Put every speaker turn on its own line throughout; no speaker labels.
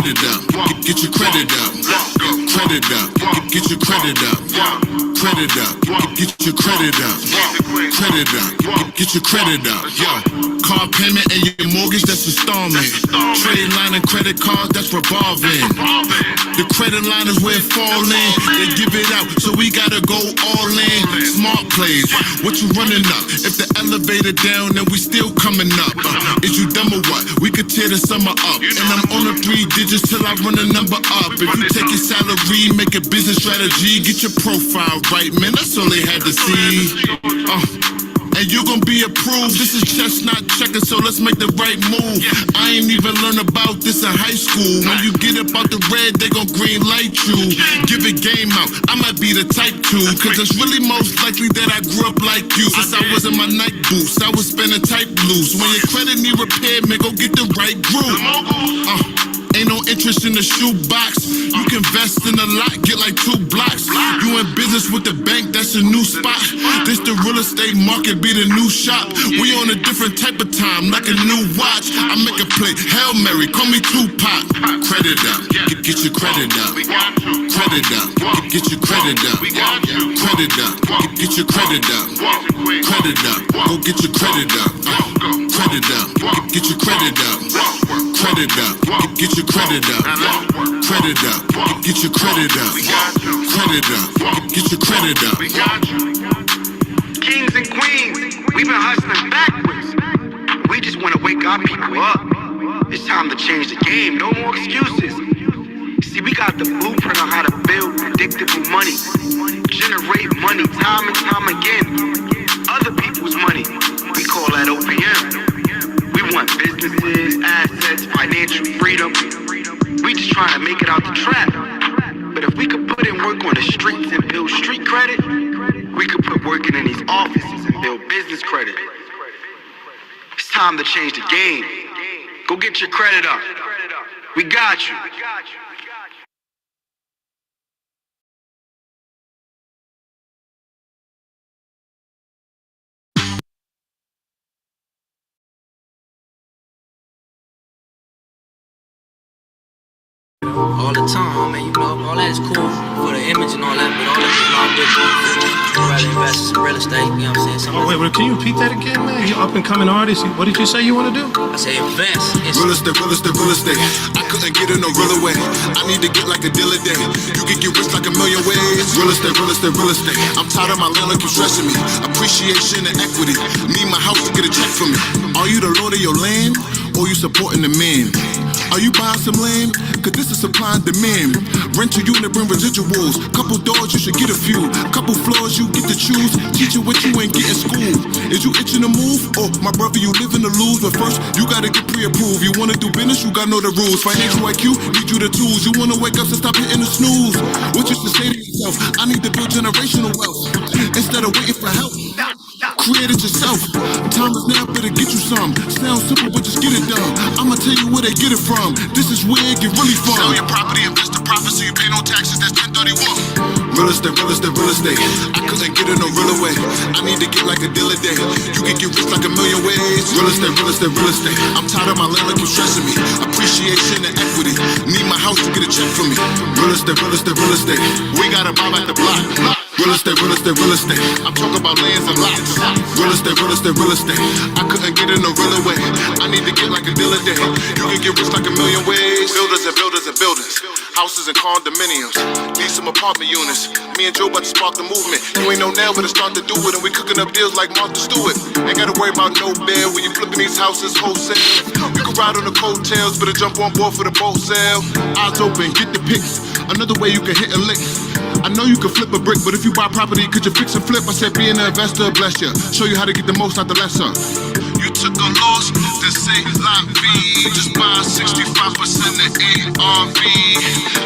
credit up. Get your credit up. Credit up. Get your credit up. Credit up. Get your credit up. Credit up. Get your credit up. Yo, car payment and your mortgage, that's installment. Trade line and credit cards, that's revolving. The credit line is where it fall in. They give it out, so we gotta go all in. Smart plays, what you running up? If the elevator down, then we still coming up. Is you dumb or what? We could tear the summer up. And I'm on the 3 digits till I run the number up. If you take your salary, make a business strategy, get your profile right, man, that's all they had to see. And you gon' be approved. This is chestnut checker, so let's make the right move. I ain't even learn about this in high school. When you get up out the red, they gon' green light you. Give it game out, I might be the type to, cause it's really most likely that I grew up like you. Since I was in my night boots, I was spinning type loose. When your credit need repair, man, go get the right group. Ain't no interest in the shoebox. You can invest in a lot, get like 2 blocks. You in business with the bank, that's a new spot. This the real estate market, be the new shop. We on a different type of time, like a new watch. I make a play, Hail Mary, call me Tupac. Credit up, get your credit up. Credit up, get your credit up. Credit up, get your credit up. Credit up, go get your credit up. Credit up, get your credit up. Credit up, get your credit up. Credit up, get your credit up. Credit up, get your credit up.
Kings and queens, we've been hustling backwards. We just want to wake our people up. It's time to change the game, no more excuses. See, we got the blueprint on how to build predictable money. Generate money time and time again. Other people's money, we call that OPM. We want businesses, assets, financial freedom. We just trying to make it out the trap. But if we could put in work on the streets and build street credit, we could put working in these offices and build business credit. It's time to change the game. Go get your credit up. We got you.
All the time, man, you know, all that is cool for the image and all that, but all that is not good for you. Rather invest in some real estate, you know what I'm saying?
Wait, can you repeat that again, man? You up and coming artist, what did you say you want to do?
I say invest.
Real estate, real estate, real estate. I couldn't get in no real way. I need to get like a deal a day. You can get rich like a million ways. Real estate, real estate, real estate. I'm tired of my landlord keep stressing me. Appreciation and equity. Need my house to get a check from me. Are you the lord of your land? Or you supporting the man? Are you buying some land? Cause this is supply and demand. Rent a unit, bring residuals. Couple doors, you should get a few. Couple floors, you get to choose. Teach you what you ain't get in school. Is you itching to move? Or my brother, you living to lose. But first, you gotta get pre-approved. You wanna do business, you gotta know the rules. Financial IQ, need you the tools. You wanna wake up, so stop hitting the snooze. What you should say to yourself? I need to build generational wealth. Instead of waiting for help, create it yourself. Time is now, better get you some. Sounds simple, but just get it done. I'ma tell you where they get it from. This is where it get really fun. Sell your property, invest the profit so you pay no taxes. That's 1031. Real estate, real estate, real estate. I couldn't get it no real way. I need to get like a deal a day. You can get rich like a million ways. Real estate, real estate, real estate. I'm tired of my landlord keep stressing me. Appreciation and equity. Need my house to get a check from me. Real estate, real estate, real estate. We gotta buy back the block. Real estate, real estate, real estate. I'm talking about lands and lots. Real estate, real estate, real estate. I couldn't get in no real way. I need to get like a deal a day. You can get rich like a million ways. Builders and builders and buildings. Houses and condominiums. Need some apartment units. Me and Joe about to spark the movement. You ain't know now, but it's start to do it. And we cooking up deals like Martha Stewart. Ain't gotta worry about no bed when you flipping these houses wholesale. You can ride on the coattails, better jump on board for the boat sale. Eyes open, get the pics. Another way you can hit a lick. I know you can flip a brick, but if you buy property, could you fix and flip? I said being an investor, bless you. Show you how to get the most out the lesser. You took a loss, then say lot B. Just buy 65% of ARV.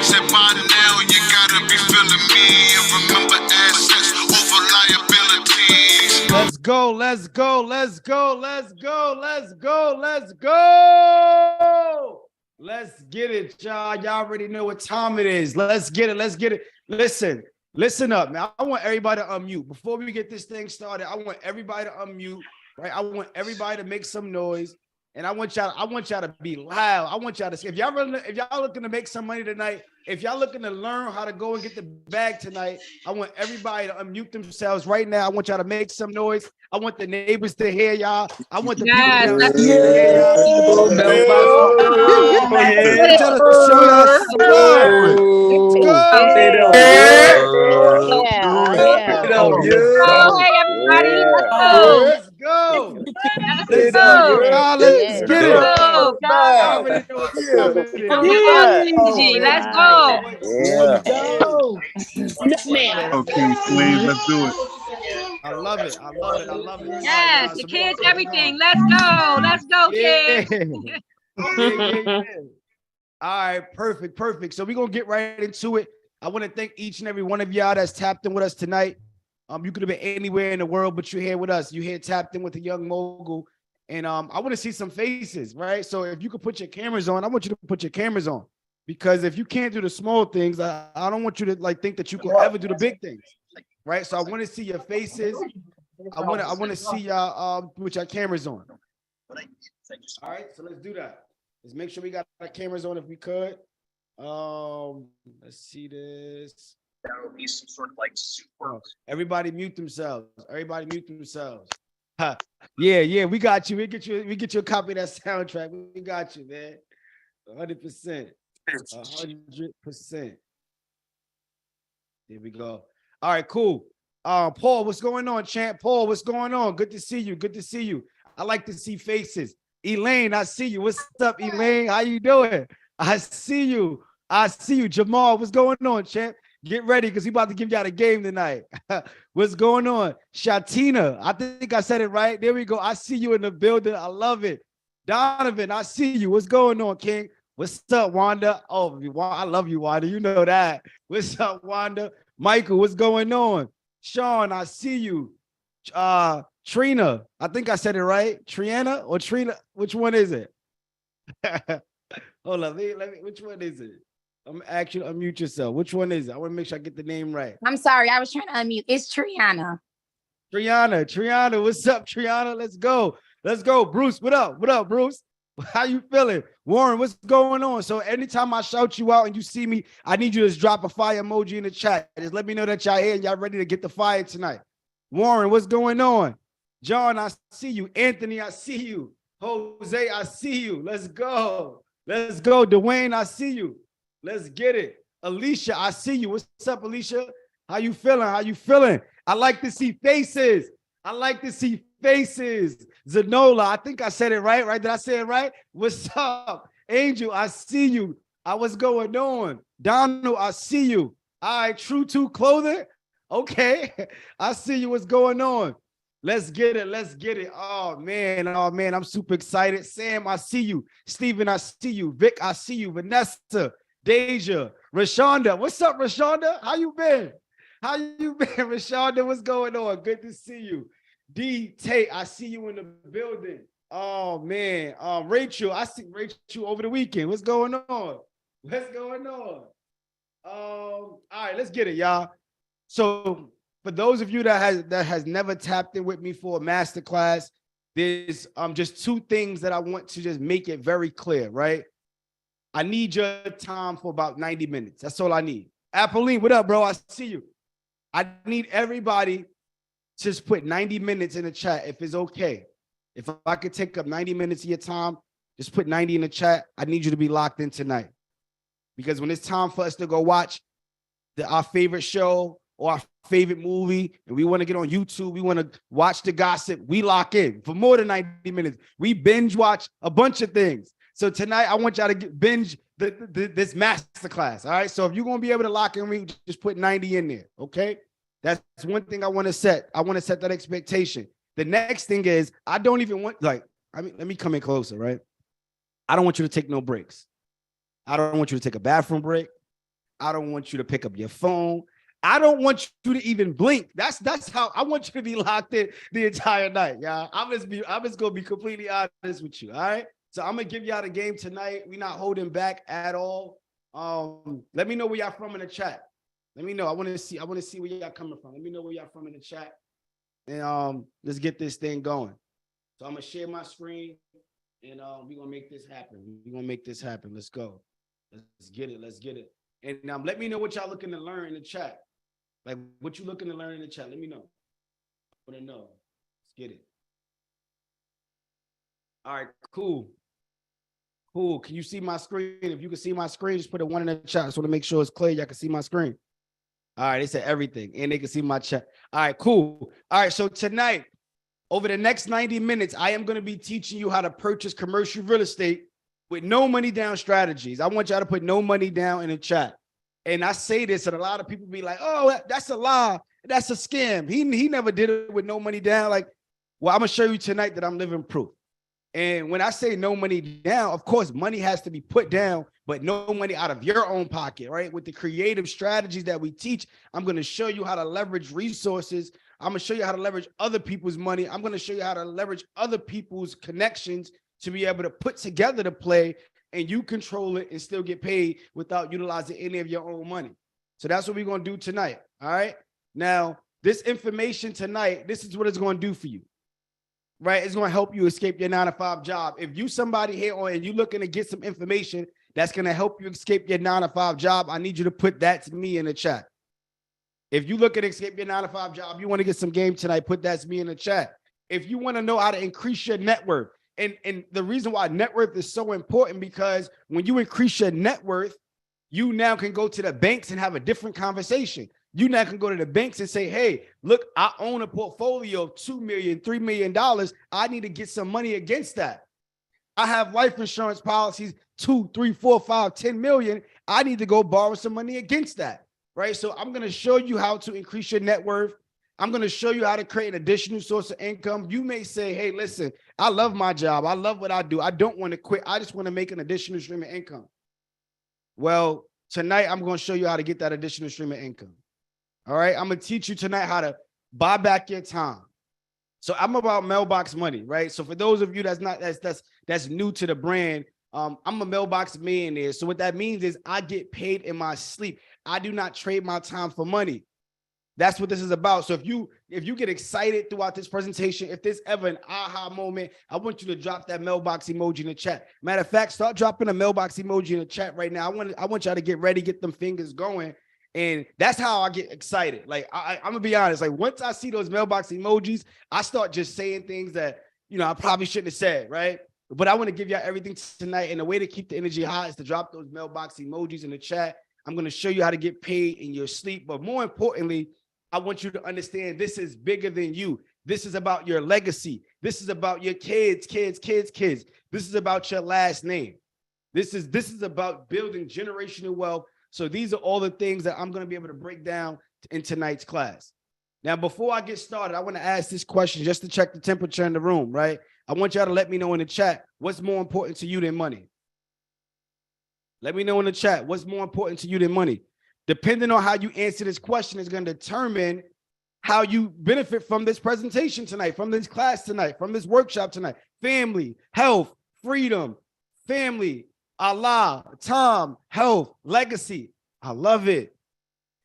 Said by now, you gotta be feeling me. And remember assets over liabilities.
Let's go, let's go, let's go, let's go, let's go, let's go. Let's get it, y'all. Y'all already know what time it is. Let's get it, let's get it. Listen up, man. I want everybody to unmute. Before we get this thing started, I want everybody to unmute, right? I want everybody to make some noise. And I want y'all to be loud. I want y'all to, if y'all looking to make some money tonight, if y'all looking to learn how to go and get the bag tonight, I want everybody to unmute themselves right now. I want y'all to make some noise. I want the neighbors to hear y'all. I want the people downstairs to hear y'all.
Oh,
I
yeah.
want y'all to show y'all some love. Let's go.
Oh, hey, everybody. Let's go.
Let's go.
Let's go.
Let's get it.
Go.
I already know what's coming
From
in.
the energy. Let's go.
Okay, Queen, let's do it.
I love it. I love it. I love it. All right,
Yes,
y'all.
the
So
kids, everything. Let's go. Let's go, kids.
yeah. All right, perfect. So we're gonna get right into it. I want to thank each and every one of y'all that's tapped in with us tonight. You could have been anywhere in the world, but you're here with us. You're here tapped in with the Young Mogul. And I want to see some faces, right? So if you could put your cameras on, I want you to put your cameras on. Because if you can't do the small things, I don't want you to like think that you could ever do the big things. Right. So I want to see your faces. I want to see y'all with your cameras on. All right, so let's do that. Let's make sure we got our cameras on if we could. Let's see this.
That would be some sort of like super.
Everybody mute themselves. Everybody mute themselves. Yeah, we got you. We get you a copy of that soundtrack. We got you, man. 100%. 100%. There we go. All right, cool. Paul, what's going on, champ? Paul, what's going on? Good to see you. Good to see you. I like to see faces. Elaine, I see you. What's up, Elaine? How you doing? I see you. Jamal, what's going on, champ? Get ready because we about to give y'all the game tonight. What's going on? Shatina, I think I said it right. There we go. I see you in the building. I love it. Donovan, I see you. What's going on, King? What's up, Wanda? Oh, I love you, Wanda. You know that. What's up, Wanda? Michael, what's going on? Sean, I see you. Trina, I think I said it right. Triana or Trina? Which one is it? Hold on, let me. Which one is it? I'm actually unmute yourself. Which one is it? I want to make sure I get the name right.
I'm sorry, I was trying to unmute. It's Triana.
Triana, what's up, Triana? Let's go. Bruce, what up? What up, Bruce? How you feeling? Warren, what's going on? So anytime I shout you out and you see me, I need you to just drop a fire emoji in the chat. Just let me know that y'all here and y'all ready to get the fire tonight. Warren, what's going on? John, I see you. Anthony, I see you. Jose, I see you. Let's go. Dwayne, I see you. Let's get it. Alicia, I see you. What's up, Alicia? How you feeling? I like to see faces. Zanola, I think I said it right? Did I say it right? What's up? Angel, I see you. What's going on? Donald, I see you. All right, True 2 Clothing. Okay, I see you. What's going on? Let's get it. Oh man, I'm super excited. Sam, I see you. Steven, I see you. Vic, I see you. Vanessa, Deja, Rashonda. What's up, Rashonda? How you been, Rashonda? What's going on? Good to see you. D Tate, I see you in the building. Oh man, Rachel, I see Rachel over the weekend. What's going on? All right, let's get it, y'all. So for those of you that has never tapped in with me for a masterclass, there's just two things that I want to just make it very clear, right? I need your time for about 90 minutes. That's all I need. Apolline, what up, bro? I see you. I need everybody to just put 90 minutes in the chat if it's okay. If I could take up 90 minutes of your time, just put 90 in the chat. I need you to be locked in tonight. Because when it's time for us to go watch our favorite show or our favorite movie, and we want to get on YouTube, we want to watch the gossip, we lock in for more than 90 minutes. We binge watch a bunch of things. So tonight, I want y'all to binge this masterclass, all right? So if you're going to be able to lock in, just put 90 in there, okay? That's one thing I want to set. I want to set that expectation. The next thing is, I don't even want, let me come in closer, right? I don't want you to take no breaks. I don't want you to take a bathroom break. I don't want you to pick up your phone. I don't want you to even blink. That's how I want you to be locked in the entire night, y'all. I'm just gonna be completely honest with you. All right. So I'm gonna give y'all the game tonight. We're not holding back at all. Let me know where y'all from in the chat. Let me know. I want to see where y'all coming from. Let me know where y'all from in the chat. And let's get this thing going. So I'm gonna share my screen And we're gonna make this happen. We're gonna make this happen. Let's go. Let's get it. Let's get it. And let me know what y'all looking to learn in the chat. Like what you looking to learn in the chat. Let me know. I want to know. Let's get it. All right, cool. Cool. Can you see my screen? If you can see my screen, just put a 1 in the chat. I just want to make sure it's clear. Y'all can see my screen. All right, they said everything, and they can see my chat. All right, cool. All right, so tonight, over the next 90 minutes, I am going to be teaching you how to purchase commercial real estate with no money down strategies. I want y'all to put no money down in the chat. And I say this, and a lot of people be like, oh, that's a lie. That's a scam. He never did it with no money down. Like, well, I'm going to show you tonight that I'm living proof. And when I say no money down, of course, money has to be put down, but no money out of your own pocket, right? With the creative strategies that we teach, I'm going to show you how to leverage resources. I'm going to show you how to leverage other people's money. I'm going to show you how to leverage other people's connections to be able to put together the play, and you control it and still get paid without utilizing any of your own money. So that's what we're going to do tonight. All right. Now, this information tonight, this is what it's going to do for you. Right, it's going to help you escape your 9-to-5 job. If you somebody here on and you're looking to get some information that's going to help you escape your 9-to-5 job, I need you to put that to me in the chat. If you look at escape your 9-to-5 job, you want to get some game tonight, put that to me in the chat. If you want to know how to increase your net worth, and the reason why net worth is so important, because when you increase your net worth, you now can go to the banks and have a different conversation. You now can go to the banks and say, hey, look, I own a portfolio of $2 million, $3 million. I need to get some money against that. I have life insurance policies, 2, 3, 4, 5, 10 million. I need to go borrow some money against that, right? So I'm going to show you how to increase your net worth. I'm going to show you how to create an additional source of income. You may say, hey, listen, I love my job. I love what I do. I don't want to quit. I just want to make an additional stream of income. Well, tonight I'm going to show you how to get that additional stream of income. All right, I'm gonna teach you tonight how to buy back your time. So I'm about mailbox money, right? So for those of you that's new to the brand, I'm a mailbox millionaire. So what that means is I get paid in my sleep. I do not trade my time for money. That's what this is about. So if you get excited throughout this presentation, if there's ever an aha moment, I want you to drop that mailbox emoji in the chat. Matter of fact, start dropping a mailbox emoji in the chat right now. I want y'all to get ready, get them fingers going. And that's how I get excited. Like, I'm gonna be honest, like once I see those mailbox emojis, I start just saying things that, I probably shouldn't have said, right? But I want to give y'all everything tonight. And the way to keep the energy high is to drop those mailbox emojis in the chat. I'm going to show you how to get paid in your sleep. But more importantly, I want you to understand this is bigger than you. This is about your legacy. This is about your kids. This is about your last name. This is about building generational wealth. So these are all the things that I'm going to be able to break down in tonight's class. Now, before I get started, I want to ask this question just to check the temperature in the room, right? I want y'all to let me know in the chat, what's more important to you than money? Let me know in the chat, what's more important to you than money? Depending on how you answer this question is going to determine how you benefit from this presentation tonight, from this class tonight, from this workshop tonight. Family, health, freedom, family, Allah, time, health, legacy. I love it.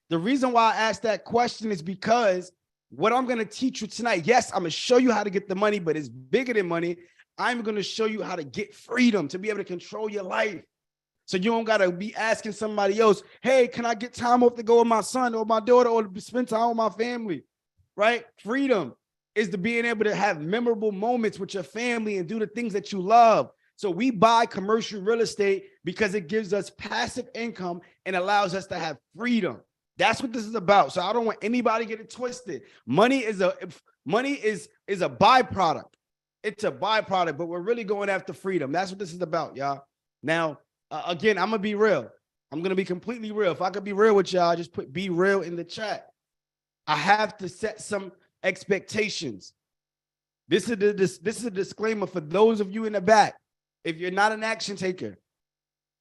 The reason why I asked that question is because what I'm going to teach you tonight, yes, I'm going to show you how to get the money, but it's bigger than money. I'm going to show you how to get freedom, to be able to control your life. So you don't got to be asking somebody else, hey, can I get time off to go with my son or my daughter or to spend time with my family, right? Freedom is to being able to have memorable moments with your family and do the things that you love. So we buy commercial real estate because it gives us passive income and allows us to have freedom. That's what this is about. So I don't want anybody to get it twisted. Money is a byproduct. It's a byproduct, but we're really going after freedom. That's what this is about, y'all. Now, again, I'm going to be real. I'm going to be completely real. If I could be real with y'all, just put be real in the chat. I have to set some expectations. This is a disclaimer for those of you in the back. If you're not an action taker,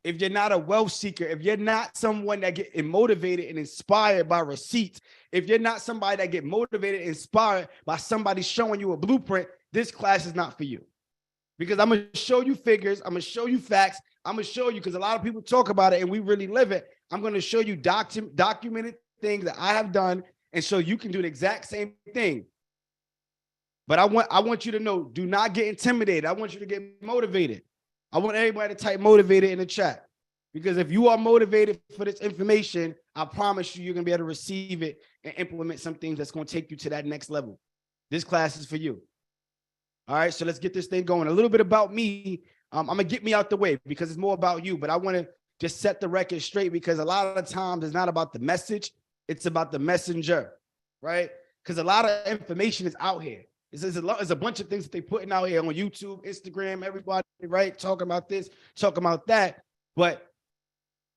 if you're not a wealth seeker, if you're not someone that get motivated and inspired by receipts, if you're not somebody that get motivated and inspired by somebody showing you a blueprint, this class is not for you. Because I'm going to show you figures. I'm going to show you facts. I'm going to show you, because a lot of people talk about it and we really live it. I'm going to show you documented things that I have done, and so you can do the exact same thing. But I want you to know, do not get intimidated. I want you to get motivated. I want everybody to type motivated in the chat. Because if you are motivated for this information, I promise you're going to be able to receive it and implement some things that's going to take you to that next level. This class is for you. All right, so let's get this thing going. A little bit about me. I'm going to get me out the way because it's more about you. But I want to just set the record straight because a lot of the times it's not about the message. It's about the messenger, right? Because a lot of information is out here. There's a bunch of things that they're putting out here on YouTube, Instagram, everybody, right? Talking about this, talking about that. But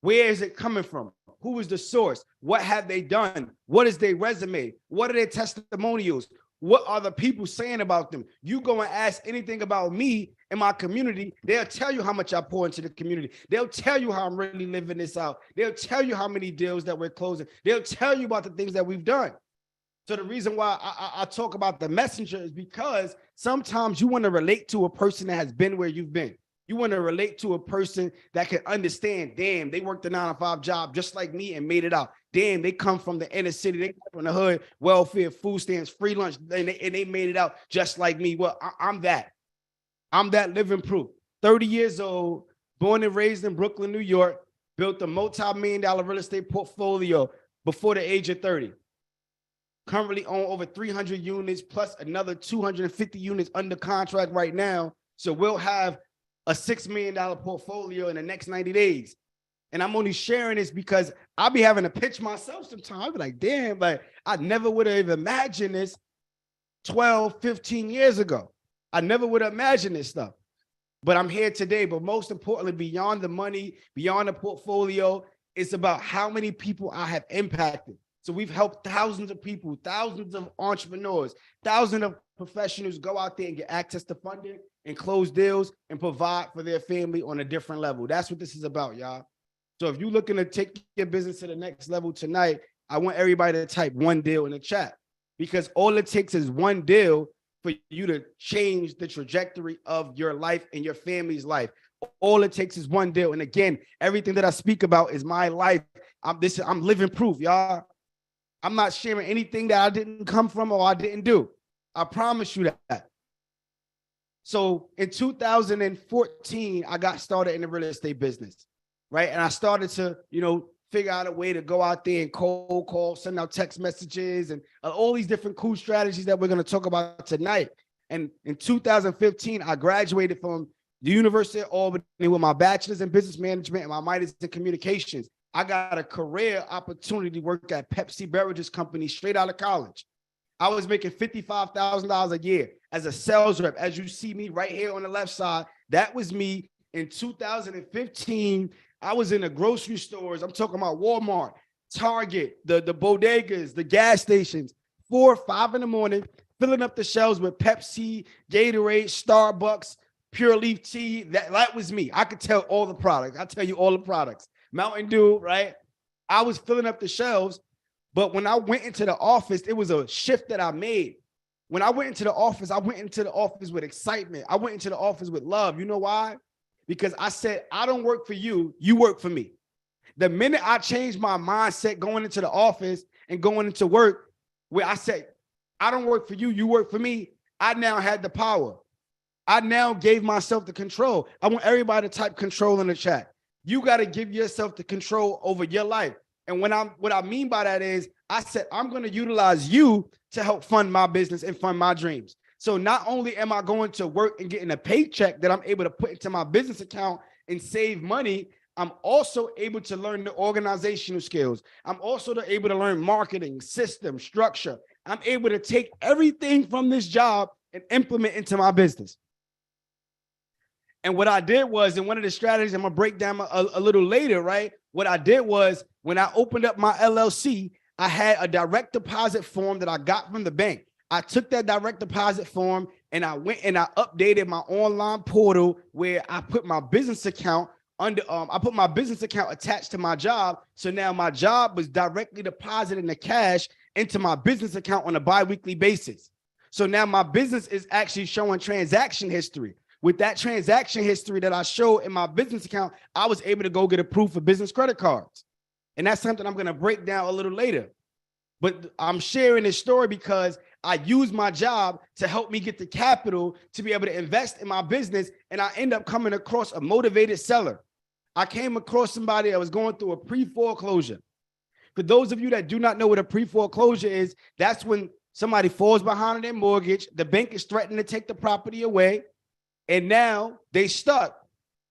where is it coming from? Who is the source? What have they done? What is their resume? What are their testimonials? What are the people saying about them? You go and ask anything about me in my community, they'll tell you how much I pour into the community. They'll tell you how I'm really living this out. They'll tell you how many deals that we're closing. They'll tell you about the things that we've done. So the reason why I talk about the messenger is because sometimes you want to relate to a person that has been where you've been. You want to relate to a person that can understand, damn, they worked a 9-to-5 job just like me and made it out. Damn, they come from the inner city, they come from the hood, welfare, food stamps, free lunch, and they made it out just like me. Well, I'm that. I'm that living proof. 30 years old, born and raised in Brooklyn, New York, built a multi-million-dollar real estate portfolio before the age of 30. Currently own over 300 units plus another 250 units under contract right now. So we'll have a $6 million portfolio in the next 90 days. And I'm only sharing this because I'll be having to pitch myself sometimes. I'll be like, damn, like I never would have imagined this 12, 15 years ago. I never would have imagined this stuff. But I'm here today. But most importantly, beyond the money, beyond the portfolio, it's about how many people I have impacted. So we've helped thousands of people, thousands of entrepreneurs, thousands of professionals go out there and get access to funding and close deals and provide for their family on a different level. That's what this is about, y'all. So if you're looking to take your business to the next level tonight, I want everybody to type one deal in the chat because all it takes is one deal for you to change the trajectory of your life and your family's life. All it takes is one deal. And again, everything that I speak about is my life. I'm living proof, y'all. I'm not sharing anything that I didn't come from or I didn't do. I promise you that. So in 2014, I got started in the real estate business, right? And I started to, figure out a way to go out there and cold call, send out text messages and all these different cool strategies that we're going to talk about tonight. And in 2015, I graduated from the University of Albany with my bachelor's in business management and my minors in communications. I got a career opportunity to work at Pepsi Beverages Company straight out of college. I was making $55,000 a year as a sales rep. As you see me right here on the left side, that was me in 2015. I was in the grocery stores. I'm talking about Walmart, Target, the bodegas, the gas stations, 4 or 5 in the morning, filling up the shelves with Pepsi, Gatorade, Starbucks, Pure Leaf Tea. That was me. I could tell all the products. I tell you all the products. Mountain Dew, right? I was filling up the shelves, but when I went into the office, it was a shift that I made. When I went into the office, I went into the office with excitement. I went into the office with love. You know why? Because I said, I don't work for you, you work for me. The minute I changed my mindset going into the office and going into work, where I said, I don't work for you, you work for me, I now had the power. I now gave myself the control. I want everybody to type control in the chat. You got to give yourself the control over your life. And what I mean by that is I said, I'm going to utilize you to help fund my business and fund my dreams. So not only am I going to work and getting a paycheck that I'm able to put into my business account and save money, I'm also able to learn the organizational skills. I'm also able to learn marketing, system, structure. I'm able to take everything from this job and implement into my business. And what I did was, and one of the strategies I'm going to break down a little later, right? What I did was when I opened up my LLC, I had a direct deposit form that I got from the bank. I took that direct deposit form and I went and I updated my online portal where I put my business account under, I put my business account attached to my job. So now my job was directly depositing the cash into my business account on a bi-weekly basis. So now my business is actually showing transaction history. With that transaction history that I show in my business account, I was able to go get approved for business credit cards. And that's something I'm going to break down a little later. But I'm sharing this story because I use my job to help me get the capital to be able to invest in my business. And I end up coming across a motivated seller. I came across somebody that was going through a pre-foreclosure. For those of you that do not know what a pre-foreclosure is, that's when somebody falls behind on their mortgage, the bank is threatening to take the property away, and now they stuck.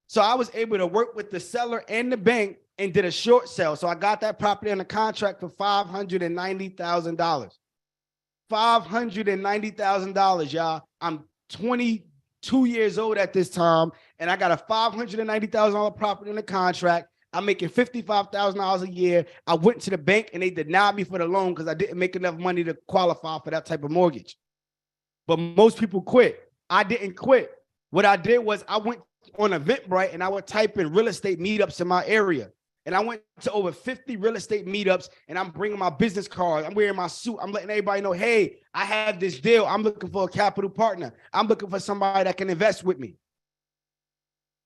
So I was able to work with the seller and the bank and did a short sale. So I got that property on the contract for $590,000. $590,000, y'all. I'm 22 years old at this time, and I got a $590,000 property in the contract. I'm making $55,000 a year. I went to the bank and they denied me for the loan because I didn't make enough money to qualify for that type of mortgage. But most people quit. I didn't quit. What I did was I went on Eventbrite and I would type in real estate meetups in my area. And I went to over 50 real estate meetups, and I'm bringing my business card. I'm wearing my suit. I'm letting everybody know, hey, I have this deal. I'm looking for a capital partner. I'm looking for somebody that can invest with me.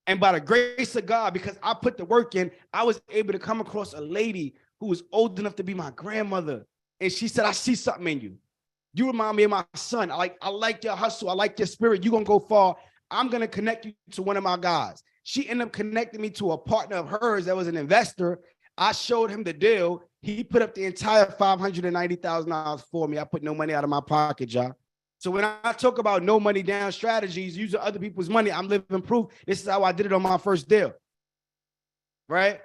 And by the grace of God, because I put the work in, I was able to come across a lady who was old enough to be my grandmother. And she said, I see something in you. You remind me of my son. I like your hustle. I like your spirit. You're going to go far. I'm going to connect you to one of my guys. She ended up connecting me to a partner of hers that was an investor. I showed him the deal. He put up the entire $590,000 for me. I put no money out of my pocket, y'all. So when I talk about no money down strategies, using other people's money, I'm living proof. This is how I did it on my first deal, right?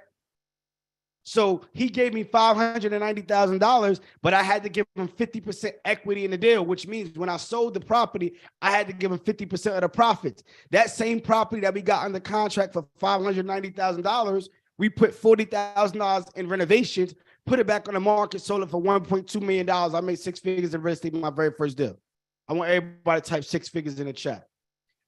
So he gave me $590,000, but I had to give him 50% equity in the deal, which means when I sold the property, I had to give him 50% of the profits. That same property that we got under contract for $590,000, we put $40,000 in renovations, put it back on the market, sold it for $1.2 million. I made 6 figures in real estate in my very first deal. I want everybody to type 6 figures in the chat.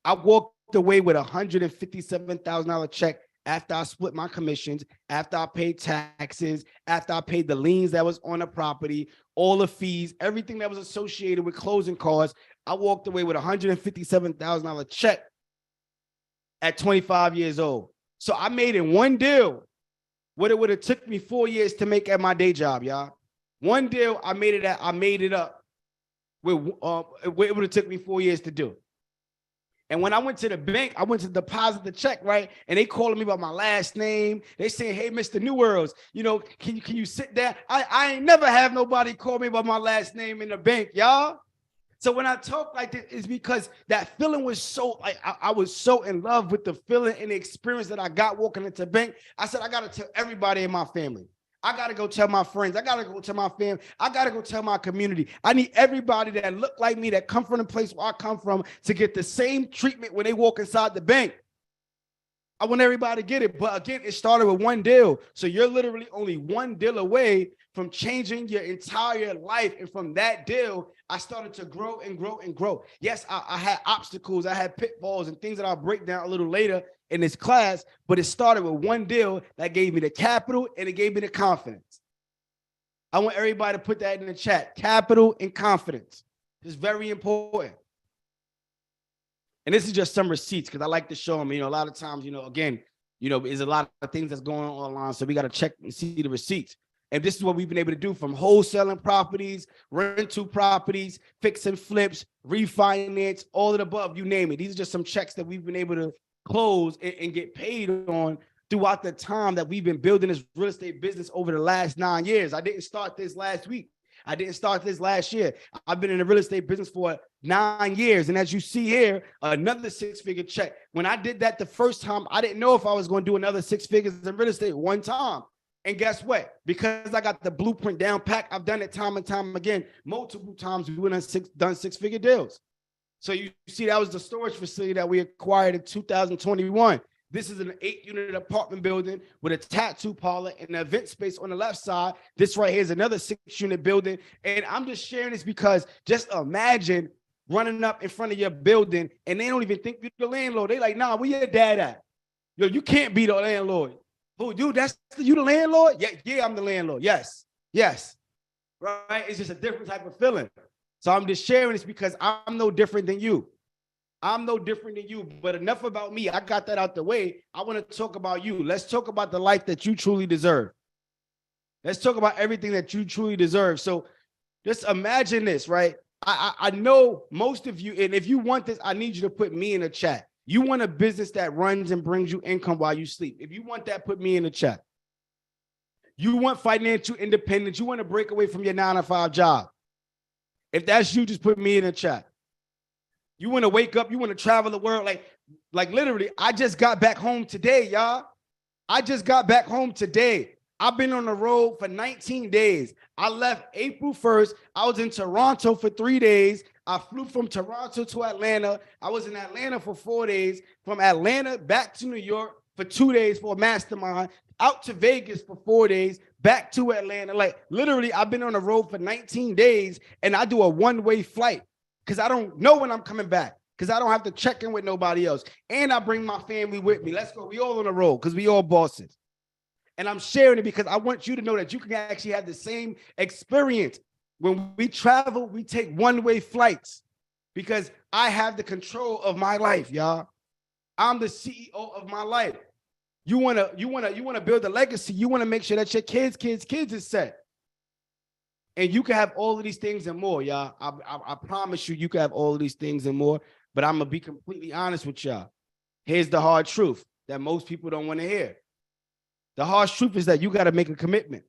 I walked away with a $157,000 check after I split my commissions, after I paid taxes, after I paid the liens that was on the property, all the fees, everything that was associated with closing costs. I walked away with a $157,000 check at 25 years old. So I made in one deal what it would have took me 4 years to make at my day job, y'all. One deal, I made it up with it would have took me 4 years to do. And when I went to the bank, I went to deposit the check, right? And they calling me by my last name. They saying, hey, Mr. Newerls, you know, can you sit there? I ain't never have nobody call me by my last name in the bank, y'all. So when I talk like this, it's because that feeling was so, like, I was so in love with the feeling and the experience that I got walking into the bank. I said, I got to tell everybody in my family. I got to go tell my friends. I got to go tell my family. I got to go tell my community. I need everybody that look like me, that come from the place where I come from, to get the same treatment when they walk inside the bank. I want everybody to get it. But again, it started with one deal. So you're literally only one deal away from changing your entire life. And from that deal, I started to grow and grow and grow. Yes, I had obstacles. I had pitfalls and things that I'll break down a little later in this class, but it started with one deal that gave me the capital and it gave me the confidence. I want everybody to put that in the chat. Capital and confidence. It's very important. And this is just some receipts because I like to show them, you know, a lot of times, you know, again, you know, there's a lot of things that's going on online. So we got to check and see the receipts. And this is what we've been able to do, from wholesaling properties, rental properties, fix and flips, refinance, all of the above, you name it. These are just some checks that we've been able to close and get paid on throughout the time that we've been building this real estate business over the last 9 years. I didn't start this last week. I didn't start this last year. I've been in the real estate business for 9 years. And as you see here, another 6-figure check. When I did that the first time, I didn't know if I was going to do another 6 figures in real estate one time. And guess what? Because I got the blueprint down pat, I've done it time and time again, multiple times. We went on done 6-figure deals. So you see, that was the storage facility that we acquired in 2021. This is an 8-unit apartment building with a tattoo parlor and an event space on the left side. This right here is another 6-unit building. And I'm just sharing this because just imagine running up in front of your building and they don't even think you're the landlord. They like, nah, where your dad at? Yo, you can't be the landlord. Who, dude, you the landlord? Yeah, I'm the landlord. Yes. Right? It's just a different type of feeling. So I'm just sharing this because I'm no different than you. I'm no different than you, but enough about me. I got that out the way. I want to talk about you. Let's talk about the life that you truly deserve. Let's talk about everything that you truly deserve. So Just imagine this, right? I know most of you, and if you want this, I need you to put me in the chat. You want a business that runs and brings you income while you sleep. If you want that, put me in the chat. You want financial independence. You want to break away from your 9-to-5 job. If that's you, just put me in the chat. You want to wake up, you want to travel the world. Like literally, I just got back home today, y'all. I just got back home today. I've been on the road for 19 days. I left April 1st. I was in Toronto for 3 days. I flew from Toronto to Atlanta. I was in Atlanta for 4 days. From Atlanta back to New York for 2 days for a mastermind. Out to Vegas for 4 days. Back to Atlanta. Like literally, I've been on the road for 19 days and I do a one-way flight because I don't know when I'm coming back because I don't have to check in with nobody else. And I bring my family with me. Let's go. We all on the road because we all bosses. And I'm sharing it because I want you to know that you can actually have the same experience. When we travel, we take one-way flights because I have the control of my life, y'all. I'm the CEO of my life. You wanna build a legacy. You want to make sure that your kids is set. And you can have all of these things and more, y'all. I promise you can have all of these things and more. But I'm gonna be completely honest with y'all. Here's the hard truth that most people don't want to hear. The harsh truth is that you got to make a commitment.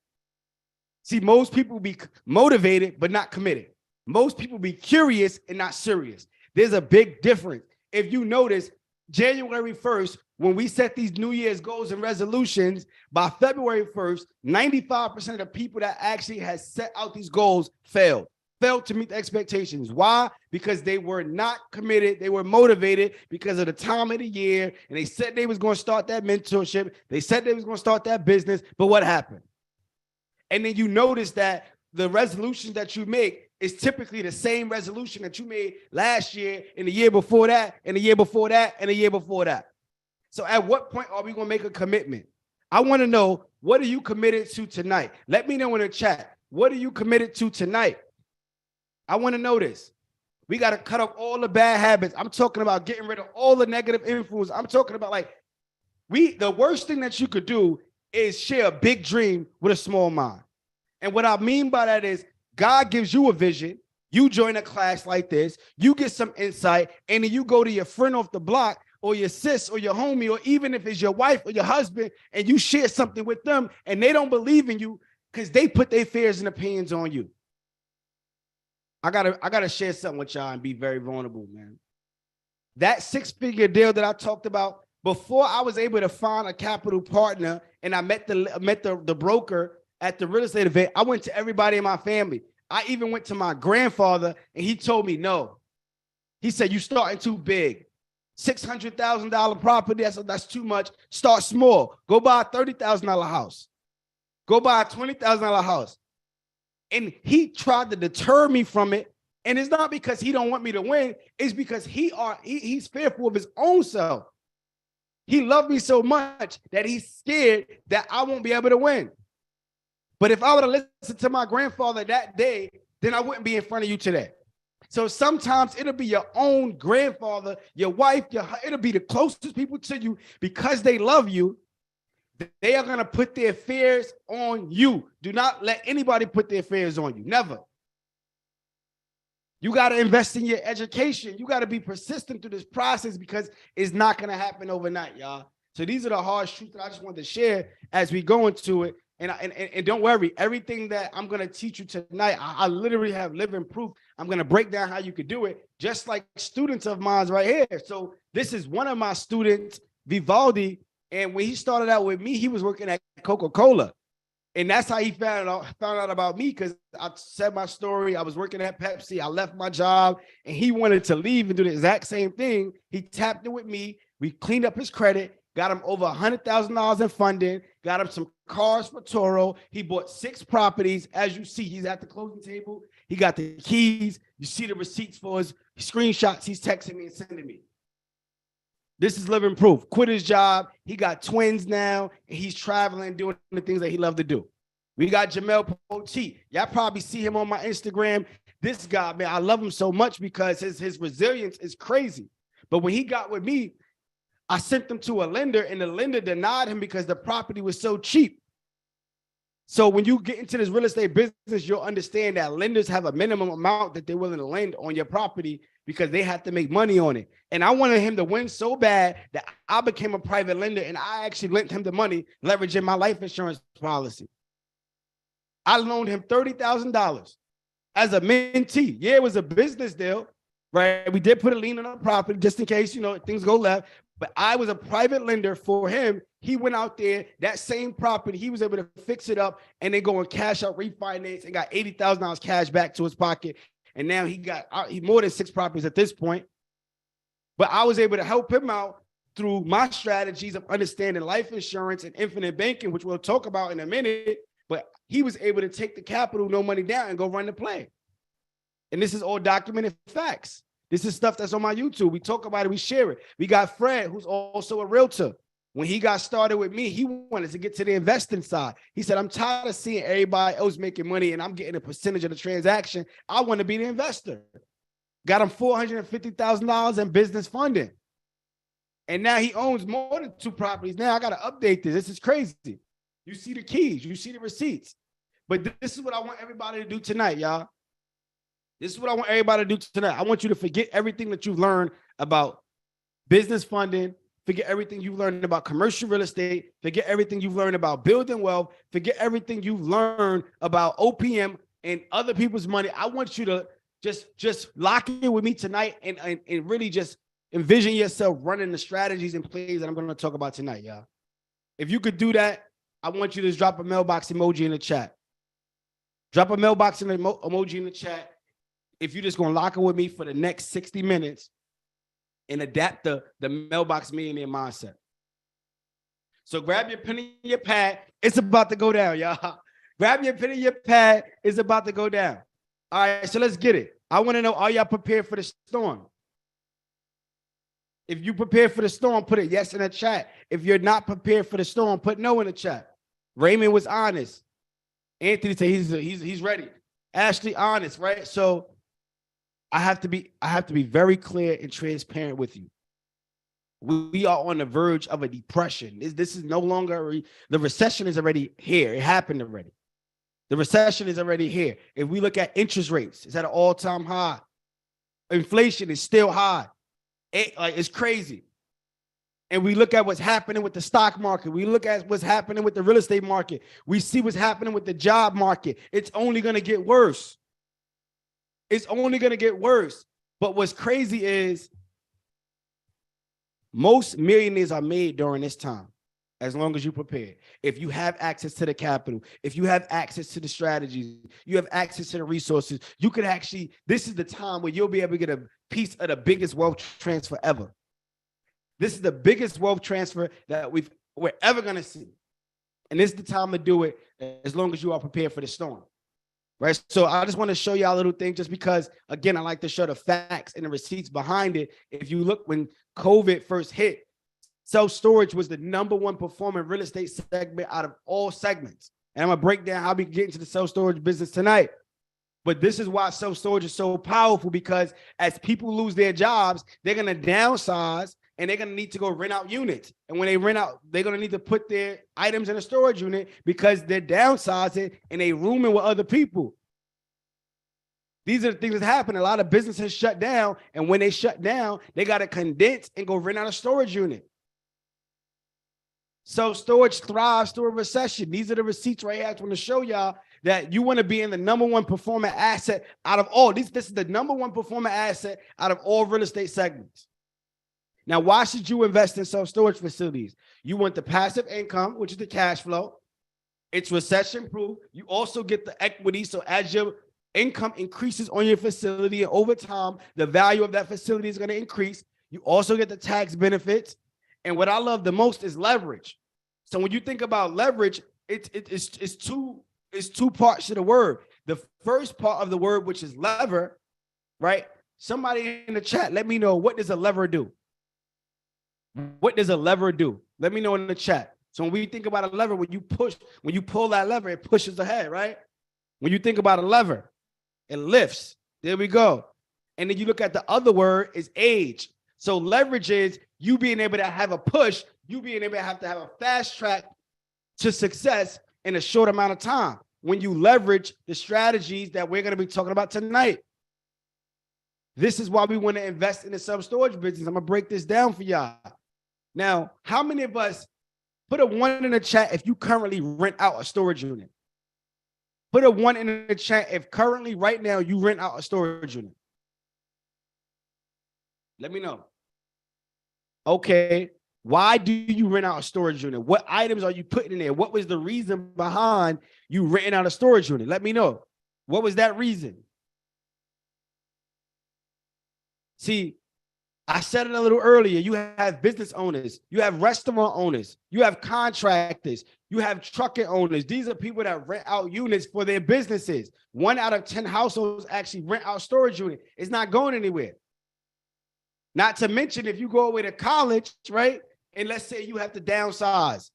See, most people be motivated, but not committed. Most people be curious and not serious. There's a big difference. If you notice, January 1st, when we set these New Year's goals and resolutions, by February 1st, 95% of the people that actually has set out these goals failed to meet the expectations. Why? Because they were not committed. They were motivated because of the time of the year. And they said they was going to start that mentorship. They said they was going to start that business. But what happened? And then you notice that the resolutions that you make is typically the same resolution that you made last year and the year before that and the year before that and the year before that. So at what point are we going to make a commitment? I want to know, what are you committed to tonight? Let me know in the chat. What are you committed to tonight? I want to know this. We got to cut off all the bad habits. I'm talking about getting rid of all the negative influence. I'm talking about the worst thing that you could do is share a big dream with a small mind. And what I mean by that is God gives you a vision. You join a class like this, you get some insight, and then you go to your friend off the block or your sis or your homie, or even if it's your wife or your husband, and you share something with them and they don't believe in you because they put their fears and opinions on you. I gotta share something with y'all and be very vulnerable, man. That 6-figure deal that I talked about, before I was able to find a capital partner and I met the broker at the real estate event, I went to everybody in my family. I even went to my grandfather and he told me no. He said, "You starting too big. $600,000 property, that's too much. Start small. Go buy a $30,000 house. Go buy a $20,000 house." And he tried to deter me from it. And it's not because he don't want me to win. It's because he's fearful of his own self. He loved me so much that he's scared that I won't be able to win. But if I would have listened to my grandfather that day, then I wouldn't be in front of you today. So sometimes it'll be your own grandfather, your wife, it'll be the closest people to you because they love you. They are going to put their fears on you. Do not let anybody put their fears on you. Never. You got to invest in your education. You got to be persistent through this process because it's not going to happen overnight, y'all. So these are the hard truths that I just wanted to share as we go into it. And don't worry, everything that I'm going to teach you tonight, I literally have living proof. I'm going to break down how you could do it, just like students of mine right here. So this is one of my students, Vivaldi. And when he started out with me, he was working at Coca-Cola. And that's how he found out about me, because I said my story. I was working at Pepsi. I left my job and he wanted to leave and do the exact same thing. He tapped in with me. We cleaned up his credit, got him over $100,000 in funding, got him some cars for Toro. He bought 6 properties. As you see, he's at the closing table. He got the keys. You see the receipts for his screenshots. He's texting me and sending me. This is living proof. Quit his job. He got twins now, and he's traveling, doing the things that he loved to do. We got Jamel Poteet. Y'all probably see him on my Instagram. This guy, man, I love him so much because his resilience is crazy. But when he got with me, I sent him to a lender, and the lender denied him because the property was so cheap. So when you get into this real estate business, you'll understand that lenders have a minimum amount that they're willing to lend on your property because they have to make money on it. And I wanted him to win so bad that I became a private lender and I actually lent him the money leveraging my life insurance policy. I loaned him $30,000 as a mentee. Yeah, it was a business deal, right? We did put a lien on the property just in case, things go left. But I was a private lender for him. He went out there, that same property, he was able to fix it up and then go and cash out, refinance, and got $80,000 cash back to his pocket. And now he more than 6 properties at this point. But I was able to help him out through my strategies of understanding life insurance and infinite banking, which we'll talk about in a minute. But he was able to take the capital, no money down, and go run the play. And this is all documented facts. This is stuff that's on my YouTube. We talk about it, we share it. We got Fred, who's also a realtor. When he got started with me, he wanted to get to the investing side. He said, I'm tired of seeing everybody else making money and I'm getting a percentage of the transaction. I want to be the investor. Got him $450,000 in business funding. And now he owns more than 2 properties. Now I got to update this. This is crazy. You see the keys, you see the receipts. But this is what I want everybody to do tonight, y'all. This is what I want everybody to do tonight. I want you to forget everything that you've learned about business funding, forget everything you've learned about commercial real estate, forget everything you've learned about building wealth, forget everything you've learned about OPM and other people's money. I want you to just lock in with me tonight and really just envision yourself running the strategies and plays that I'm going to talk about tonight, y'all. If you could do that, I want you to drop a mailbox emoji in the chat. Drop a mailbox emoji in the chat. If you're just going to lock in with me for the next 60 minutes and adapt the mailbox millionaire mindset. So grab your pen and your pad. It's about to go down, y'all. Grab your pen and your pad. It's about to go down. All right, so let's get it. I want to know, are y'all prepared for the storm? If you prepared for the storm, put a yes in the chat. If you're not prepared for the storm, put no in the chat. Raymond was honest. Anthony said he's ready. Ashley honest, right? So I have to be very clear and transparent with you. We are on the verge of a depression. This is no longer the recession is already here. It happened already. The recession is already here. If we look at interest rates, it's at an all-time high. Inflation is still high. It's crazy. And we look at what's happening with the stock market. We look at what's happening with the real estate market. We see what's happening with the job market. It's only going to get worse. It's only going to get worse. But what's crazy is most millionaires are made during this time, as long as you prepare. If you have access to the capital, if you have access to the strategies, you have access to the resources, you could actually, this is the time where you'll be able to get a piece of the biggest wealth transfer ever. This is the biggest wealth transfer that we're ever going to see. And this is the time to do it as long as you are prepared for the storm. Right. So I just want to show y'all a little thing just because, again, I like to show the facts and the receipts behind it. If you look, when COVID first hit, self-storage was the #1 performing real estate segment out of all segments. And I'm going to break down how we get into the self-storage business tonight. But this is why self-storage is so powerful, because as people lose their jobs, they're going to downsize and they're going to need to go rent out units. And when they rent out, they're going to need to put their items in a storage unit because they're downsizing and they rooming with other people. These are the things that happen. A lot of businesses shut down. And when they shut down, they got to condense and go rent out a storage unit. So storage thrives through a recession. These are the receipts right here. I want to show y'all that you want to be in the #1 performing asset out of all. This is the #1 performing asset out of all real estate segments. Now, why should you invest in self-storage facilities? You want the passive income, which is the cash flow. It's recession-proof. You also get the equity. So as your income increases on your facility and over time, the value of that facility is going to increase. You also get the tax benefits. And what I love the most is leverage. So when you think about leverage, it's two parts to the word. The first part of the word, which is lever, right? Somebody in the chat, let me know, what does a lever do? What does a lever do? Let me know in the chat. So when we think about a lever, when you pull that lever, it pushes ahead, right? When you think about a lever, it lifts. There we go. And then you look at the other word is age. So leverage is you being able to have a push, you being able to have a fast track to success in a short amount of time when you leverage the strategies that we're going to be talking about tonight. This is why we want to invest in the self-storage business. I'm going to break this down for y'all. Now, how many of us, put a 1 in the chat if you currently rent out a storage unit? Put a 1 in the chat if currently right now you rent out a storage unit. Let me know. Okay, why do you rent out a storage unit? What items are you putting in there? What was the reason behind you renting out a storage unit? Let me know. What was that reason? See, I said it a little earlier. You have business owners, you have restaurant owners, you have contractors, you have trucking owners. These are people that rent out units for their businesses. 1 out of 10 households actually rent out storage unit. It's not going anywhere. Not to mention if you go away to college, right? And let's say you have to downsize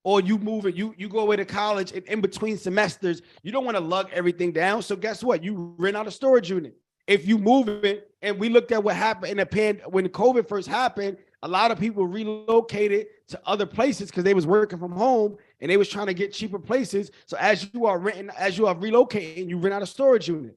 or you move it, you go away to college and in between semesters, you don't want to lug everything down. So guess what? You rent out a storage unit. If you move it, and we looked at what happened in the when COVID first happened, a lot of people relocated to other places because they was working from home and they was trying to get cheaper places. So as you are renting, as you are relocating, you rent out a storage unit.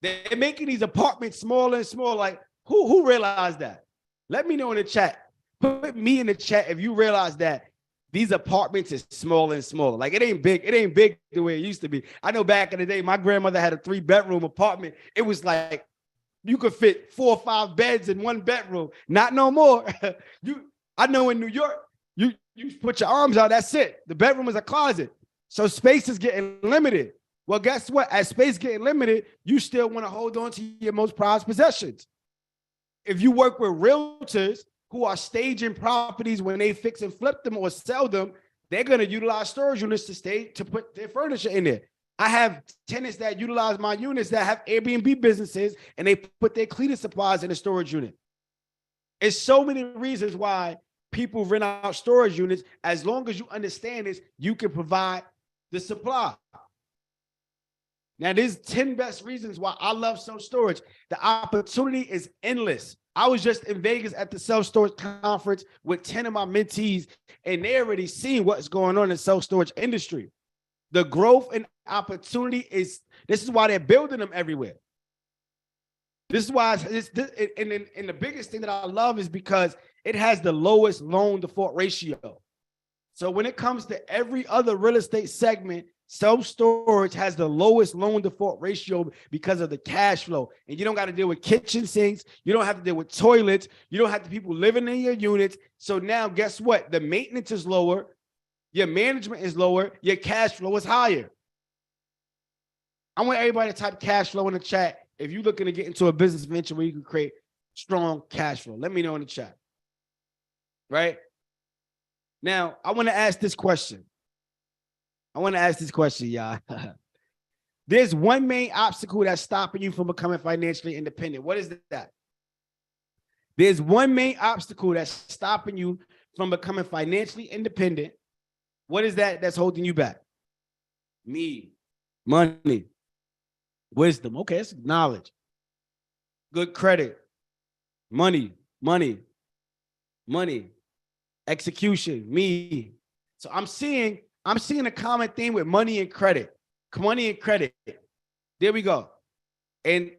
They're making these apartments smaller and smaller. Like who realized that? Let me know in the chat. Put me in the chat if you realize that these apartments is smaller and smaller. Like it ain't big the way it used to be. I know back in the day, my grandmother had a 3-bedroom apartment. It was like you could fit 4 or 5 beds in 1 bedroom. Not no more. I know in New York, you put your arms out, that's it. The bedroom is a closet. So space is getting limited. Well, guess what? As space getting limited, you still want to hold on to your most prized possessions. If you work with realtors who are staging properties when they fix and flip them or sell them, they're going to utilize storage units to put their furniture in there. I have tenants that utilize my units that have Airbnb businesses and they put their cleaning supplies in a storage unit. It's so many reasons why people rent out storage units. As long as you understand this, you can provide the supply. Now, there's 10 best reasons why I love self-storage. The opportunity is endless. I was just in Vegas at the self-storage conference with 10 of my mentees, and they already seen what's going on in the self-storage industry. The growth and opportunity this is why they're building them everywhere. This is why, and the biggest thing that I love is because it has the lowest loan default ratio. So when it comes to every other real estate segment, self-storage has the lowest loan default ratio because of the cash flow. And you don't got to deal with kitchen sinks. You don't have to deal with toilets. You don't have to people living in your units. So now guess what? The maintenance is lower. Your management is lower. Your cash flow is higher. I want everybody to type cash flow in the chat if you're looking to get into a business venture where you can create strong cash flow. Let me know in the chat. Right? Now, I want to ask this question. Y'all. There's one main obstacle that's stopping you from becoming financially independent. What is that? There's one main obstacle that's stopping you from becoming financially independent. What is that that's holding you back? Money, wisdom. Okay, it's knowledge. Good credit. Money. Execution. So I'm seeing a common theme with money and credit. There we go. And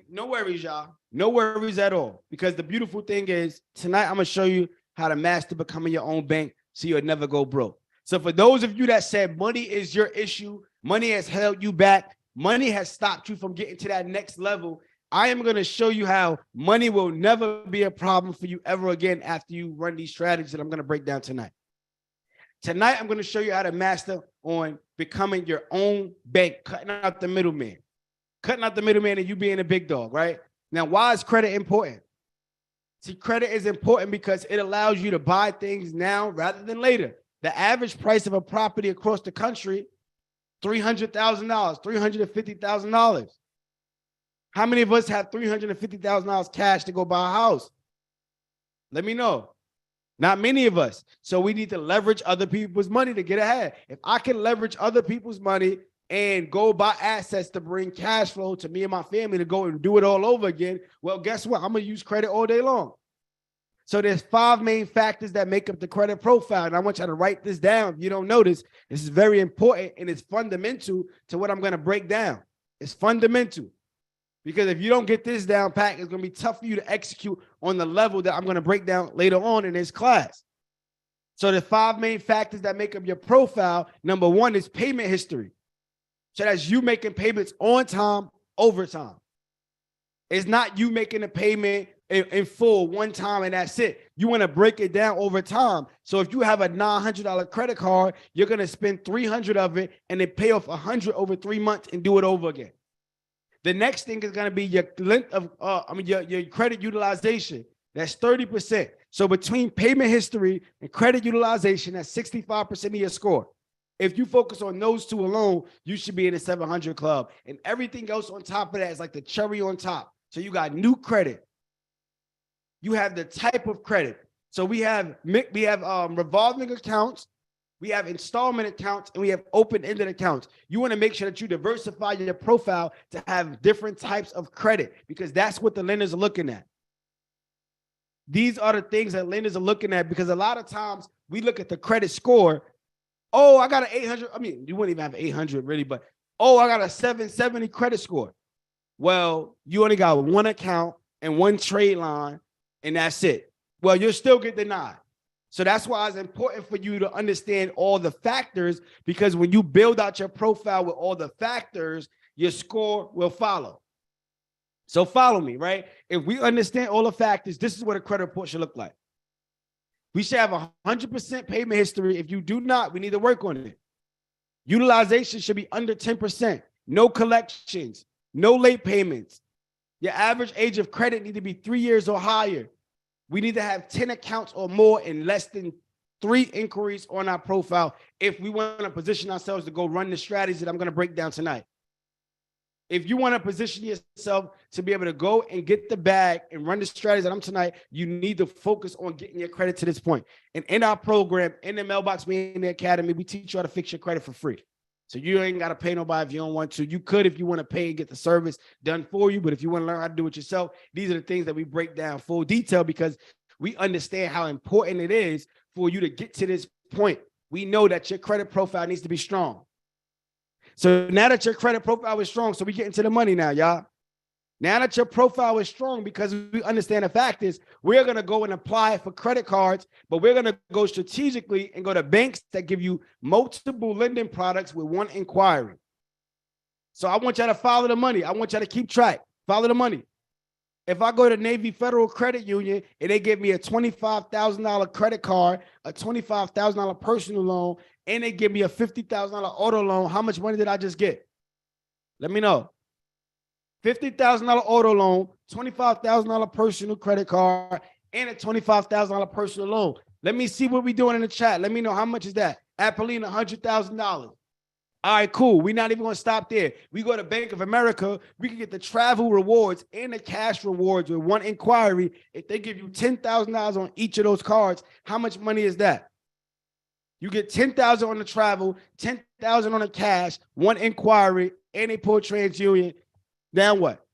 no worries, y'all. No worries at all. Because the beautiful thing is tonight I'm going to show you how to master becoming your own bank so you'll never go broke. So for those of you that said money is your issue, money has held you back, money has stopped you from getting to that next level, I am going to show you how money will never be a problem for you ever again after you run these strategies that I'm going to break down tonight. Tonight, I'm going to show you how to master on becoming your own bank, cutting out the middleman. Cutting out the middleman and you being a big dog, right? Now, why is credit important? See, credit is important because it allows you to buy things now rather than later. The average price of a property across the country, $300,000, $350,000. How many of us have $350,000 cash to go buy a house? Let me know. Not many of us. So we need to leverage other people's money to get ahead. If I can leverage other people's money and go buy assets to bring cash flow to me and my family to go and do it all over again, well, guess what? I'm going to use credit all day long. So there's 5 main factors that make up the credit profile. And I want you to write this down. If you don't notice, this is very important and it's fundamental to what I'm going to break down. It's fundamental. Because if you don't get this down pat, it's going to be tough for you to execute on the level that I'm going to break down later on in this class. So the 5 main factors that make up your profile, number 1 is payment history. So that's you making payments on time, over time. It's not you making a payment in full one time and that's it. You want to break it down over time. So if you have a $900 credit card, you're going to spend $300 of it and then pay off $100 over 3 months and do it over again. The next thing is going to be your length of, your credit utilization. That's 30%. So between payment history and credit utilization, that's 65% of your score. If you focus on those 2 alone, you should be in the 700 club. And everything else on top of that is like the cherry on top. So you got new credit. You have the type of credit. So we have revolving accounts, we have installment accounts, and we have open-ended accounts. You want to make sure that you diversify your profile to have different types of credit because that's what the lenders are looking at. These are the things that lenders are looking at because a lot of times we look at the credit score. Oh, I got an 800. I mean, you wouldn't even have 800 really, but oh, I got a 770 credit score. Well, you only got 1 account and 1 trade line, and that's it. Well, you'll still get denied. So that's why it's important for you to understand all the factors because when you build out your profile with all the factors, your score will follow. So follow me, right? If we understand all the factors, this is what a credit report should look like. We should have 100% payment history. If you do not, we need to work on it. Utilization should be under 10%. No collections, no late payments. Your average age of credit need to be 3 years or higher. We need to have 10 accounts or more and less than 3 inquiries on our profile if we want to position ourselves to go run the strategies that I'm going to break down tonight. If you want to position yourself to be able to go and get the bag and run the strategies that I'm tonight, you need to focus on getting your credit to this point. And in our program, in the Mailbox Millionaire Academy, we teach you how to fix your credit for free. So you ain't got to pay nobody if you don't want to. You could if you want to pay and get the service done for you. But if you want to learn how to do it yourself, these are the things that we break down full detail because we understand how important it is for you to get to this point. We know that your credit profile needs to be strong. So now that your credit profile is strong, so we get into the money now, y'all. Now that your profile is strong, because we understand the fact is we're going to go and apply for credit cards, but we're going to go strategically and go to banks that give you multiple lending products with 1 inquiry. So I want y'all to follow the money. I want y'all to keep track. Follow the money. If I go to Navy Federal Credit Union and they give me a $25,000 credit card, a $25,000 personal loan, and they give me a $50,000 auto loan, how much money did I just get? Let me know. $50,000 auto loan, $25,000 personal credit card, and a $25,000 personal loan. Let me see what we're doing in the chat. Let me know how much is that. Apolline, $100,000. All right, cool. We're not even going to stop there. We go to Bank of America. We can get the travel rewards and the cash rewards with 1 inquiry. If they give you $10,000 on each of those cards, how much money is that? You get $10,000 on the travel, $10,000 on the cash, 1 inquiry, and they pull TransUnion. Now what?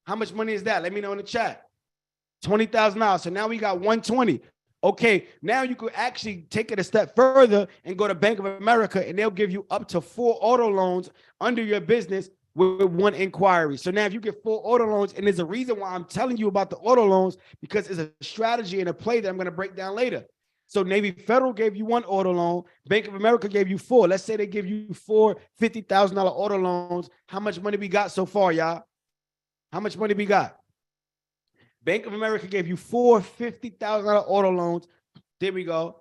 How much money is that? Let me know in the chat. $20,000. So now we got $120,000. Okay, now you could actually take it a step further and go to Bank of America, and they'll give you up to 4 auto loans under your business with 1 inquiry. So now if you get 4 auto loans, and there's a reason why I'm telling you about the auto loans, because it's a strategy and a play that I'm going to break down later. So Navy Federal gave you 1 auto loan. Bank of America gave you 4. Let's say they give you 4 $50,000 auto loans. How much money we got so far, y'all? How much money we got? Bank of America gave you 4 $50,000 auto loans. There we go.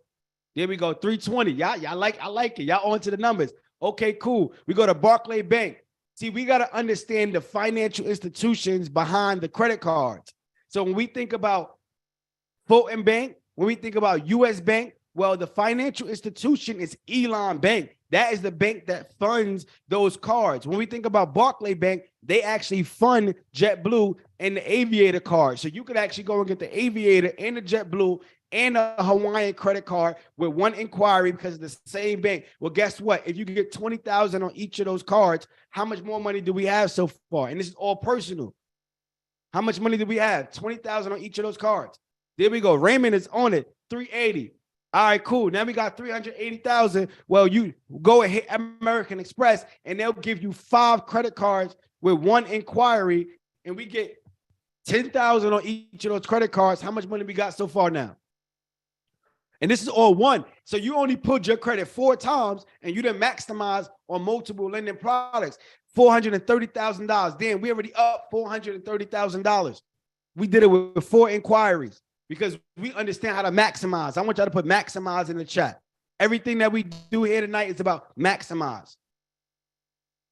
There we go. 320. I like it. Y'all on to the numbers. Okay, cool. We go to Barclay Bank. See, we got to understand the financial institutions behind the credit cards. So when we think about Fulton Bank, when we think about US Bank, well, the financial institution is Elon Bank. That is the bank that funds those cards. When we think about Barclay Bank, they actually fund JetBlue and the Aviator card. So you could actually go and get the Aviator and the JetBlue and a Hawaiian credit card with 1 inquiry because it's the same bank. Well, guess what? If you could get $20,000 on each of those cards, how much more money do we have so far? And this is all personal. How much money do we have? $20,000 on each of those cards. There we go. Raymond is on it. 380. All right, cool. Now we got 380,000. Well, you go and hit American Express, and they'll give you 5 credit cards with 1 inquiry, and we get 10,000 on each of those credit cards. How much money we got so far now? And this is all one. So you only pulled your credit 4 times, and you didn't maximize on multiple lending products. $430,000. Damn, we already up $430,000. We did it with 4 inquiries because we understand how to maximize. I want y'all to put maximize in the chat. Everything that we do here tonight is about maximize.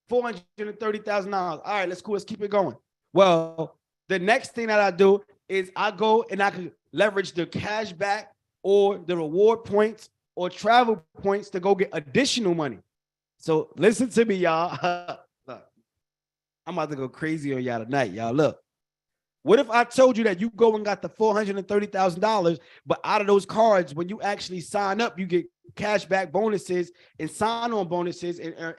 $430,000. All right, let's cool. Let's keep it going. Well, the next thing that I do is I go and I can leverage the cash back or the reward points or travel points to go get additional money. So listen to me, y'all. Look, I'm about to go crazy on y'all tonight, y'all. Look, what if I told you that you go and got the $430,000, but out of those cards, when you actually sign up, you get cash back bonuses and sign-on bonuses and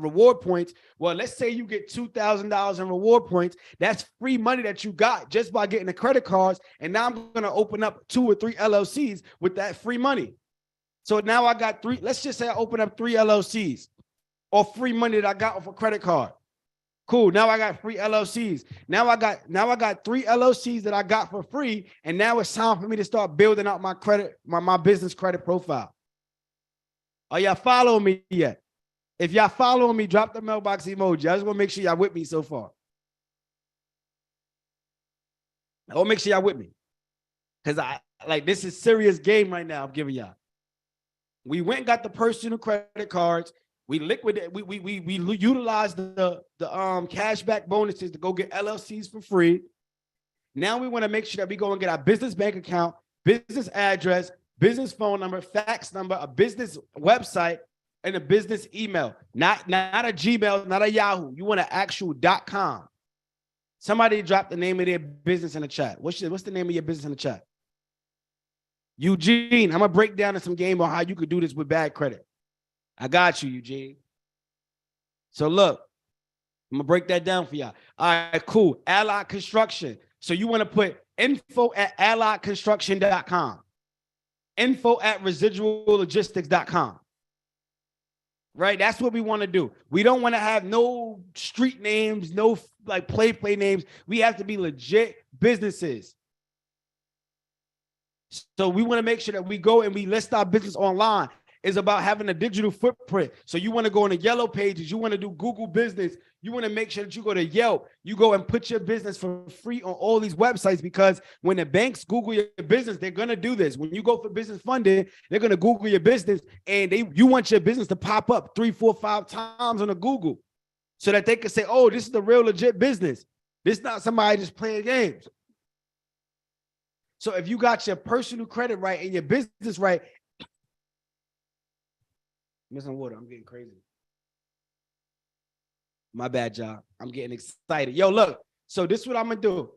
reward points. Well, let's say you get $2,000 in reward points. That's free money that you got just by getting the credit cards. And now I'm going to open up 2 or 3 LLCs with that free money. So now I got 3. Let's just say I open up 3 LLCs or free money that I got off a credit card. Cool. Now I got free LLCs. Now I got 3 LLCs that I got for free. And now it's time for me to start building out my credit, my business credit profile. Are y'all following me yet? If y'all following me, drop the mailbox emoji. I just want to make sure y'all with me so far. I want to make sure y'all with me. Because this is serious game right now I'm giving y'all. We went and got the personal credit cards. We liquidated, we utilized the cashback bonuses to go get LLCs for free. Now we want to make sure that we go and get our business bank account, business address, business phone number, fax number, a business website, and a business email. Not a Gmail, not a Yahoo. You want an actual .com. Somebody drop the name of their business in the chat. What's the name of your business in the chat? Eugene. I'm going to break down some game on how you could do this with bad credit. I got you, Eugene. So look, I'm going to break that down for y'all. All right, cool. Allied Construction. So you want to put info@alliedconstruction.com. info@residuallogistics.com. Right? That's what we want to do. We don't want to have no street names, no play names. We have to be legit businesses. So we want to make sure that we go and we list our business online. It's about having a digital footprint. So you want to go on the yellow pages. You want to do Google business. You want to make sure that you go to Yelp. You go and put your business for free on all these websites, because when the banks Google your business, they're going to do this. When you go for business funding, they're going to Google your business, and you want your business to pop up 3, 4, 5 times on the Google so that they can say, oh, this is the real legit business. This is not somebody just playing games. So if you got your personal credit right and your business right, missing water. I'm getting crazy. My bad, y'all. I'm getting excited. Yo, look. So this is what I'm going to do.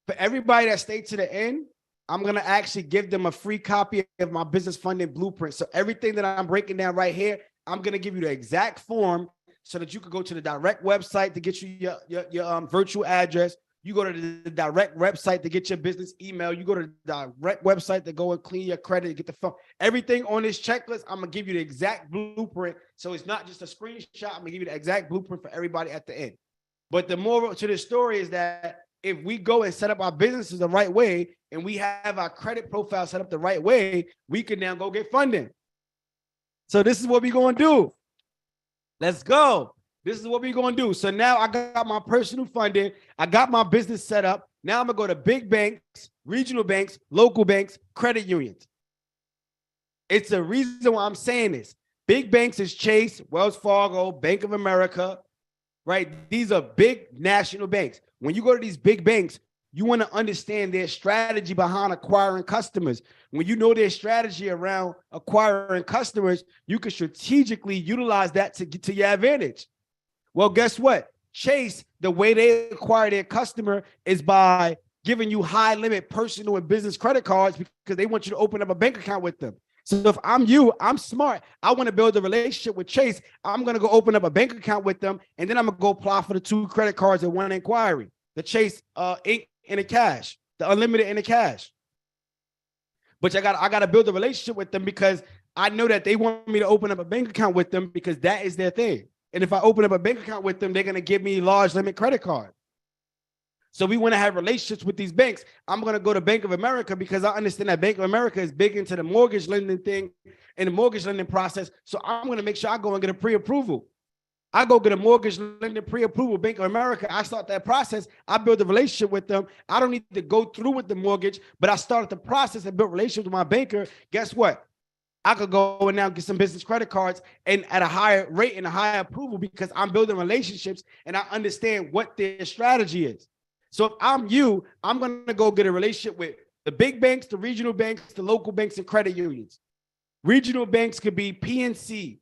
For everybody that stayed to the end, I'm going to actually give them a free copy of my business funding blueprint. So everything that I'm breaking down right here, I'm going to give you the exact form so that you can go to the direct website to get you your virtual address. You go to the direct website to get your business email. You go to the direct website to go and clean your credit and get the phone. Everything on this checklist, I'm going to give you the exact blueprint. So it's not just a screenshot. I'm going to give you the exact blueprint for everybody at the end. But the moral to the story is that if we go and set up our businesses the right way and we have our credit profile set up the right way, we can now go get funding. So this is what we're going to do. Let's go. This is what we're going to do. So now I got my personal funding. I got my business set up. Now I'm going to go to big banks, regional banks, local banks, credit unions. It's the reason why I'm saying this. Big banks is Chase, Wells Fargo, Bank of America, right? These are big national banks. When you go to these big banks, you want to understand their strategy behind acquiring customers. When you know their strategy around acquiring customers, you can strategically utilize that to get to your advantage. Well, guess what? Chase, the way they acquire their customer is by giving you high limit personal and business credit cards because they want you to open up a bank account with them. So if I'm you, I'm smart. I want to build a relationship with Chase. I'm going to go open up a bank account with them, and then I'm going to go apply for the 2 credit cards and 1 inquiry, the Chase Inc. and the cash. the unlimited and the cash. But I got to build a relationship with them because I know that they want me to open up a bank account with them because that is their thing. And if I open up a bank account with them, they're going to give me large limit credit card. So we want to have relationships with these banks. I'm going to go to Bank of America because I understand that Bank of America is big into the mortgage lending thing and the mortgage lending process. So I'm going to make sure I go and get a pre-approval. I go get a mortgage lending pre-approval, Bank of America. I start that process. I build a relationship with them. I don't need to go through with the mortgage, but I started the process and built a relationship with my banker. Guess what? I could go and now get some business credit cards and at a higher rate and a higher approval because I'm building relationships and I understand what their strategy is. So if I'm you, I'm going to go get a relationship with the big banks, the regional banks, the local banks, and credit unions. Regional banks could be PNC,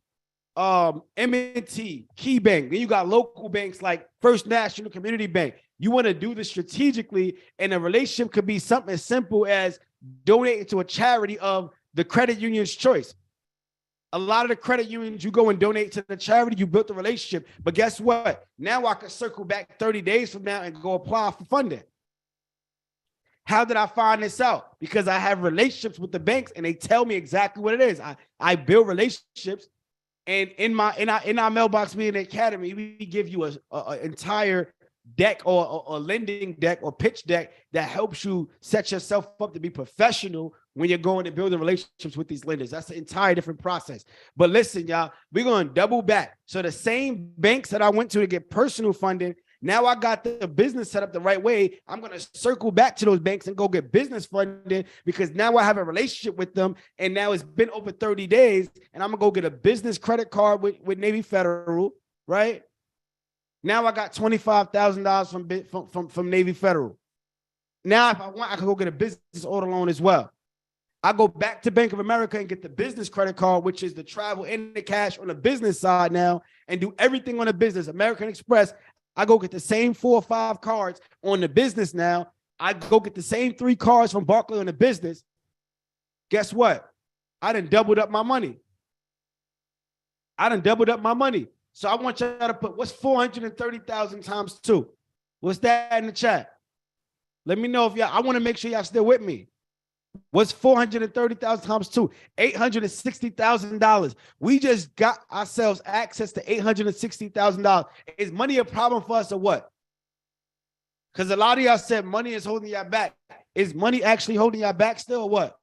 M&T, Key Bank. Then you got local banks like First National Community Bank. You want to do this strategically, and a relationship could be something as simple as donating to a charity of the credit union's choice. A lot of the credit unions, you go and donate to the charity, you built the relationship. But guess what? Now I can circle back 30 days from now and go apply for funding. How did I find this out? Because I have relationships with the banks and they tell me exactly what it is. I build relationships, and in our mailbox being the academy, we give you a entire deck or a lending deck or pitch deck that helps you set yourself up to be professional when you're going to building relationships with these lenders. That's an entire different process. But listen, y'all, we're going to double back. So the same banks that I went to get personal funding, now I got the business set up the right way. I'm going to circle back to those banks and go get business funding because now I have a relationship with them. And now it's been over 30 days and I'm going to go get a business credit card with Navy Federal, right? Now I got $25,000 from Navy Federal. Now, if I want, I can go get a business auto loan as well. I go back to Bank of America and get the business credit card, which is the travel and the cash on the business side now, and do everything on the business. American Express, I go get the same 4 or 5 cards on the business now. I go get the same 3 cards from Barclays on the business. Guess what? I done doubled up my money. So I want y'all to put, what's 430,000 times 2? What's that in the chat? Let me know if y'all, I want to make sure y'all still with me. What's 430,000 times 2? $860,000. We just got ourselves access to $860,000. Is money a problem for us or what? Because a lot of y'all said money is holding y'all back. Is money actually holding y'all back still or what?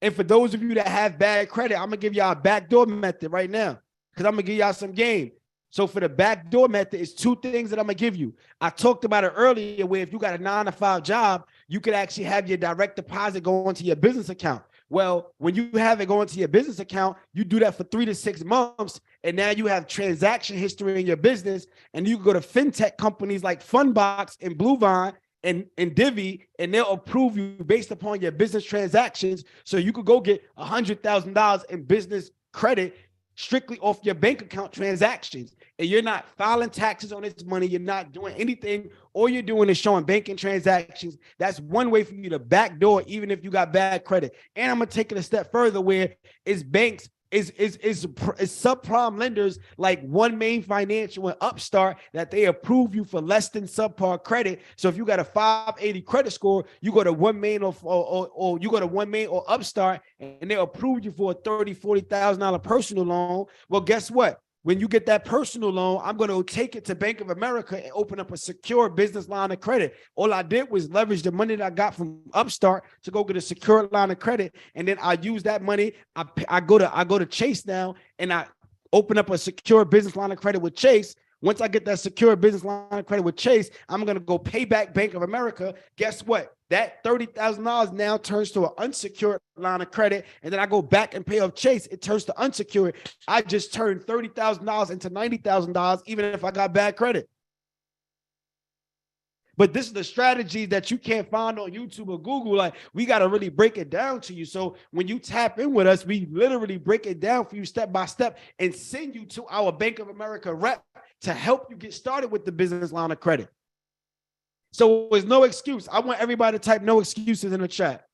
And for those of you that have bad credit, I'm going to give y'all a backdoor method right now because I'm going to give y'all some game. So for the backdoor method, it's 2 things that I'm going to give you. I talked about it earlier where if you got a 9-to-5 job, you could actually have your direct deposit go into your business account. Well, when you have it go into your business account, you do that for 3 to 6 months, and now you have transaction history in your business, and you can go to fintech companies like Fundbox and Bluevine and Divvy, and they'll approve you based upon your business transactions. So you could go get $100,000 in business credit strictly off your bank account transactions. And you're not filing taxes on this money. You're not doing anything. All you're doing is showing banking transactions. That's one way for you to backdoor, even if you got bad credit. And I'm going to take it a step further where it's banks, is subprime lenders like One Main Financial and Upstart that they approve you for less than subpar credit. So if you got a 580 credit score, you go to One Main or you go to One Main or Upstart and they approve you for a $30,000-$40,000 personal loan. Well, guess what? When you get that personal loan, I'm going to take it to Bank of America and open up a secure business line of credit. All I did was leverage the money that I got from Upstart to go get a secure line of credit. And then I use that money. I go to Chase now and I open up a secure business line of credit with Chase. Once I get that secure business line of credit with Chase, I'm going to go pay back Bank of America. Guess what? That $30,000 now turns to an unsecured line of credit. And then I go back and pay off Chase. It turns to unsecured. I just turned $30,000 into $90,000, even if I got bad credit. But this is the strategy that you can't find on YouTube or Google. Like, we got to really break it down to you. So when you tap in with us, we literally break it down for you step by step and send you to our Bank of America rep to help you get started with the business line of credit. So there's no excuse. I want everybody to type no excuses in the chat.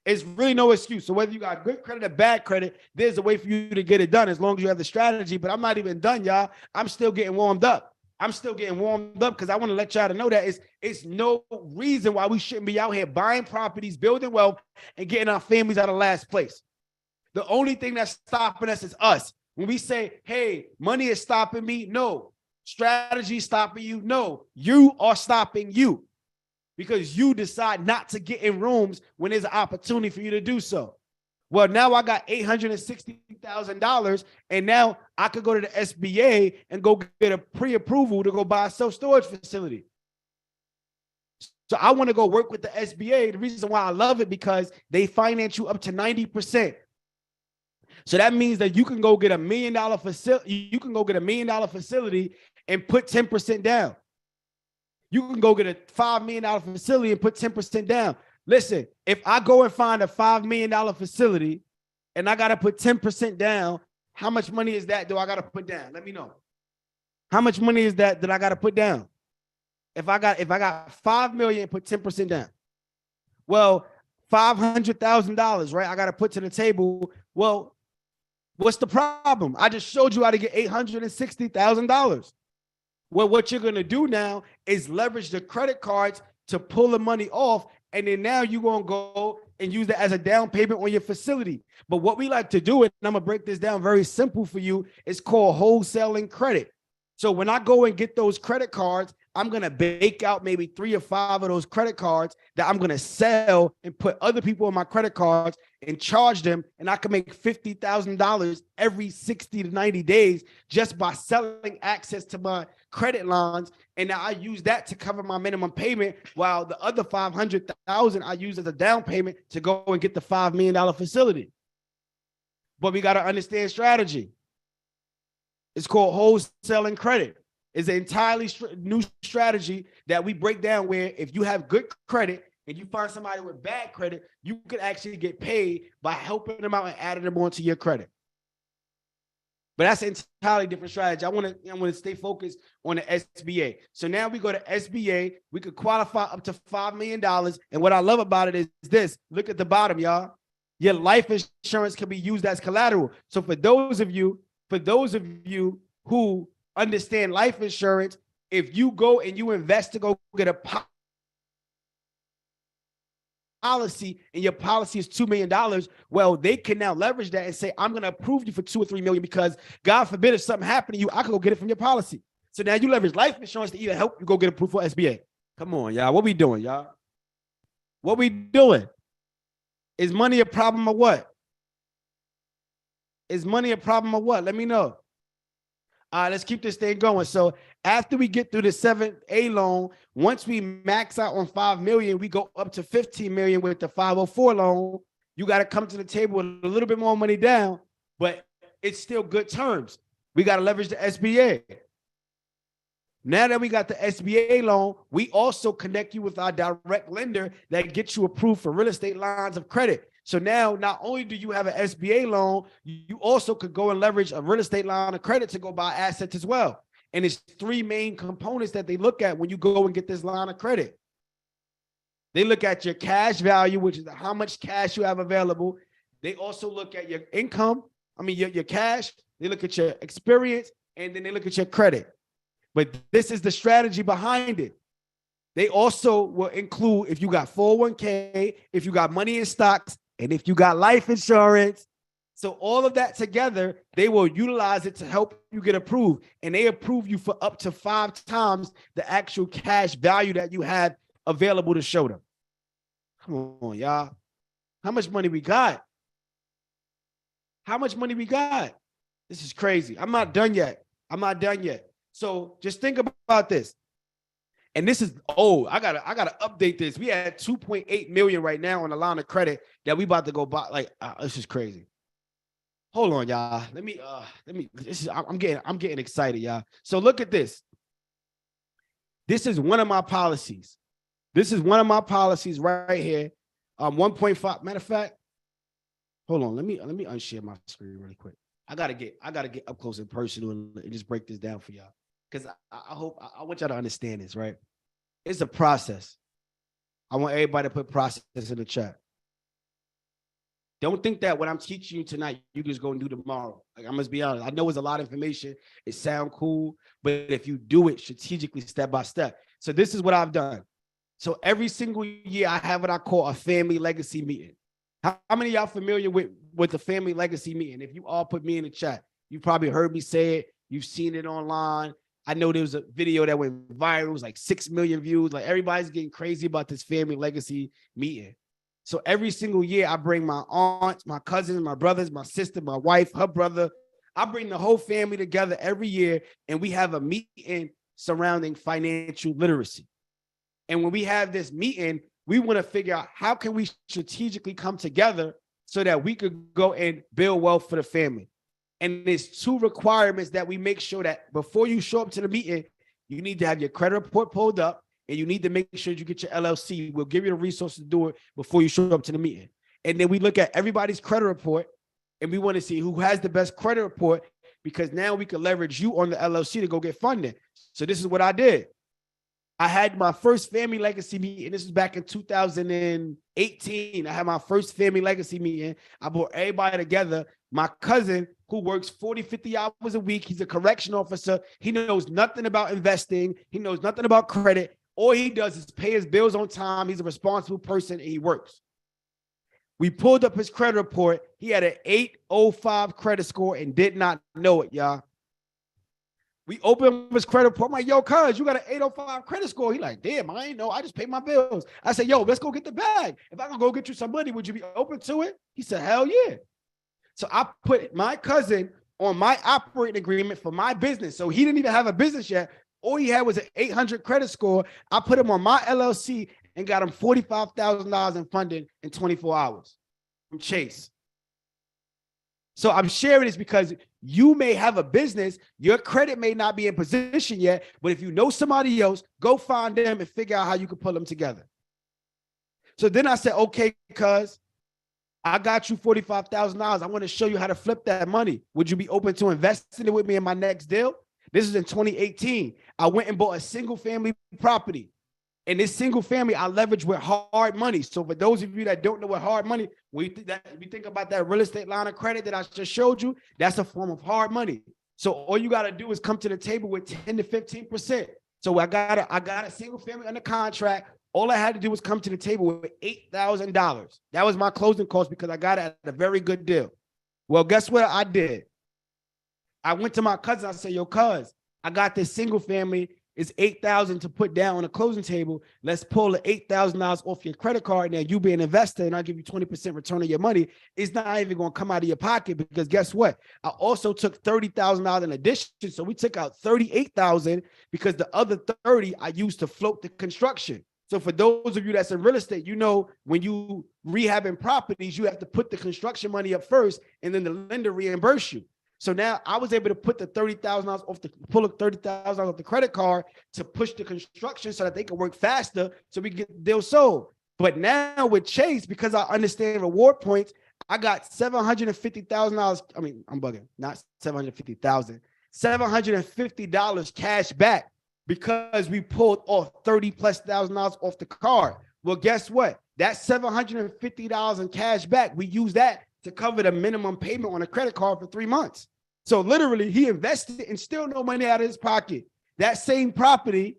It's really no excuse. So whether you got good credit or bad credit, there's a way for you to get it done as long as you have the strategy. But I'm not even done, y'all. I'm still getting warmed up. I'm still getting warmed up because I want to let y'all to know that it's no reason why we shouldn't be out here buying properties, building wealth, and getting our families out of last place. The only thing that's stopping us is us. When we say, hey, money is stopping me, no. Strategy is stopping you, no. You are stopping you because you decide not to get in rooms when there's an opportunity for you to do so. Well, now I got $860,000, and now I could go to the SBA and go get a pre-approval to go buy a self-storage facility. So I want to go work with the SBA. The reason why I love it because they finance you up to 90%. So that means that you can go get $1 million facility. You can go get $1 million facility and put 10% down. You can go get a $5 million facility and put 10% down. Listen, if I go and find a $5 million facility and I got to put 10% down, how much money is that do I got to put down? Let me know. How much money is that I got to put down? If I got 5 million, put 10% down. Well, $500,000, right? I got to put to the table. Well, what's the problem? I just showed you how to get $860,000. Well, what you're going to do now is leverage the credit cards to pull the money off. And then now you're going to go and use that as a down payment on your facility. But what we like to do, and I'm going to break this down very simple for you, is called wholesaling credit. So when I go and get those credit cards, I'm going to bake out maybe 3 or 5 of those credit cards that I'm going to sell and put other people on my credit cards and charge them. And I can make $50,000 every 60 to 90 days just by selling access to my credit lines. And now I use that to cover my minimum payment, while the other $500,000 I use as a down payment to go and get the $5 million facility. But we got to understand strategy. It's called wholesaling credit. It's an entirely new strategy that we break down where if you have good credit and you find somebody with bad credit, you could actually get paid by helping them out and adding them onto your credit. But that's an entirely different strategy. I want to stay focused on the SBA. So now we go to SBA. We could qualify up to $5 million. And what I love about it is this. Look at the bottom, y'all. Your life insurance can be used as collateral. So for those of you who understand life insurance, if you go and you invest to go get a policy and your policy is $2 million, well, they can now leverage that and say, I'm going to approve you for $2 or $3 million because God forbid if something happened to you, I can go get it from your policy. So now you leverage life insurance to either help you go get approved for SBA. Come on, y'all. What we doing, y'all? What we doing? Is money a problem or what? Is money a problem or what? Let me know. All right, let's keep this thing going. So after we get through the 7A loan, once we max out on 5 million, we go up to 15 million with the 504 loan. You got to come to the table with a little bit more money down, but it's still good terms. We got to leverage the SBA. Now that we got the SBA loan, we also connect you with our direct lender that gets you approved for real estate lines of credit. So now, not only do you have an SBA loan, you also could go and leverage a real estate line of credit to go buy assets as well. And it's 3 main components that they look at when you go and get this line of credit. They look at your cash value, which is how much cash you have available. They also look at your income, your cash. They look at your experience, and then they look at your credit. But this is the strategy behind it. They also will include if you got 401k, if you got money in stocks, and if you got life insurance. So all of that together, they will utilize it to help you get approved. And they approve you for up to 5 times the actual cash value that you have available to show them. Come on, y'all. How much money we got? How much money we got? This is crazy. I'm not done yet. So just think about this. And this is, I gotta update this. We had 2.8 million right now on the line of credit that we about to go buy. This is crazy. Hold on, y'all. I'm getting excited, y'all. So look at this. This is one of my policies. Right here. 1.5. Matter of fact, hold on. Let me unshare my screen really quick. I gotta get up close and personal and just break this down for y'all. Because I want y'all to understand this, right? It's a process. I want everybody to put process in the chat. Don't think that what I'm teaching you tonight, you just go and do tomorrow. Like, I must be honest. I know it's a lot of information. It sounds cool, but if you do it strategically, step by step. So this is what I've done. So every single year, I have what I call a family legacy meeting. How many of y'all familiar with the family legacy meeting? If you all put me in the chat, you probably heard me say it. You've seen it online. I know there was a video that went viral. It was like 6 million views. Like, everybody's getting crazy about this family legacy meeting. So every single year, I bring my aunts, my cousins, my brothers, my sister, my wife, her brother. I bring the whole family together every year, and we have a meeting surrounding financial literacy. And when we have this meeting, we want to figure out how can we strategically come together so that we could go and build wealth for the family. And there's 2 requirements that we make sure that before you show up to the meeting, you need to have your credit report pulled up, and you need to make sure you get your LLC. We'll give you the resources to do it before you show up to the meeting. And then we look at everybody's credit report, and we want to see who has the best credit report, because now we can leverage you on the LLC to go get funding. So this is what I did. I had my first family legacy meeting. This was back in 2018. I had my first family legacy meeting. I brought everybody together. My cousin, who works 40, 50 hours a week, he's a correction officer. He knows nothing about investing. He knows nothing about credit. All he does is pay his bills on time. He's a responsible person, and he works. We pulled up his credit report. He had an 805 credit score and did not know it, y'all. We opened his credit report. I'm like, yo, cuz, you got an 805 credit score. He like, damn, I ain't know. I just pay my bills. I said, yo, let's go get the bag. If I can go get you some money, would you be open to it? He said, hell yeah. So I put my cousin on my operating agreement for my business. So he didn't even have a business yet. All he had was an 800 credit score. I put him on my LLC and got him $45,000 in funding in 24 hours from Chase. So I'm sharing this because you may have a business, your credit may not be in position yet, but if you know somebody else, go find them and figure out how you can pull them together. So then I said, okay, cuz I got you $45,000. I want to show you how to flip that money. Would you be open to investing it with me in my next deal? This is in 2018. I went and bought a single family property. And this single family, I leveraged with hard money. So for those of you that don't know what hard money, when you think about that real estate line of credit that I just showed you, that's a form of hard money. So all you got to do is come to the table with 10 to 15%. So I got a single family under contract. All I had to do was come to the table with $8,000. That was my closing cost because I got it at a very good deal. Well, guess what I did? I went to my cousin. I said, yo, cuz, I got this single family. It's $8,000 to put down on the closing table. Let's pull the $8,000 off your credit card. Now you be an investor and I'll give you 20% return on your money. It's not even going to come out of your pocket because guess what? I also took $30,000 in addition. So we took out $38,000 because the other 30 I used to float the construction. So for those of you that's in real estate, you know, when you rehabbing properties, you have to put the construction money up first and then the lender reimburse you. So now I was able to put the $30,000 off pull up $30,000 off the credit card to push the construction so that they can work faster so we can get the deal sold. But now with Chase, because I understand reward points, I got $750,000. I mean, I'm bugging, not $750,000, $750 cash back because we pulled off $30,000+ off the card. Well, guess what? That $750 in cash back, we use that to cover the minimum payment on a credit card for 3 months. So literally he invested and still no money out of his pocket. That same property,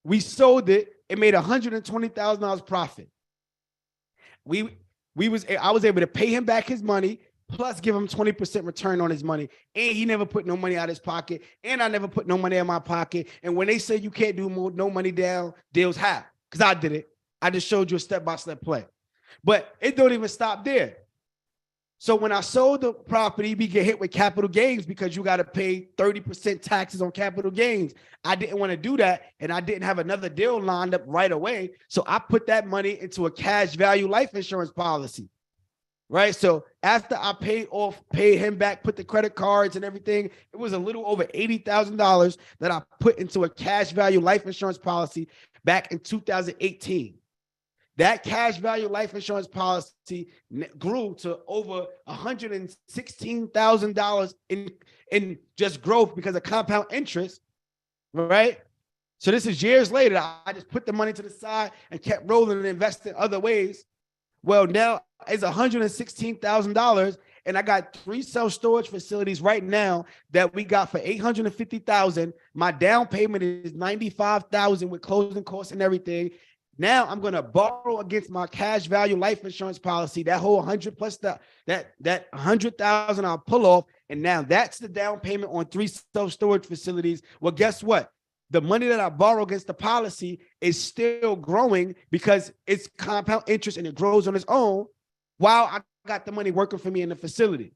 we sold it and made $120,000 profit. I was able to pay him back his money, plus give him 20% return on his money. And he never put no money out of his pocket. And I never put no money in my pocket. And when they say you can't do no money down deals, how? Because I did it. I just showed you a step-by-step play. But it don't even stop there. So when I sold the property, we get hit with capital gains because you got to pay 30% taxes on capital gains. I didn't want to do that, and I didn't have another deal lined up right away. So I put that money into a cash value life insurance policy, right? So after I paid him back, put the credit cards and everything, it was a little over $80,000 that I put into a cash value life insurance policy back in 2018. That cash value life insurance policy grew to over $116,000 in just growth because of compound interest, right? So this is years later. I just put the money to the side and kept rolling and investing other ways. Well, now it's $116,000, and I got 3 self-storage facilities right now that we got for $850,000. My down payment is $95,000 with closing costs and everything. Now I'm going to borrow against my cash value life insurance policy, that whole 100 plus that 100,000 I'll pull off. And now that's the down payment on 3 self-storage facilities. Well, guess what? The money that I borrow against the policy is still growing because it's compound interest and it grows on its own while I got the money working for me in the facility.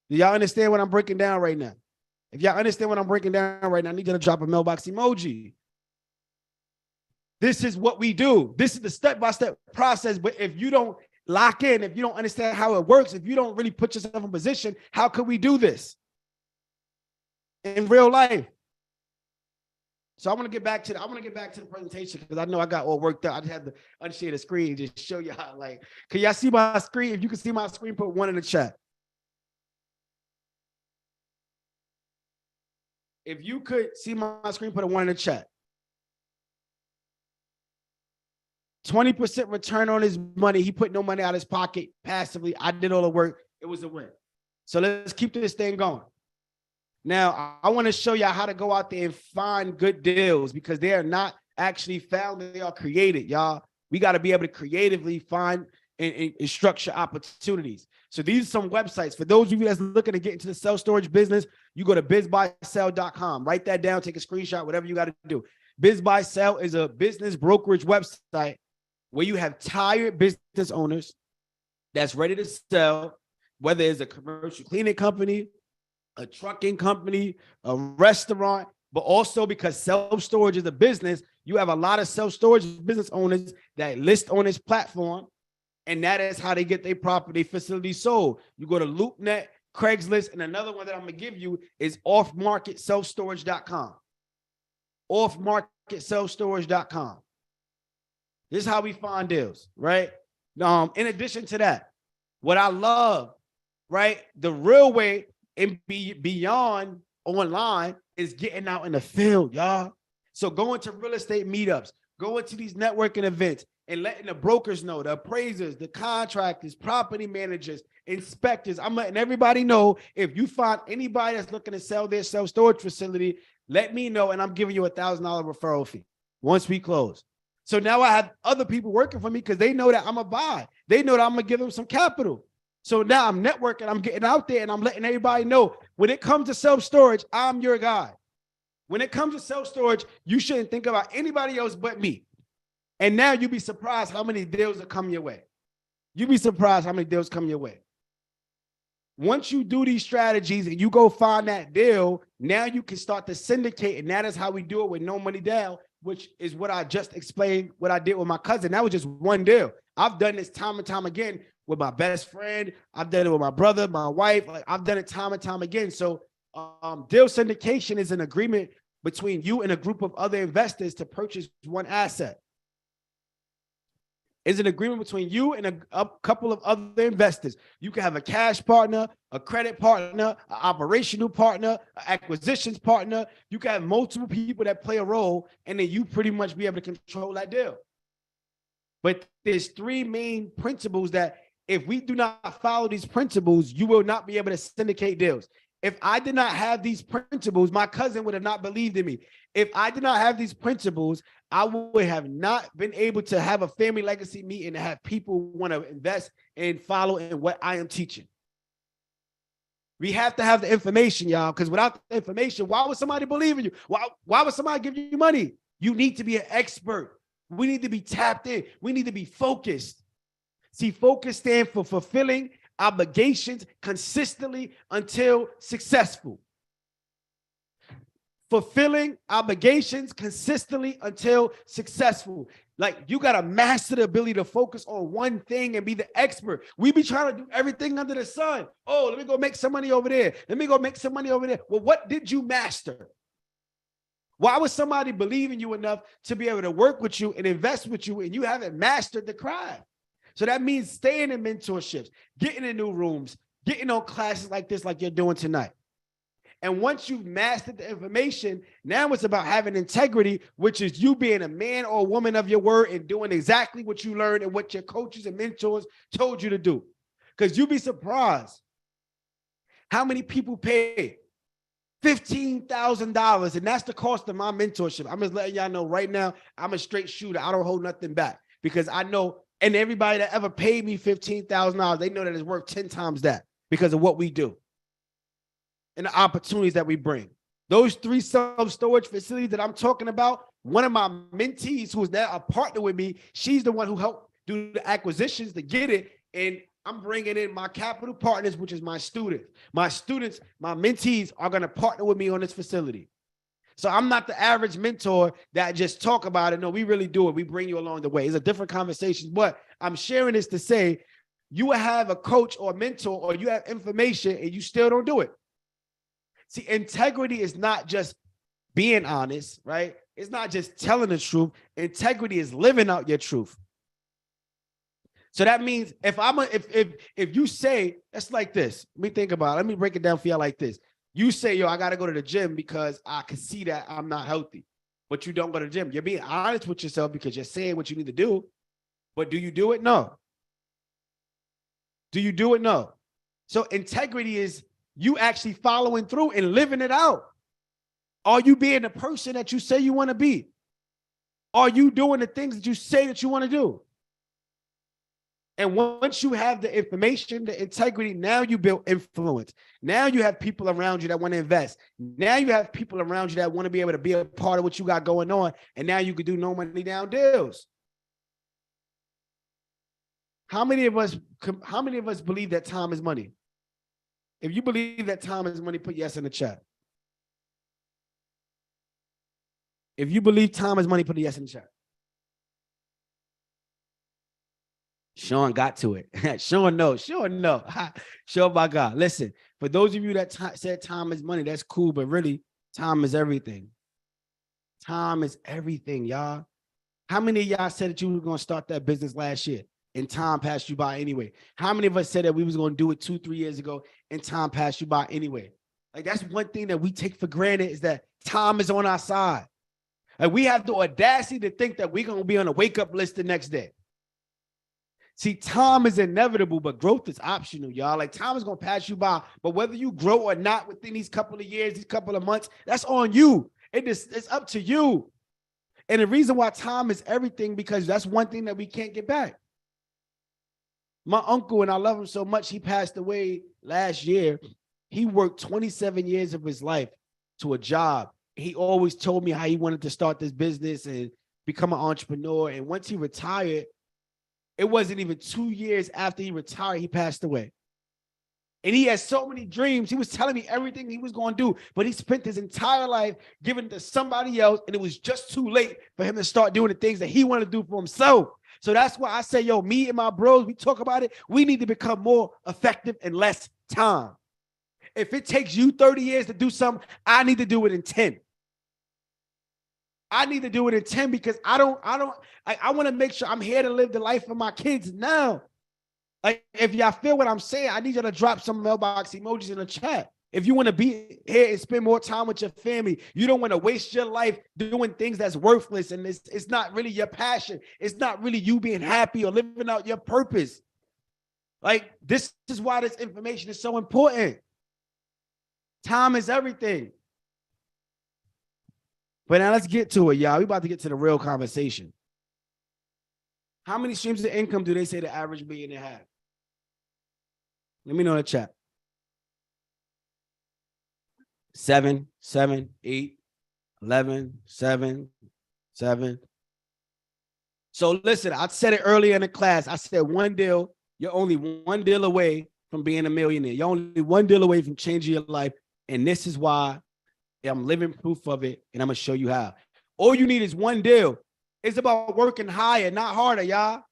Do y'all understand what I'm breaking down right now? If y'all understand what I'm breaking down right now, I need you to drop a mailbox emoji. This is what we do. This is the step-by-step process. But if you don't lock in, if you don't understand how it works, if you don't really put yourself in position, how could we do this in real life? So I want to get back to the presentation because I know I got all worked out. I just had to unshare the screen and just show you how. Like, can y'all see my screen? If you can see my screen, put 1 in the chat. If you could see my screen, put a 1 in the chat. 20% return on his money. He put no money out of his pocket passively. I did all the work. It was a win. So let's keep this thing going. Now, I want to show y'all how to go out there and find good deals because they are not actually found. They are created, y'all. We got to be able to creatively find and structure opportunities. So these are some websites. For those of you that's looking to get into the self-storage business, you go to bizbuysell.com. Write that down, take a screenshot, whatever you got to do. BizBuySell is a business brokerage website where you have tired business owners that's ready to sell, whether it's a commercial cleaning company, a trucking company, a restaurant, but also because self-storage is a business, you have a lot of self-storage business owners that list on this platform, and that is how they get their property facility sold. You go to LoopNet, Craigslist, and another one that I'm going to give you is offmarketselfstorage.com. Offmarketselfstorage.com. This is how we find deals, right? In addition to that, what I love, right, the real way and beyond online is getting out in the field, y'all. So going to real estate meetups, going to these networking events and letting the brokers know, the appraisers, the contractors, property managers, inspectors. I'm letting everybody know if you find anybody that's looking to sell their self-storage facility, let me know and I'm giving you $1,000 referral fee once we close. So now I have other people working for me because they know that I'm a buy. They know that I'm going to give them some capital. So now I'm networking, I'm getting out there and I'm letting everybody know when it comes to self-storage, I'm your guy. When it comes to self-storage, you shouldn't think about anybody else but me. And now you'd be surprised how many deals will come your way. You'd be surprised how many deals come your way. Once you do these strategies and you go find that deal, now you can start to syndicate. And that is how we do it with no money down, which is what I just explained, what I did with my cousin. That was just one deal. I've done this time and time again with my best friend. I've done it with my brother, my wife. Like, I've done it time and time again. So deal syndication is an agreement between you and a group of other investors to purchase one asset. It's an agreement between you and a couple of other investors. You can have a cash partner, a credit partner, an operational partner, an acquisitions partner. You can have multiple people that play a role, and then you pretty much be able to control that deal. But there's 3 main principles that if we do not follow these principles, you will not be able to syndicate deals. If I did not have these principles, my cousin would have not believed in me. If I did not have these principles, I would have not been able to have a family legacy meeting and have people want to invest and follow in what I am teaching. We have to have the information, y'all, because without the information, why would somebody believe in you? Why would somebody give you money? You need to be an expert. We need to be tapped in. We need to be focused. See, focus stands for fulfilling obligations consistently until successful. Fulfilling obligations consistently until successful. Like, you got to master the ability to focus on one thing and be the expert. We be trying to do everything under the sun. Oh, let me go make some money over there. Let me go make some money over there. Well, what did you master? Why would somebody believe in you enough to be able to work with you and invest with you and you haven't mastered the craft? So that means staying in mentorships, getting in new rooms, getting on classes like this, like you're doing tonight. And once you've mastered the information, now it's about having integrity, which is you being a man or a woman of your word and doing exactly what you learned and what your coaches and mentors told you to do. Because you'd be surprised how many people pay $15,000, and that's the cost of my mentorship. I'm just letting y'all know right now, I'm a straight shooter. I don't hold nothing back because I know, and everybody that ever paid me $15,000, they know that it's worth 10 times that because of what we do and the opportunities that we bring. Those 3 self-storage facilities that I'm talking about, one of my mentees who is now a partner with me, she's the one who helped do the acquisitions to get it, and I'm bringing in my capital partners, which is my students. My students, my mentees are going to partner with me on this facility. So I'm not the average mentor that just talk about it. No, we really do it. We bring you along the way. It's a different conversation, but I'm sharing this to say you will have a coach or a mentor or you have information and you still don't do it. See, integrity is not just being honest, right? It's not just telling the truth. Integrity is living out your truth. So that means if you say, it's like this, let me think about it. Let me break it down for you like this. You say, yo, I got to go to the gym because I can see that I'm not healthy, but you don't go to the gym. You're being honest with yourself because you're saying what you need to do, but do you do it? No. Do you do it? No. So integrity is you actually following through and living it out. Are you being the person that you say you want to be? Are you doing the things that you say that you want to do? And once you have the information, the integrity, now you build influence. Now you have people around you that want to invest. Now you have people around you that want to be able to be a part of what you got going on. And now you can do no money down deals. How many of us believe that time is money? If you believe that time is money, put yes in the chat. If you believe time is money, put a yes in the chat. Sean got to it. Sean, no. Sean, my God. Listen, for those of you that said time is money, that's cool, but really, time is everything. Time is everything, y'all. How many of y'all said that you were going to start that business last year and time passed you by anyway? How many of us said that we was going to do it 2-3 years ago and time passed you by anyway? Like, that's one thing that we take for granted is that time is on our side. Like, we have the audacity to think that we're going to be on a wake-up list the next day. See, time is inevitable, but growth is optional, y'all. Like, time is going to pass you by, but whether you grow or not within these couple of years, these couple of months, that's on you. It's up to you. And the reason why time is everything, because that's one thing that we can't get back. My uncle, and I love him so much, he passed away last year. He worked 27 years of his life to a job. He always told me how he wanted to start this business and become an entrepreneur. And once he retired, it wasn't even 2 years after he retired, he passed away. And he had so many dreams. He was telling me everything he was going to do, but he spent his entire life giving it to somebody else, and it was just too late for him to start doing the things that he wanted to do for himself. So that's why I say, yo, me and my bros, we talk about it. We need to become more effective in less time. If it takes you 30 years to do something, I need to do it in 10. I need to do it in 10 because I want to make sure I'm here to live the life of my kids now. Like, if y'all feel what I'm saying, I need y'all to drop some mailbox emojis in the chat. If you want to be here and spend more time with your family, you don't want to waste your life doing things that's worthless and it's not really your passion. It's not really you being happy or living out your purpose. Like, this is why this information is so important. Time is everything. But now let's get to it, y'all. We're about to get to the real conversation. How many streams of income do they say the average millionaire have? Let me know in the chat. 7, 8, 11, 7. So listen, I said it earlier in the class. I said one deal, you're only one deal away from being a millionaire. You're only one deal away from changing your life. And this is why I'm living proof of it, and I'm going to show you how. All you need is one deal. It's about working higher, not harder, y'all.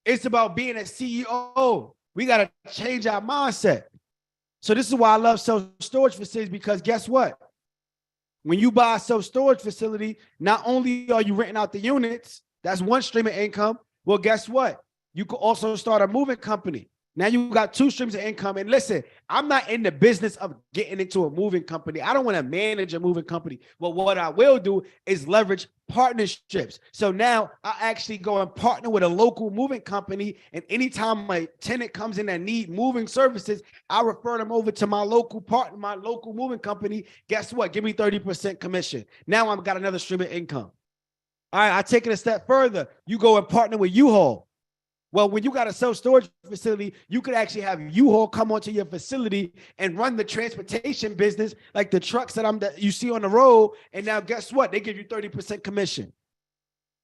It's about being a CEO. We got to change our mindset. So this is why I love self-storage facilities, because guess what? When you buy a self-storage facility, not only are you renting out the units, that's one stream of income. Well, guess what? You could also start a moving company. Now you got 2 streams of income. And listen, I'm not in the business of getting into a moving company. I don't want to manage a moving company. But what I will do is leverage partnerships. So now I actually go and partner with a local moving company. And anytime my tenant comes in that need moving services, I refer them over to my local partner, my local moving company. Guess what? Give me 30% commission. Now I've got another stream of income. All right, I take it a step further. You go and partner with U-Haul. Well, when you got a self-storage facility, you could actually have U-Haul come onto your facility and run the transportation business, like the trucks that you see on the road. And now guess what? They give you 30% commission.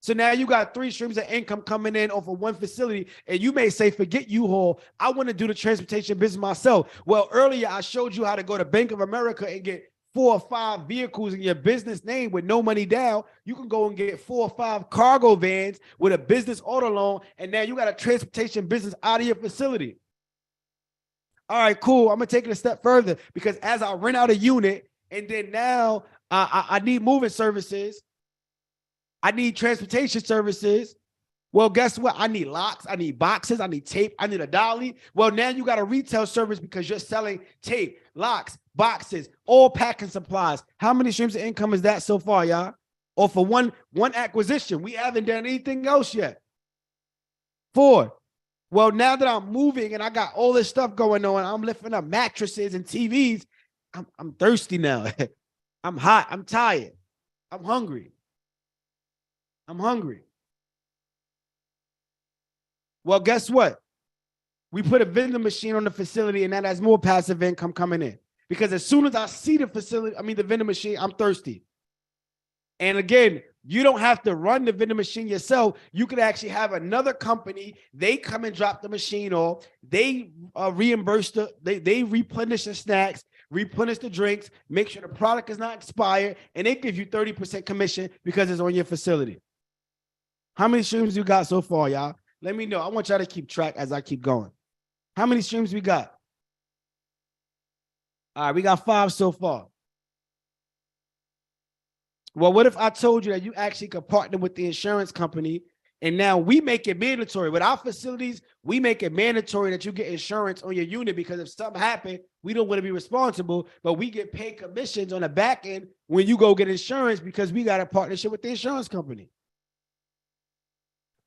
So now you got 3 streams of income coming in off of one facility. And you may say, forget U-Haul. I want to do the transportation business myself. Well, earlier I showed you how to go to Bank of America and get 4 or 5 vehicles in your business name with no money down. You can go and get 4 or 5 cargo vans with a business auto loan, and now you got a transportation business out of your facility. All right, cool. I'm gonna take it a step further, because as I rent out a unit, and then now I need moving services, I need transportation services. Well, guess what? I need locks, I need boxes, I need tape, I need a dolly. Well, now you got a retail service because you're selling tape, locks, boxes, all packing supplies. How many streams of income is that so far, y'all? Or for one acquisition? We haven't done anything else yet. 4. Well, now that I'm moving and I got all this stuff going on, I'm lifting up mattresses and TVs. I'm thirsty now. I'm hot. I'm tired. I'm hungry. Well, guess what? We put a vending machine on the facility, and that has more passive income coming in. Because as soon as I see the vending machine, I'm thirsty. And again, you don't have to run the vending machine yourself. You could actually have another company. They come and drop the machine off. They reimburse they replenish the snacks, replenish the drinks, make sure the product is not expired, and they give you 30% commission because it's on your facility. How many streams you got so far, y'all? Let me know. I want y'all to keep track as I keep going. How many streams we got? All right, we got 5 so far. Well, what if I told you that you actually could partner with the insurance company, and now we make it mandatory? With our facilities, we make it mandatory that you get insurance on your unit, because if something happened, we don't want to be responsible, but we get paid commissions on the back end when you go get insurance because we got a partnership with the insurance company.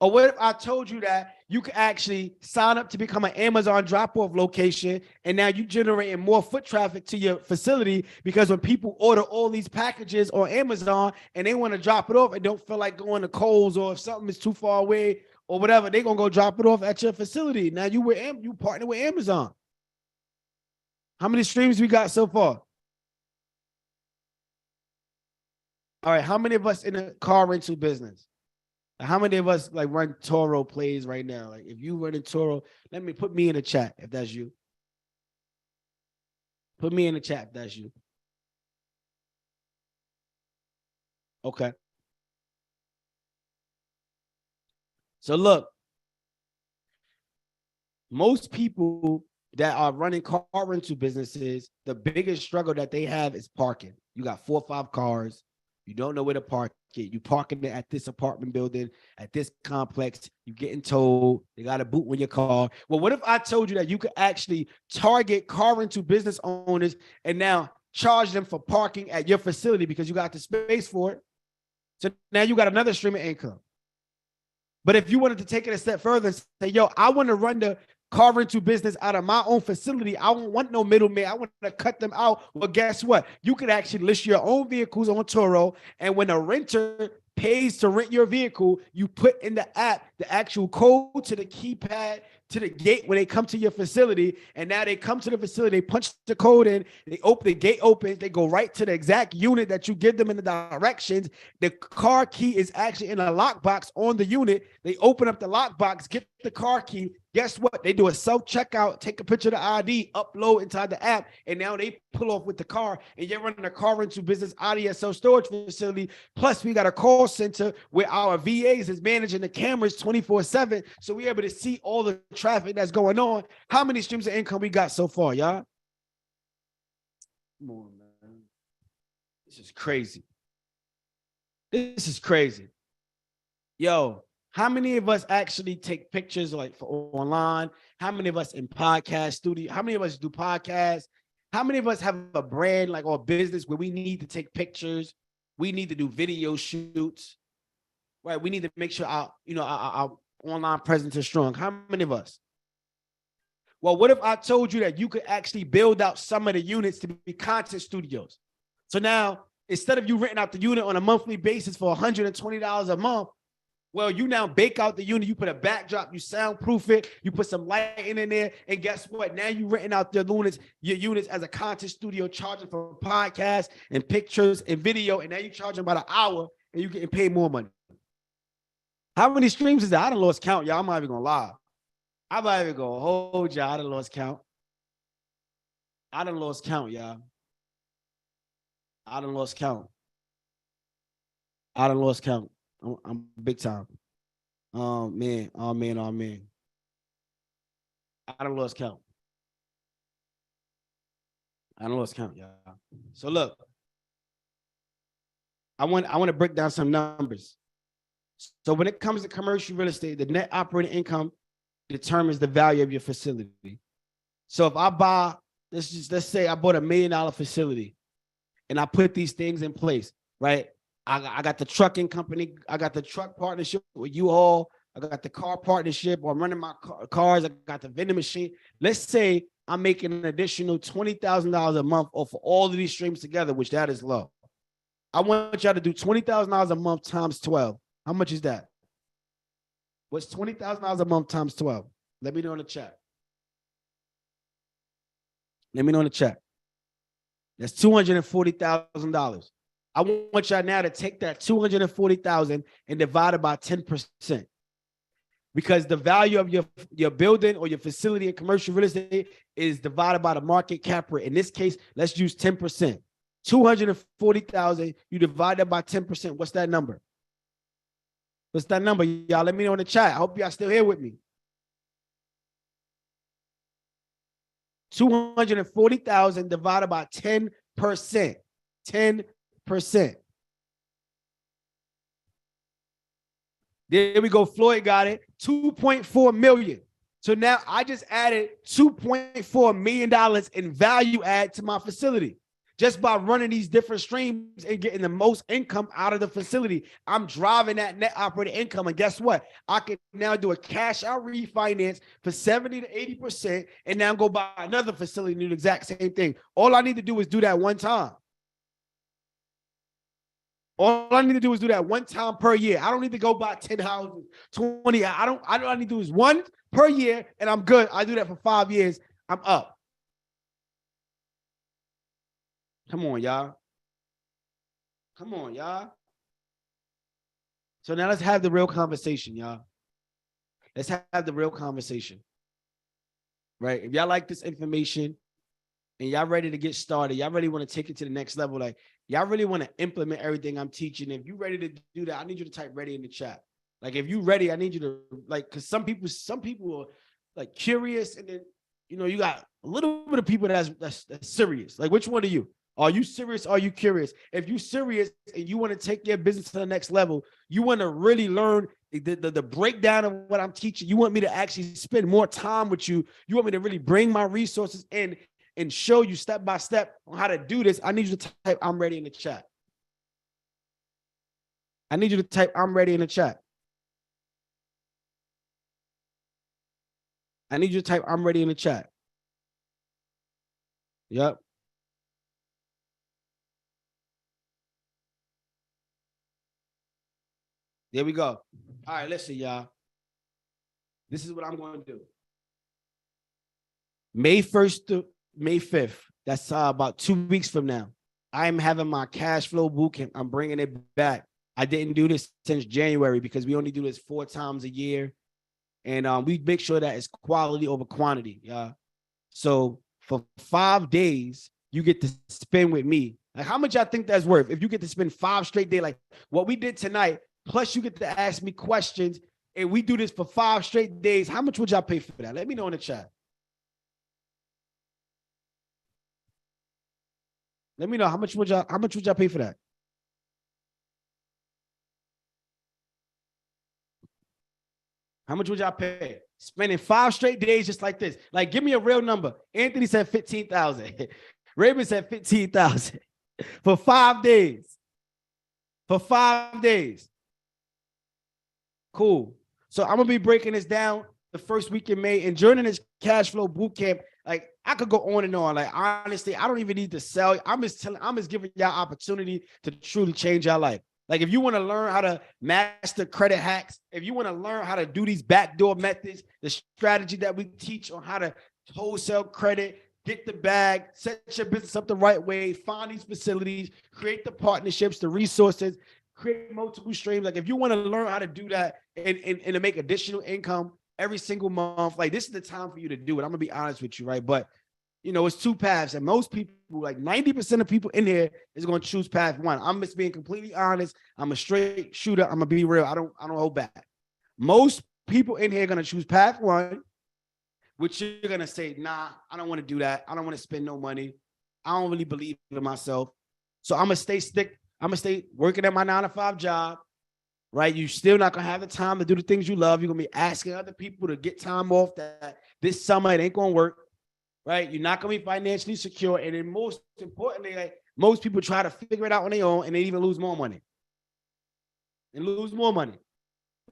Or what if I told you that you could actually sign up to become an Amazon drop-off location, and now you're generating more foot traffic to your facility, because when people order all these packages on Amazon and they want to drop it off and don't feel like going to Kohl's, or if something is too far away or whatever, they're going to go drop it off at your facility. Now you partner with Amazon. How many streams we got so far? All right, how many of us in the car rental business? How many of us like run Toro plays right now? Like, if you run in Toro, put me in the chat if that's you. Put me in the chat if that's you. Okay. So look, most people that are running car rental businesses, the biggest struggle that they have is parking. You got 4 or 5 cars. You don't know where to park it. You parking it at this apartment building, at this complex. You getting told they got a boot on your car. Well, what if I told you that you could actually target car rental business owners and now charge them for parking at your facility because you got the space for it? So now you got another stream of income. But if you wanted to take it a step further and say, yo, I want to run the car rental business out of my own facility, I don't want no middleman, I want to cut them out. Well, guess what? You could actually list your own vehicles on Turo, and when a renter pays to rent your vehicle, you put in the app the actual code to the keypad to the gate when they come to your facility. And now they come to the facility, they punch the code in, they open, the gate opens, they go right to the exact unit that you give them in the directions. The car key is actually in a lockbox on the unit. They open up the lockbox, get the car key. Guess what? They do a self-checkout, take a picture of the ID, upload inside the app, and now they pull off with the car, and you're running a car rental business out of your self-storage facility. Plus, we got a call center where our VAs is managing the cameras 24/7, so we're able to see all the traffic that's going on. How many streams of income we got so far, y'all? Come on, man. This is crazy. This is crazy. Yo, How many of us actually take pictures like for online? How many of us in podcast studio? How many of us do podcasts? How many of us have a brand like or business where we need to take pictures? We need to do video shoots, right? We need to make sure our online presence is strong. How many of us? Well, what if I told you that you could actually build out some of the units to be content studios? So now, instead of you renting out the unit on a monthly basis for $120 a month, well, you now bake out the unit, you put a backdrop, you soundproof it, you put some lighting in there, and guess what? Now you renting out your units as a content studio, charging for podcasts and pictures and video, and now you charging about an hour, and you getting paid more money. How many streams is that? I done lost count, y'all. I'm not even gonna lie. I'm not even gonna hold y'all. I done lost count. I done lost count, y'all. I done lost count. I done lost count. I'm big time. Oh man. I done lost count. I done lost count, y'all. So look, I want to break down some numbers. So when it comes to commercial real estate, the net operating income determines the value of your facility. So if I buy, let's say I bought $1 million facility and I put these things in place, right? I got the trucking company. I got the truck partnership with U-Haul. I got the car partnership, or I'm running my cars. I got the vending machine. Let's say I'm making an additional $20,000 a month off of all of these streams together, which that is low. I want y'all to do $20,000 a month times 12. How much is that? What's $20,000 a month times 12? Let me know in the chat. Let me know in the chat. That's $240,000. I want y'all now to take that $240,000 and divide it by 10%. Because the value of your building or your facility in commercial real estate is divided by the market cap rate. In this case, let's use 10%. $240,000, you divide that by 10%. What's that number? What's that number? Y'all let me know in the chat. I hope y'all still here with me. 240,000 divided by 10%. 10%. There we go. Floyd got it. 2.4 million. So now I just added $2.4 million in value add to my facility. Just by running these different streams and getting the most income out of the facility. I'm driving that net operating income. And guess what? I can now do a cash out refinance for 70 to 80% and now go buy another facility and do the exact same thing. All I need to do is do that one time. All I need to do is do that one time per year. I don't need to go buy 10 houses, 20. I need to do is one per year and I'm good. I do that for 5 years. I'm up. Come on, y'all. Come on, y'all. So now let's have the real conversation, y'all. Let's have the real conversation. Right? If y'all like this information and y'all ready to get started, y'all really want to take it to the next level, like y'all really want to implement everything I'm teaching. If you ready to do that, I need you to type ready in the chat. Like if you ready, I need you to because some people are like curious, and then you got a little bit of people that's serious. Like which one are you? Are you serious? Are you curious? If you're serious and you want to take your business to the next level, you want to really learn the breakdown of what I'm teaching. You want me to actually spend more time with you. You want me to really bring my resources in and show you step by step on how to do this. I need you to type I'm ready in the chat. I need you to type I'm ready in the chat. I need you to type I'm ready in the chat. Yep. There we go. All right, listen, y'all. This is what I'm going to do. May 1st to May 5th, that's about 2 weeks from now, I'm having my cash flow bootcamp. I'm bringing it back. I didn't do this since January because we only do this 4 times a year. And we make sure that it's quality over quantity. Yeah. So for 5 days, you get to spend with me. Like, how much I think that's worth? If you get to spend 5 straight days, like what we did tonight, plus you get to ask me questions, and we do this for 5 straight days, how much would y'all pay for that? Let me know in the chat. Let me know how much would y'all pay for that? How much would y'all pay? Spending 5 straight days just like this. Like, give me a real number. Anthony said 15,000. Raymond said 15,000 for 5 days. For 5 days. Cool. So I'm gonna be breaking this down the first week in May, and during this cash flow boot camp, like I could go on and on. Like honestly, I don't even need to sell. I'm just giving y'all opportunity to truly change your life. Like if you want to learn how to master credit hacks, if you want to learn how to do these backdoor methods, the strategy that we teach on how to wholesale credit, get the bag, set your business up the right way, find these facilities, create the partnerships, the resources, create multiple streams. Like if you want to learn how to do that and to make additional income every single month, like this is the time for you to do it. I'm gonna be honest with you, right? But you know, it's 2 paths, and most people, like 90% of people in here, is going to choose path 1. I'm just being completely honest. I'm a straight shooter. I'm gonna be real. I don't hold back. Most people in here are gonna choose path 1, which you're gonna say, nah, I don't want to do that. I don't want to spend no money. I don't really believe in myself. So I'm gonna stay working at my 9-to-5 job. Right? You're still not gonna have the time to do the things you love. You're gonna be asking other people to get time off that this summer it ain't gonna work. Right? You're not gonna be financially secure. And then most importantly, like most people try to figure it out on their own and they even lose more money.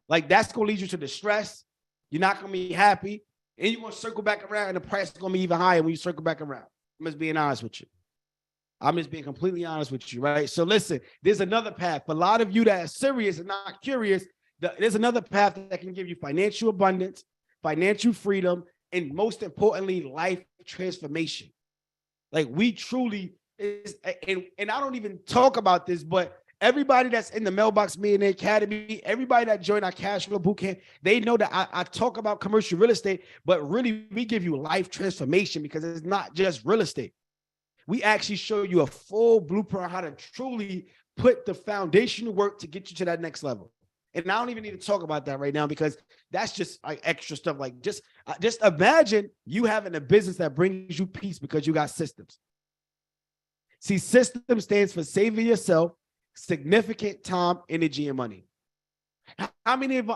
Like that's gonna lead you to distress. You're not gonna be happy, and you're gonna circle back around, and the price is gonna be even higher when you circle back around. I'm just being honest with you. I'm just being completely honest with you, right? So listen, there's another path. For a lot of you that are serious and not curious, there's another path that can give you financial abundance, financial freedom, and most importantly, life transformation. Like we truly is, and I don't even talk about this, but everybody that's in the Mailbox Millionaire Academy, everybody that joined our cash flow bootcamp, they know that I talk about commercial real estate, but really we give you life transformation because it's not just real estate. We actually show you a full blueprint on how to truly put the foundational work to get you to that next level. And I don't even need to talk about that right now because that's just like extra stuff. Like just imagine you having a business that brings you peace because you got systems. See, system stands for saving yourself significant time, energy, and money. How many of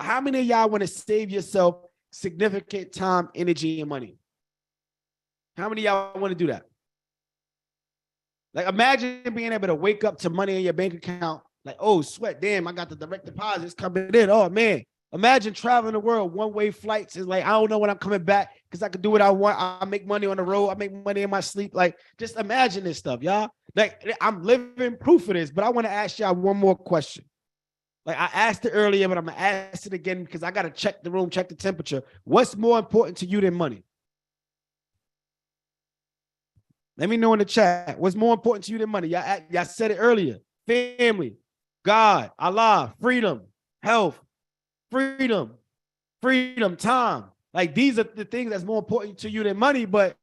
y'all want to save yourself significant time, energy, and money? How many of y'all want to do that? Like imagine being able to wake up to money in your bank account, like, oh, sweat, damn, I got the direct deposits coming in. Oh man, imagine traveling the world, one-way flights. Is like, I don't know when I'm coming back because I can do what I want. I make money on the road. I make money in my sleep. Like, just imagine this stuff, y'all. Like, I'm living proof of this, but I want to ask y'all one more question. Like I asked it earlier, but I'm gonna ask it again because I gotta check the room, check the temperature. What's more important to you than money? Let me know in the chat. What's more important to you than money? Y'all said it earlier. Family, God, Allah, freedom, health, freedom, time. Like these are the things that's more important to you than money. But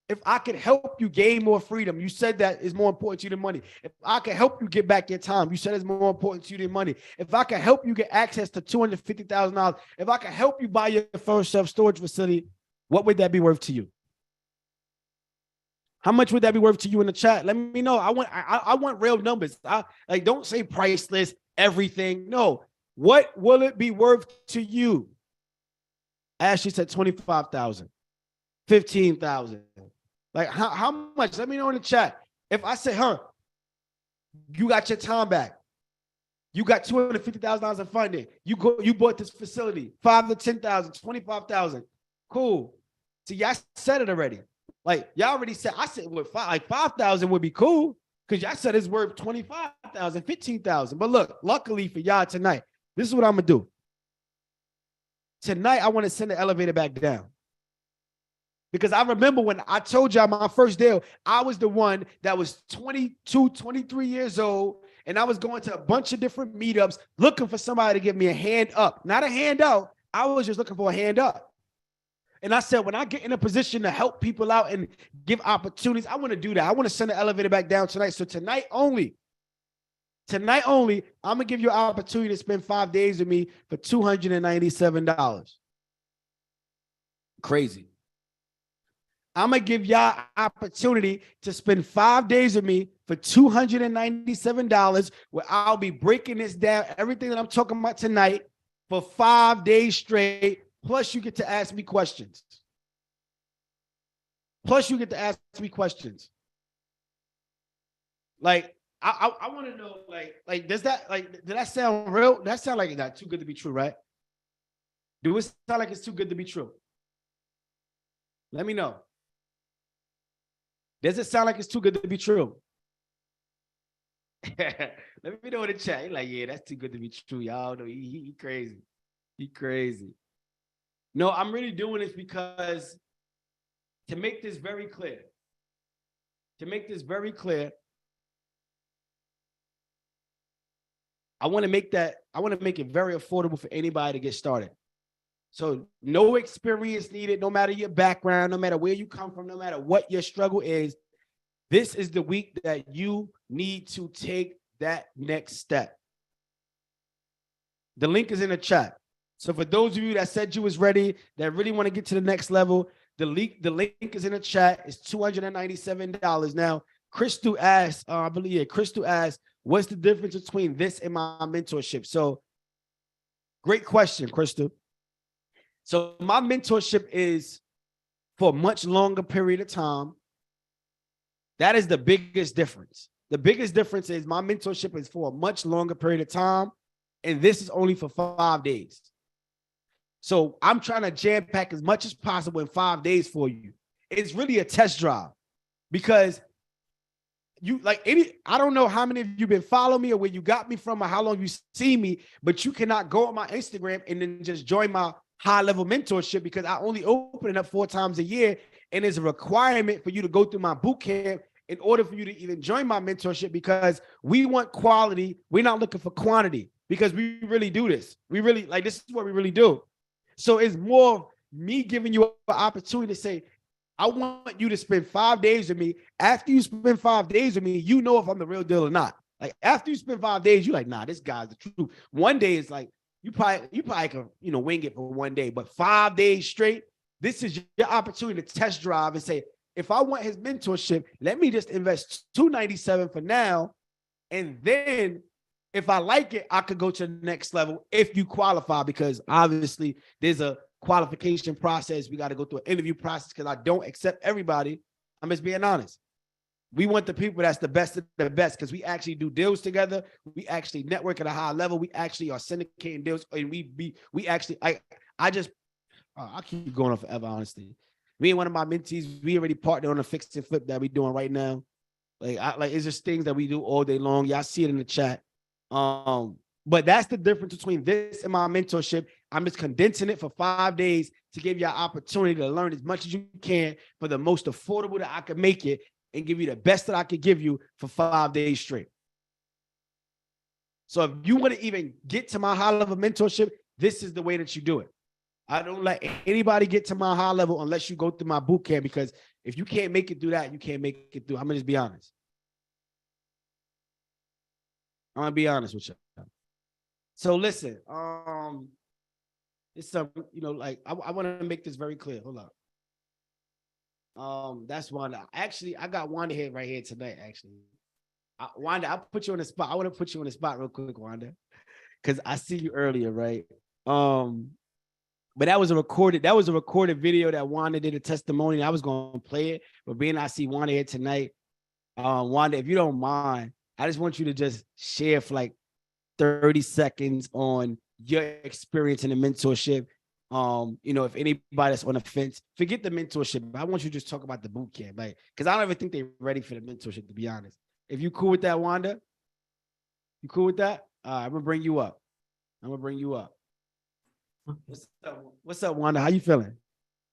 if I could help you gain more freedom, you said that is more important to you than money. If I can help you get back your time, you said it's more important to you than money. If I can help you get access to $250,000, if I can help you buy your first self-storage facility, what would that be worth to you? How much would that be worth to you in the chat? Let me know. I want real numbers. Like don't say priceless, everything. No. What will it be worth to you? Ashley said 25,000, 15,000. Like how much? Let me know in the chat. If I say, you got your time back. You got $250,000 in funding. You bought this facility, 5 to 10,000, 25,000. Cool. See, y'all said it already. Like y'all already said, I said what 5,000 would be cool because y'all said it's worth 25,000, 15,000. But look, luckily for y'all tonight, this is what I'm gonna do. Tonight, I want to send the elevator back down. Because I remember when I told y'all my first deal, I was the one that was 22, 23 years old, and I was going to a bunch of different meetups looking for somebody to give me a hand up. Not a hand out. I was just looking for a hand up. And I said, when I get in a position to help people out and give opportunities, I want to do that. I want to send the elevator back down tonight. So tonight only, I'm going to give you an opportunity to spend 5 days with me for $297. Crazy. I'm going to give y'all opportunity to spend 5 days with me for $297 where I'll be breaking this down, everything that I'm talking about tonight, for 5 days straight. Plus, you get to ask me questions. Like, I want to know, like, does that, like, did that sound real? That sound like that too good to be true, right? Do it sound like it's too good to be true? Let me know. Does it sound like it's too good to be true? Let me know in the chat. You're like, yeah, that's too good to be true. Y'all know he crazy. He crazy. No, I'm really doing this because to make this very clear, I want to make it very affordable for anybody to get started. So no experience needed, no matter your background, no matter where you come from, no matter what your struggle is. This is the week that you need to take that next step. The link is in the chat. So for those of you that said you was ready, that really want to get to the next level, the link is in the chat. It's $297. Now, Crystal asked, what's the difference between this and my mentorship? So great question, Crystal. So my mentorship is for a much longer period of time. That is the biggest difference. The biggest difference is my mentorship is for a much longer period of time, and this is only for 5 days. So I'm trying to jam pack as much as possible in 5 days for you. It's really a test drive because I don't know how many of you been following me or where you got me from or how long you see me, but you cannot go on my Instagram and then just join my high-level mentorship because I only open it up 4 times a year, and there's a requirement for you to go through my boot camp in order for you to even join my mentorship because we want quality. We're not looking for quantity because we really do this. We really, this is what we really do. So it's more me giving you an opportunity to say, I want you to spend 5 days with me. After you spend 5 days with me, you know if I'm the real deal or not. Like after you spend 5 days, you're like, nah, this guy's the truth. One day is like, you probably can, wing it for one day, but 5 days straight, this is your opportunity to test drive and say, if I want his mentorship, let me just invest $297 for now. And then if I like it, I could go to the next level if you qualify, because obviously there's a qualification process. We got to go through an interview process because I don't accept everybody. I'm just being honest. We want the people that's the best of the best because we actually do deals together. We actually network at a high level. We actually are syndicating deals, and I keep going on forever, honestly. Me and one of my mentees, we already partnered on a fix and flip that we're doing right now. It's just things that we do all day long. Y'all see it in the chat. But that's the difference between this and my mentorship. I'm just condensing it for 5 days to give you an opportunity to learn as much as you can for the most affordable that I can make it and give you the best that I could give you for 5 days straight. So if you want to even get to my high-level mentorship, this is the way that you do it. I don't let anybody get to my high level unless you go through my boot camp, because if you can't make it through that, you can't make it through. I'm going to just be honest. I'm going to be honest with you. So listen, it's some, I want to make this very clear. Hold up. That's Wanda. Actually, I got Wanda here right here tonight, actually. Wanda, I'll put you on the spot. I want to put you on the spot real quick, Wanda, because I see you earlier, right? But that was a recorded video that Wanda did a testimony. I was going to play it, but being I see Wanda here tonight, Wanda, if you don't mind, I just want you to just share for like 30 seconds on your experience in the mentorship. If anybody that's on the fence, forget the mentorship. I want you to just talk about the boot camp, because I don't even think they're ready for the mentorship, to be honest. If you cool with that, Wanda, you cool with that? I'm gonna bring you up. What's up, Wanda? How you feeling?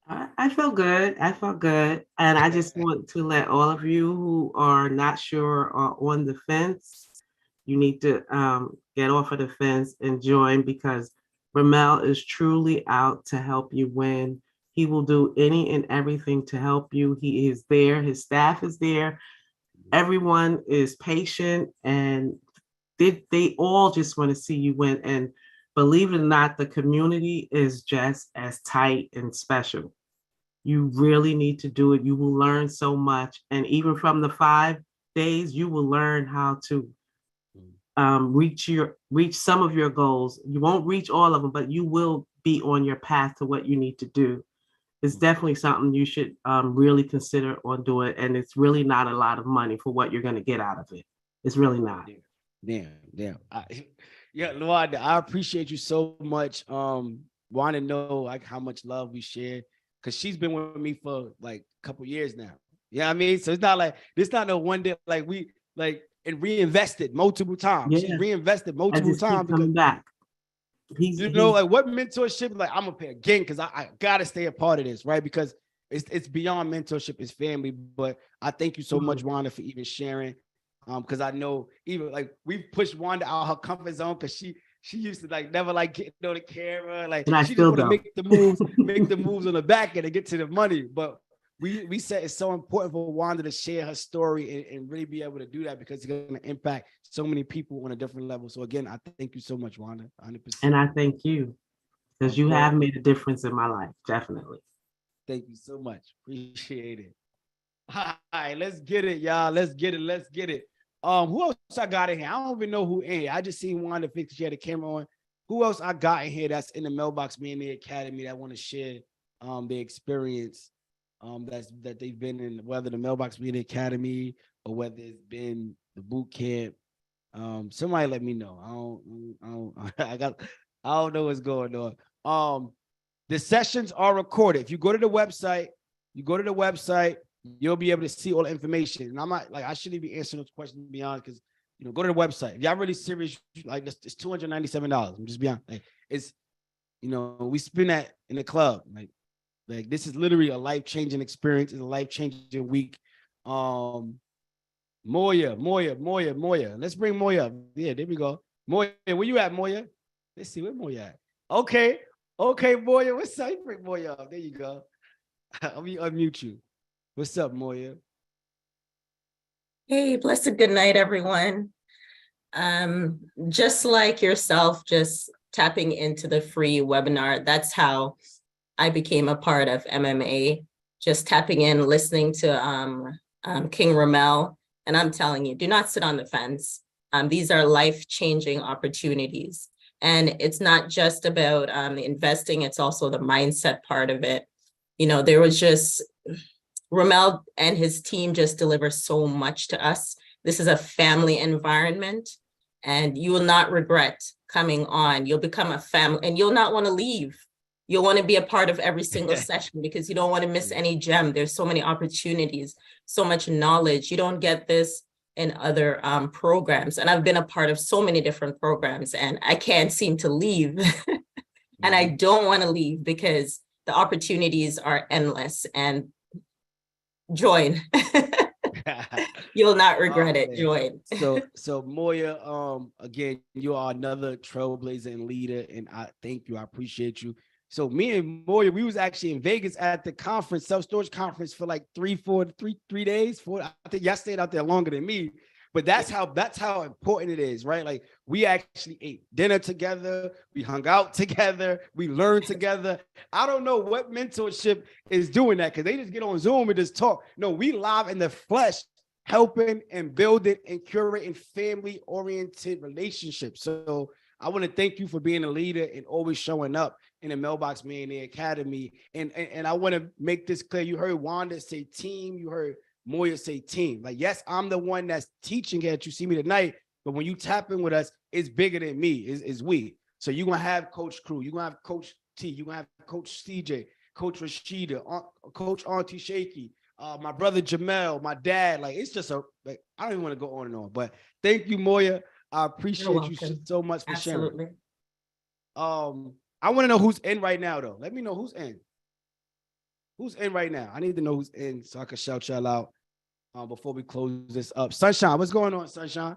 I feel good. And I just want to let all of you who are not sure or on the fence, you need to get off of the fence and join, because Ramel is truly out to help you win. He will do any and everything to help you. He is there. His staff is there. Everyone is patient, and they all just want to see you win. And believe it or not, the community is just as tight and special. You really need to do it. You will learn so much. And even from the 5 days, you will learn how to reach some of your goals. You won't reach all of them, but you will be on your path to what you need to do. It's definitely something you should really consider on doing. And it's really not a lot of money for what you're going to get out of it. It's really not.
Damn. Yeah, Lord, I appreciate you so much. Want to know like how much love we share, because she's been with me for like a couple years now. You know what I mean? So it's not like this, not no one day like we like and reinvested multiple times.
Yeah.
She's reinvested
I
multiple
just keep
times because
coming back.
like what mentorship, like I'm gonna pay again because I gotta stay a part of this, right? Because it's beyond mentorship, it's family. But I thank you so much, Wanda, for even sharing. Because I know even like we've pushed Wanda out her comfort zone because she used to like never like getting on the camera, like
and I
she just want to
don't.
make the moves on the back end and get to the money. But we said it's so important for Wanda to share her story and really be able to do that because it's going to impact so many people on a different level. So again, I thank you so much, Wanda. 100%.
And I thank you because you have made a difference in my life. Definitely.
Thank you so much. Appreciate it. All right, let's get it, y'all. Let's get it. Who else I got in here? I don't even know who in here. I just seen Wanda fix she had the camera on. Who else I got in here that's in the Mailbox Millionaire Academy that want to share their experience that they've been in, whether the Mailbox Millionaire Academy or whether it's been the boot camp. Somebody let me know. I don't know what's going on. The sessions are recorded. If you go to the website, you'll be able to see all the information. And I'm not like, I shouldn't be answering those questions beyond because, go to the website. If y'all really serious, like it's $297. I'm just being honest. Like, it's, we spend that in the club. Like this is literally a life-changing experience. It's a life-changing week. Moya. Let's bring Moya up. Yeah, there we go. Moya, where you at, Moya? Let's see where Moya at. Okay, Moya. What's up? You bring Moya up. There you go. Let me unmute you. What's up, Moya?
Hey, blessed good night, everyone. Just like yourself, just tapping into the free webinar. That's how I became a part of MMA. Just tapping in, listening to King Ramel. And I'm telling you, do not sit on the fence. These are life-changing opportunities. And it's not just about the investing, it's also the mindset part of it. There was just Ramel and his team just deliver so much to us. This is a family environment, and you will not regret coming on. You'll become a family, and you'll not want to leave. You'll want to be a part of every single session because you don't want to miss any gem. There's so many opportunities, so much knowledge. You don't get this in other programs. And I've been a part of so many different programs, and I can't seem to leave. And I don't want to leave because the opportunities are endless. And join. You'll not regret it. Join.
So Moya, again, you are another trailblazer and leader, and I thank you. I appreciate you. So me and Moya, we was actually in Vegas at the conference, self-storage conference, for like 3 days. I think y'all stayed out there longer than me. But that's how important it is, right? Like we actually ate dinner together, we hung out together, we learned together. I don't know what mentorship is doing that because they just get on Zoom and just talk. No, we live in the flesh, helping and building and curating family-oriented relationships. So I want to thank you for being a leader and always showing up in the Mailbox Millionaire Academy. And I want to make this clear. You heard Wanda say team, you heard Moya say team. Like, yes, I'm the one that's teaching it. You see me tonight, but when you tap in with us, it's bigger than me. It's we. So you're gonna have Coach Crew, you're gonna have Coach T, you're gonna have Coach CJ, Coach Rashida, Coach Auntie Shaky, my brother Jamel, my dad. Like, it's just I don't even want to go on and on. But thank you, Moya. I appreciate you so much for sharing. I want to know who's in right now, though. Let me know who's in. Who's in right now? I need to know who's in so I can shout y'all out before we close this up. Sunshine, what's going on, Sunshine?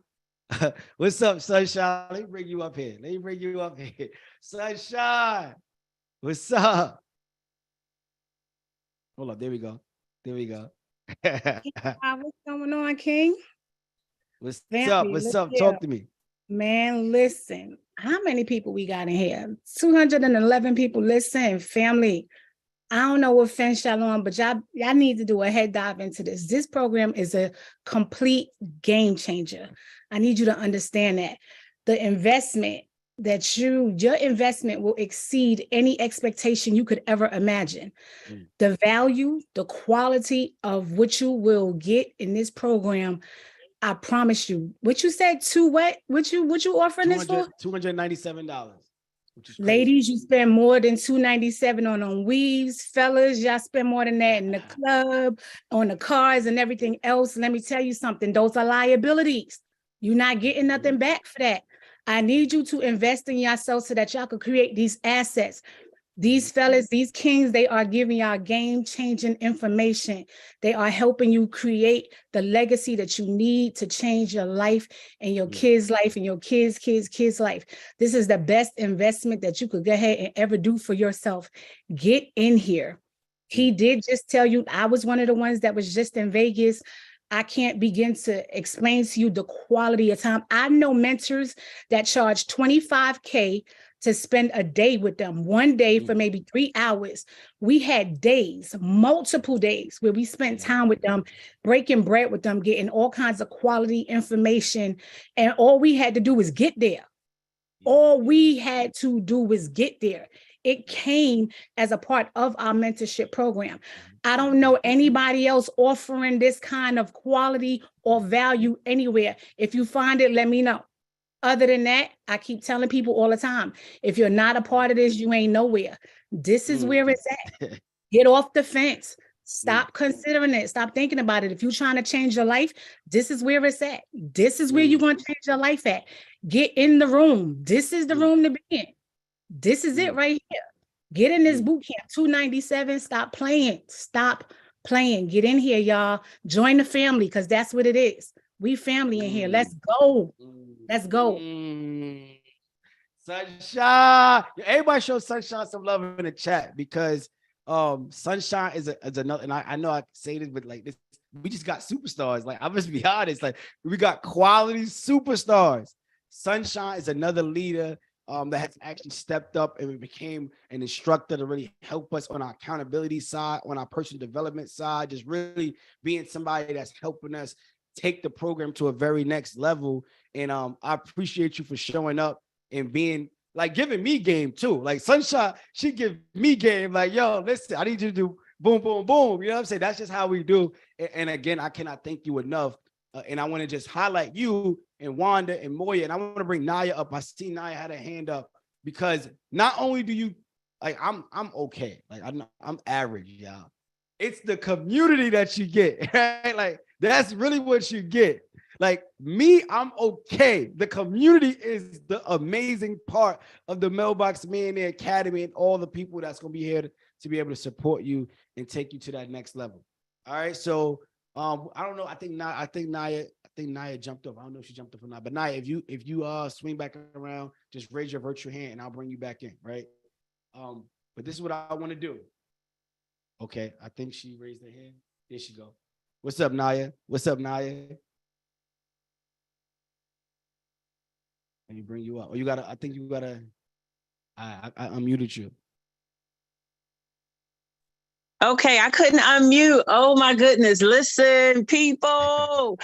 What's up, Sunshine? Let me bring you up here. Sunshine, what's up? Hold up, there we go.
What's going on, King?
What's up? Talk to me.
Man, listen. How many people we got in here? 211 people. Listen, family. I don't know what fence y'all on, but y'all need to do a head dive into this. This program is a complete game changer. I need you to understand that. The investment your investment will exceed any expectation you could ever imagine. The value, the quality of what you will get in this program, I promise you. What you said, what you offering this for?
$297. Which is crazy.
Ladies, you spend more than $297 on weaves. Fellas, y'all spend more than that in the club, on the cars and everything else. Let me tell you something. Those are liabilities. You're not getting nothing back for that. I need you to invest in yourself so that y'all could create these assets. These fellas, these kings, they are giving y'all game-changing information. They are helping you create the legacy that you need to change your life and your kids' life and your kids' life. This is the best investment that you could go ahead and ever do for yourself. Get in here. He did just tell you, I was one of the ones that was just in Vegas. I can't begin to explain to you the quality of time. I know mentors that charge $25K to spend a day with them, one day for maybe 3 hours. We had days, multiple days, where we spent time with them, breaking bread with them, getting all kinds of quality information. And all we had to do was get there. All we had to do was get there. It came as a part of our mentorship program. I don't know anybody else offering this kind of quality or value anywhere. If you find it, let me know. Other than that, I keep telling people all the time, if you're not a part of this, you ain't nowhere. This is where it's at. Get off the fence. Stop considering it. Stop thinking about it. If you're trying to change your life, this is where it's at. This is where you're going to change your life at. Get in the room. This is the room to be in. This is it right here. Get in this boot camp. $297. Stop playing. Stop playing. Get in here, y'all. Join the family, because that's what it is. We family in here. Let's go. Let's go.
Sunshine. Everybody show Sunshine some love in the chat, because Sunshine is another, and I know I say this, but like this, we just got superstars. Like, I must be honest, like we got quality superstars. Sunshine is another leader that has actually stepped up and became an instructor to really help us on our accountability side, on our personal development side, just really being somebody that's helping us take the program to a very next level. And I appreciate you for showing up and being like, giving me game too. Like Sunshine, she give me game. Like, yo, listen, I need you to do boom, boom, boom. You know what I'm saying? That's just how we do. And again, I cannot thank you enough. And I want to just highlight you and Wanda and Moya. And I want to bring Naya up. I see Naya had a hand up, because not only do you, like, I'm okay. Like, I'm average, y'all. It's the community that you get, right? Like, that's really what you get. Like me, I'm okay. The community is the amazing part of the Mailbox Millionaire Academy, and all the people that's going to be here to be able to support you and take you to that next level. All right. So I don't know. I think Naya jumped up. I don't know if she jumped up or not. But Naya, if you swing back around, just raise your virtual hand and I'll bring you back in. Right. But this is what I want to do. Okay. I think she raised her hand. There she go. What's up, Naya? What's up, Naya? Let me bring you up. Oh, you gotta, I think you gotta, I unmuted you.
Okay, I couldn't unmute. Oh my goodness. Listen, people,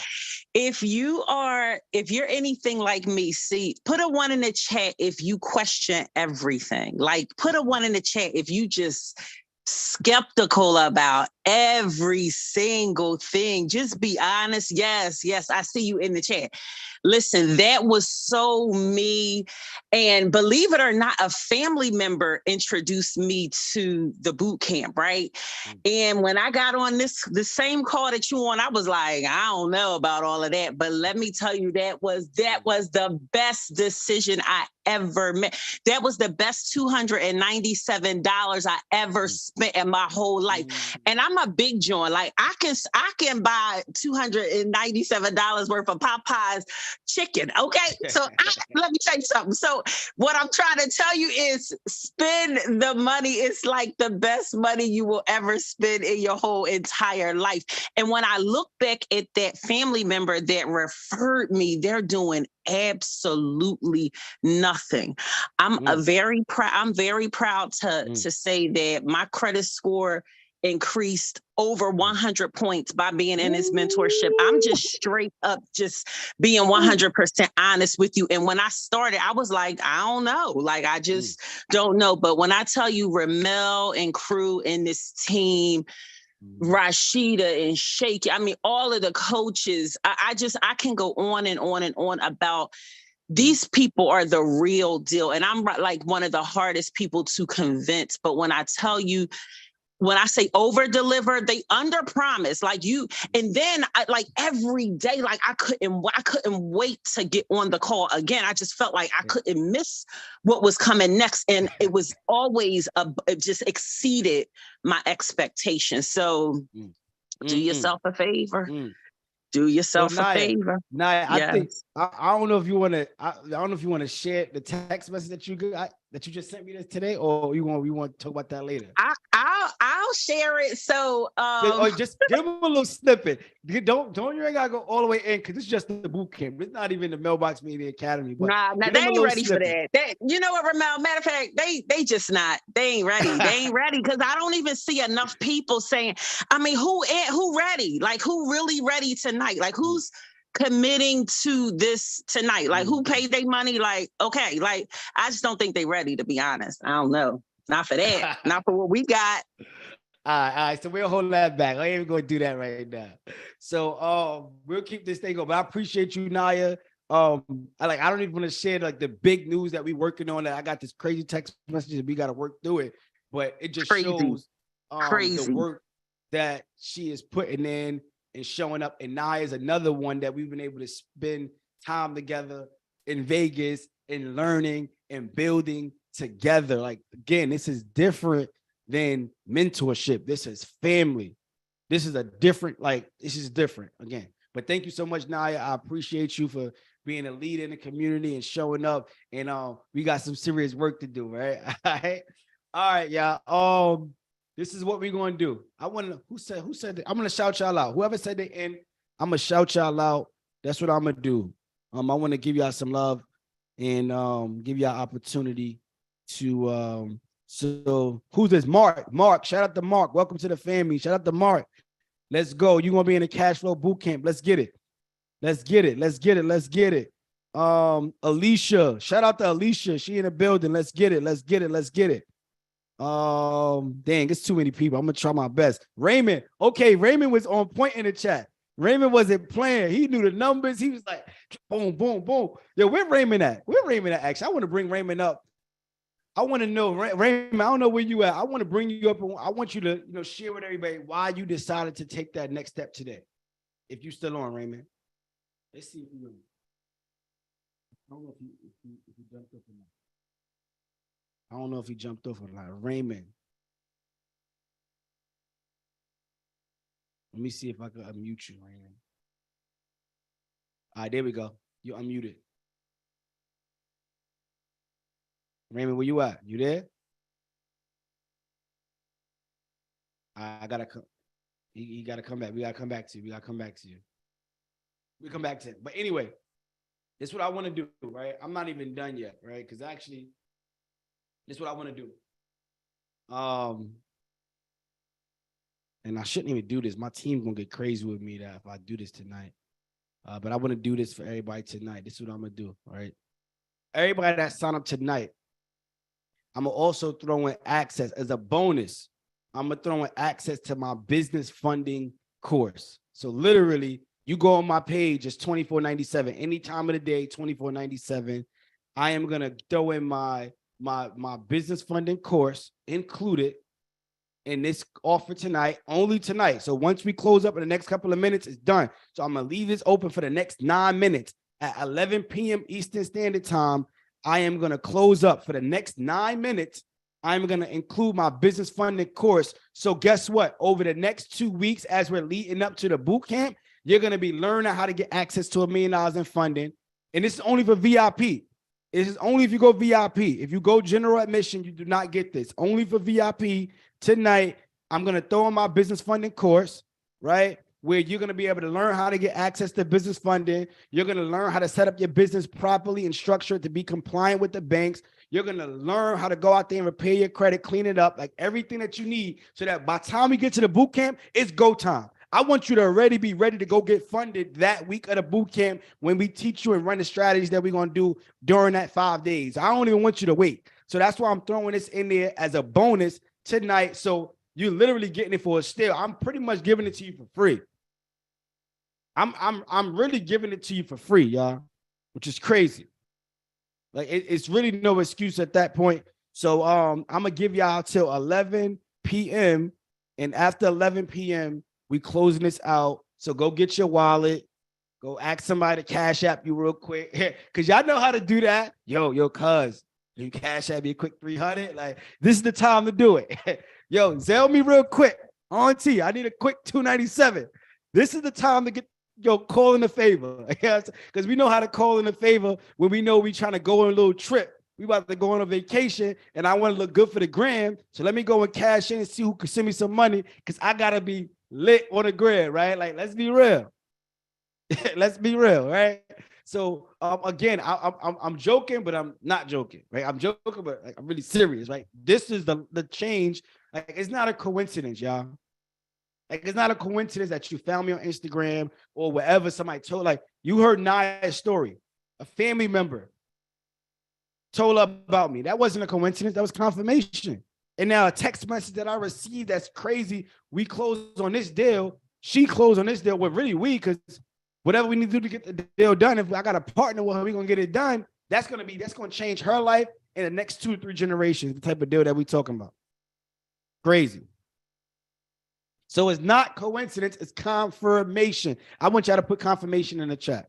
if you're anything like me, see, put a 1 in the chat if you question everything. Like, put a 1 in the chat if you just skeptical about every single thing. Just be honest. Yes, I see you in the chat. Listen, that was so me. And believe it or not, a family member introduced me to the boot camp, right? And when I got on the same call that you on, I was like, I don't know about all of that. But let me tell you, that was the best decision I ever made. That was the best $297 I ever spent in my whole life. And I'm a big joint. Like, I can buy $297 worth of Popeyes chicken. Okay. So let me tell you something. So what I'm trying to tell you is spend the money. It's like the best money you will ever spend in your whole entire life. And when I look back at that family member that referred me, they're doing absolutely nothing. I'm very proud to say that my credit score increased over 100 points by being in this mentorship. I'm just straight up just being 100% honest with you. And when I started, I was like, I don't know. Like, I just don't know. But when I tell you Ramel and crew and this team, Rashida and Shaky, I mean, all of the coaches, I can go on and on and on about these people are the real deal. And I'm like one of the hardest people to convince. But when I tell you, when I say over deliver, they under promise like you. And then like every day, like I couldn't wait to get on the call again. I just felt like I couldn't miss what was coming next. And it was always, it just exceeded my expectations. So do yourself a favor. Do yourself a favor.
Naya,
Yes.
I think I don't know if you want to. I don't know if you want to share the text message that you got that you just sent me today, or you want to talk about that later.
I'll share it. So
or just give them a little snippet. Don't you ain't gotta go all the way in because it's just the boot camp. It's not even the Mailbox Media Academy. But
nah, they ain't ready for that. You know what, Ramel? Matter of fact, they just not. They ain't ready. They ain't ready because I don't even see enough people saying. I mean, who ready? Like who really ready tonight? Like who's committing to this tonight? Like who paid their money? Like okay, like I just don't think they ready, to be honest. I don't know. Not for that. Not for what we got.
All right. So we'll hold that back. I ain't even going to do that right now. So we'll keep this thing going. But I appreciate you, Naya. I don't even want to share like the big news that we working on. That I got this crazy text message and we got to work through it. But it just shows the work that she is putting in and showing up. And Naya is another one that we've been able to spend time together in Vegas and learning and building together. Like again, this is different than mentorship. This is family. This is this is different again. But thank you so much, Naya. I appreciate you for being a leader in the community and showing up. And we got some serious work to do, right? All right, y'all. This is what we're gonna do. Who said that? I'm gonna shout y'all out. Whoever said they in, I'm gonna shout y'all out. That's what I'm gonna do. I want to give y'all some love and give y'all opportunity to so who's this? Mark, shout out to Mark. Welcome to the family. Shout out to Mark. Let's go. You're gonna be in the cash flow boot camp. Let's get it. Alicia, shout out to Alicia. She in the building. Let's get it. Dang, it's too many people. I'm gonna try my best. Raymond. Okay, Raymond was on point in the chat. Raymond wasn't playing. He knew the numbers. He was like, boom, boom, boom. Yo, where Raymond at? Actually, I want to bring Raymond up. I want to know, Raymond, I don't know where you at. I want to bring you up and I want you to, share with everybody why you decided to take that next step today. If you still on, Raymond. Let's see if you I don't know if he jumped up or not. I don't know if he jumped off or not. Raymond. Let me see if I can unmute you, Raymond. All right, there we go. You're unmuted. Raymond, where you at? You there? I gotta come. He gotta come back. We gotta come back to you. We come back to him. But anyway, this is what I want to do, right? I'm not even done yet, right? Because actually, this is what I want to do. And I shouldn't even do this. My team's gonna get crazy with me that if I do this tonight. But I want to do this for everybody tonight. This is what I'm gonna do, right? Everybody that signed up tonight, I'm gonna also throw in access as a bonus. I'm gonna throw in access to my business funding course. So literally, you go on my page, it's $24.97. Any time of the day, $24.97. I am gonna throw in my business funding course included in this offer tonight, only tonight. So once we close up in the next couple of minutes, it's done. So I'm gonna leave this open for the next 9 minutes at 11 p.m. Eastern Standard Time. I am going to close up for the next 9 minutes. I'm going to include my business funding course. So guess what? Over the next 2 weeks, as we're leading up to the boot camp, you're going to be learning how to get access to $1 million in funding. And this is only for VIP. This is only if you go VIP. If you go general admission, you do not get this. Only for VIP. Tonight, I'm going to throw in my business funding course, right? Where you're going to be able to learn how to get access to business funding. You're going to learn how to set up your business properly and structure it to be compliant with the banks. You're going to learn how to go out there and repair your credit, clean it up, like everything that you need, so that by the time we get to the boot camp, it's go time. I want you to already be ready to go get funded that week of the boot camp when we teach you and run the strategies that we're going to do during that 5 days. I don't even want you to wait. So that's why I'm throwing this in there as a bonus tonight. So you're literally getting it for a steal. I'm pretty much giving it to you for free. I'm really giving it to you for free, y'all, which is crazy. Like it's really no excuse at that point. So I'm gonna give y'all till 11 p.m. and after 11 p.m. we closing this out. So go get your wallet. Go ask somebody to cash app you real quick, cause y'all know how to do that. Yo, cuz you cash app me a quick 300. Like this is the time to do it. Yo, Zell me real quick. Auntie, I need a quick 297. This is the time to get. Yo, call in a favor, because we know how to call in a favor when we know we trying to go on a little trip. We about to go on a vacation, and I want to look good for the gram. So let me go and cash in and see who can send me some money, because I gotta be lit on the gram, right? Like, let's be real. Let's be real, right? So again, I'm joking, but I'm not joking, right? I'm joking, but like, I'm really serious, right? This is the change. Like, it's not a coincidence, y'all. Like, it's not a coincidence that you found me on Instagram or wherever somebody told, like, you heard Naya's story. A family member told her about me. That wasn't a coincidence. That was confirmation. And now a text message that I received that's crazy. We closed on this deal. She closed on this deal. Well, really, because whatever we need to do to get the deal done, if I got a partner with her, we're going to get it done. That's going to change her life in the next 2 or 3 generations, the type of deal that we talking about. Crazy. So it's not coincidence, it's confirmation. I want y'all to put confirmation in the chat.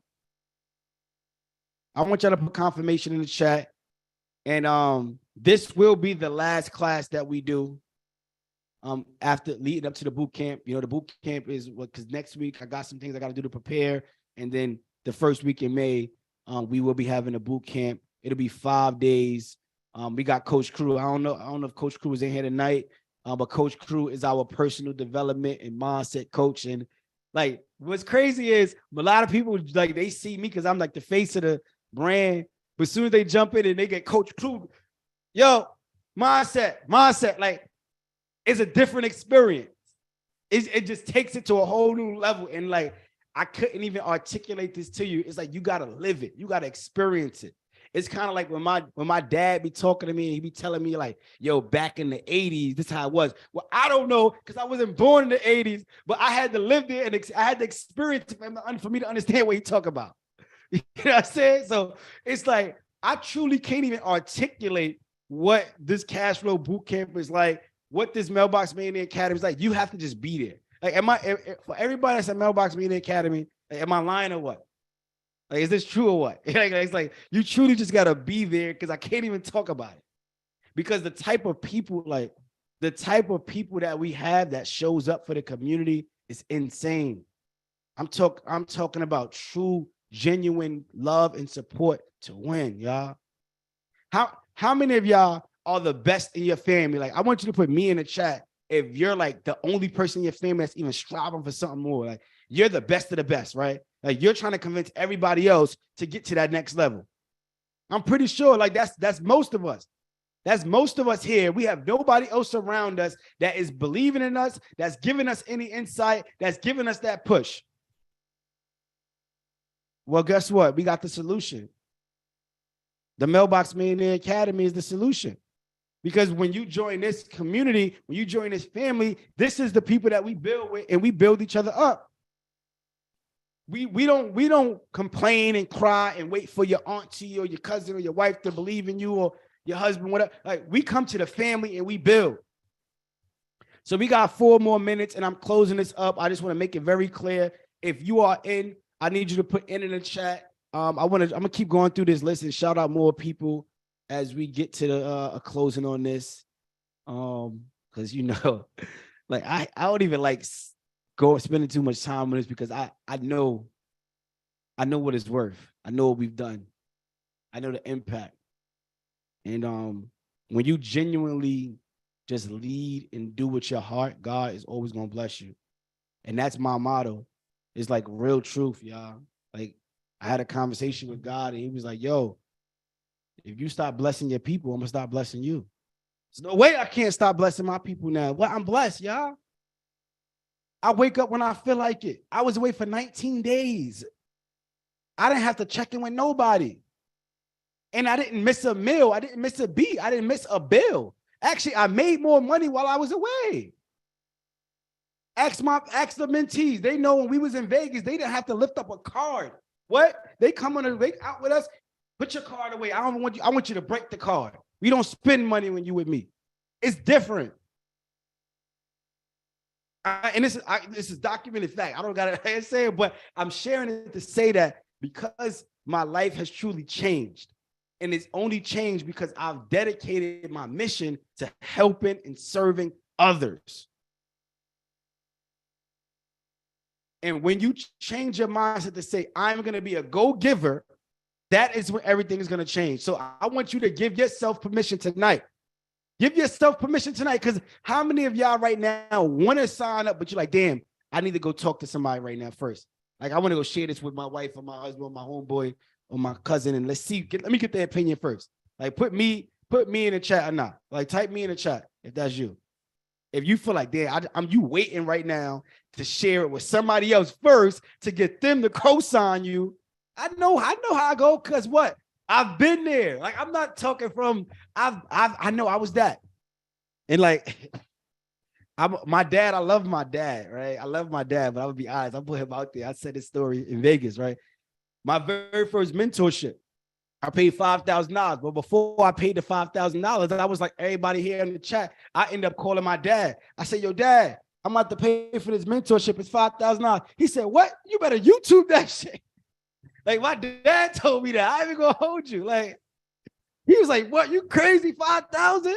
I want y'all to put confirmation in the chat. And this will be the last class that we do after leading up to the boot camp. You know, the boot camp is because next week I got some things I got to do to prepare. And then the first week in May, we will be having a boot camp. It'll be 5 days. We got Coach Crew. I don't know if Coach Crew is in here tonight. But Coach Crew is our personal development and mindset coach. And like, what's crazy is a lot of people, like, they see me because I'm like the face of the brand. But as soon as they jump in and they get Coach Crew, yo, mindset, like, it's a different experience. It just takes it to a whole new level. And like, I couldn't even articulate this to you. It's like, you got to live it. You got to experience it. It's kind of like when my dad be talking to me and he be telling me like, yo, back in the 80s, this is how it was. Well, I don't know, because I wasn't born in the 80s, but I had to live there and I had to experience it for me to understand what he talk about. You know what I'm saying? So it's like, I truly can't even articulate what this cash flow boot camp is like, what this Mailbox Millionaire Academy is like. You have to just be there. Like, for everybody that's at Mailbox Millionaire Academy, like, am I lying or what? Like, is this true or what? It's like, you truly just got to be there, because I can't even talk about it. Because the type of people that we have that shows up for the community is insane. I'm talking about true, genuine love and support to win, y'all. How many of y'all are the best in your family? Like, I want you to put me in the chat if you're like the only person in your family that's even striving for something more. Like, you're the best of the best, right? Like, you're trying to convince everybody else to get to that next level. I'm pretty sure like that's most of us. That's most of us here. We have nobody else around us that is believing in us, that's giving us any insight, that's giving us that push. Well, guess what? We got the solution. The Mailbox Millionaire Academy is the solution. Because when you join this community, when you join this family, this is the people that we build with, and we build each other up. We don't complain and cry and wait for your auntie or your cousin or your wife to believe in you or your husband, whatever. Like, we come to the family and we build. So we got 4 more minutes and I'm closing this up. I just want to make it very clear. If you are in, I need you to put in the chat. I'm gonna keep going through this list and shout out more people as we get to the closing on this. Because you know, like I don't even like spending too much time on this, because I know I know what it's worth. I know what we've done. I know the impact. And when you genuinely just lead and do with your heart, God is always gonna bless you. And that's my motto. It's like real truth, y'all. Like I had a conversation with God, and he was like, yo, if you stop blessing your people, I'm gonna stop blessing you. There's no way I can't stop blessing my people now. Well, I'm blessed, y'all. I wake up when I feel like it. I was away for 19 days. I didn't have to check in with nobody. And I didn't miss a meal. I didn't miss a beat. I didn't miss a bill. Actually, I made more money while I was away. Ask the mentees. They know when we was in Vegas, they didn't have to lift up a card. What? They come on out with us. Put your card away. I want you to break the card. We don't spend money when you with me. It's different. And this is documented fact. I don't got to say it, but I'm sharing it to say that because my life has truly changed. And it's only changed because I've dedicated my mission to helping and serving others. And when you change your mindset to say, I'm going to be a go-giver, that is when everything is going to change. So I want you to give yourself permission tonight. Give yourself permission tonight, because how many of y'all right now want to sign up, but you're like, damn, I need to go talk to somebody right now first. Like, I want to go share this with my wife or my husband or my homeboy or my cousin, and let's see, let me get their opinion first. Like, put me in the chat or not. Like, type me in the chat if that's you. If you feel like, damn, I'm you waiting right now to share it with somebody else first to get them to co-sign you. I know how I go, because what? I've been there. Like, I'm not talking from, I know I was that. And like, my dad, I love my dad, right? I love my dad, but I'm gonna be honest, I put him out there. I said this story in Vegas, right? My very first mentorship, I paid $5,000, but before I paid the $5,000, I was like, everybody here in the chat, I end up calling my dad. I said, yo, dad, I'm about to pay for this mentorship. It's $5,000. He said, what? You better YouTube that shit. Like, my dad told me that. I ain't even gonna hold you. Like, he was like, what, you crazy, 5,000?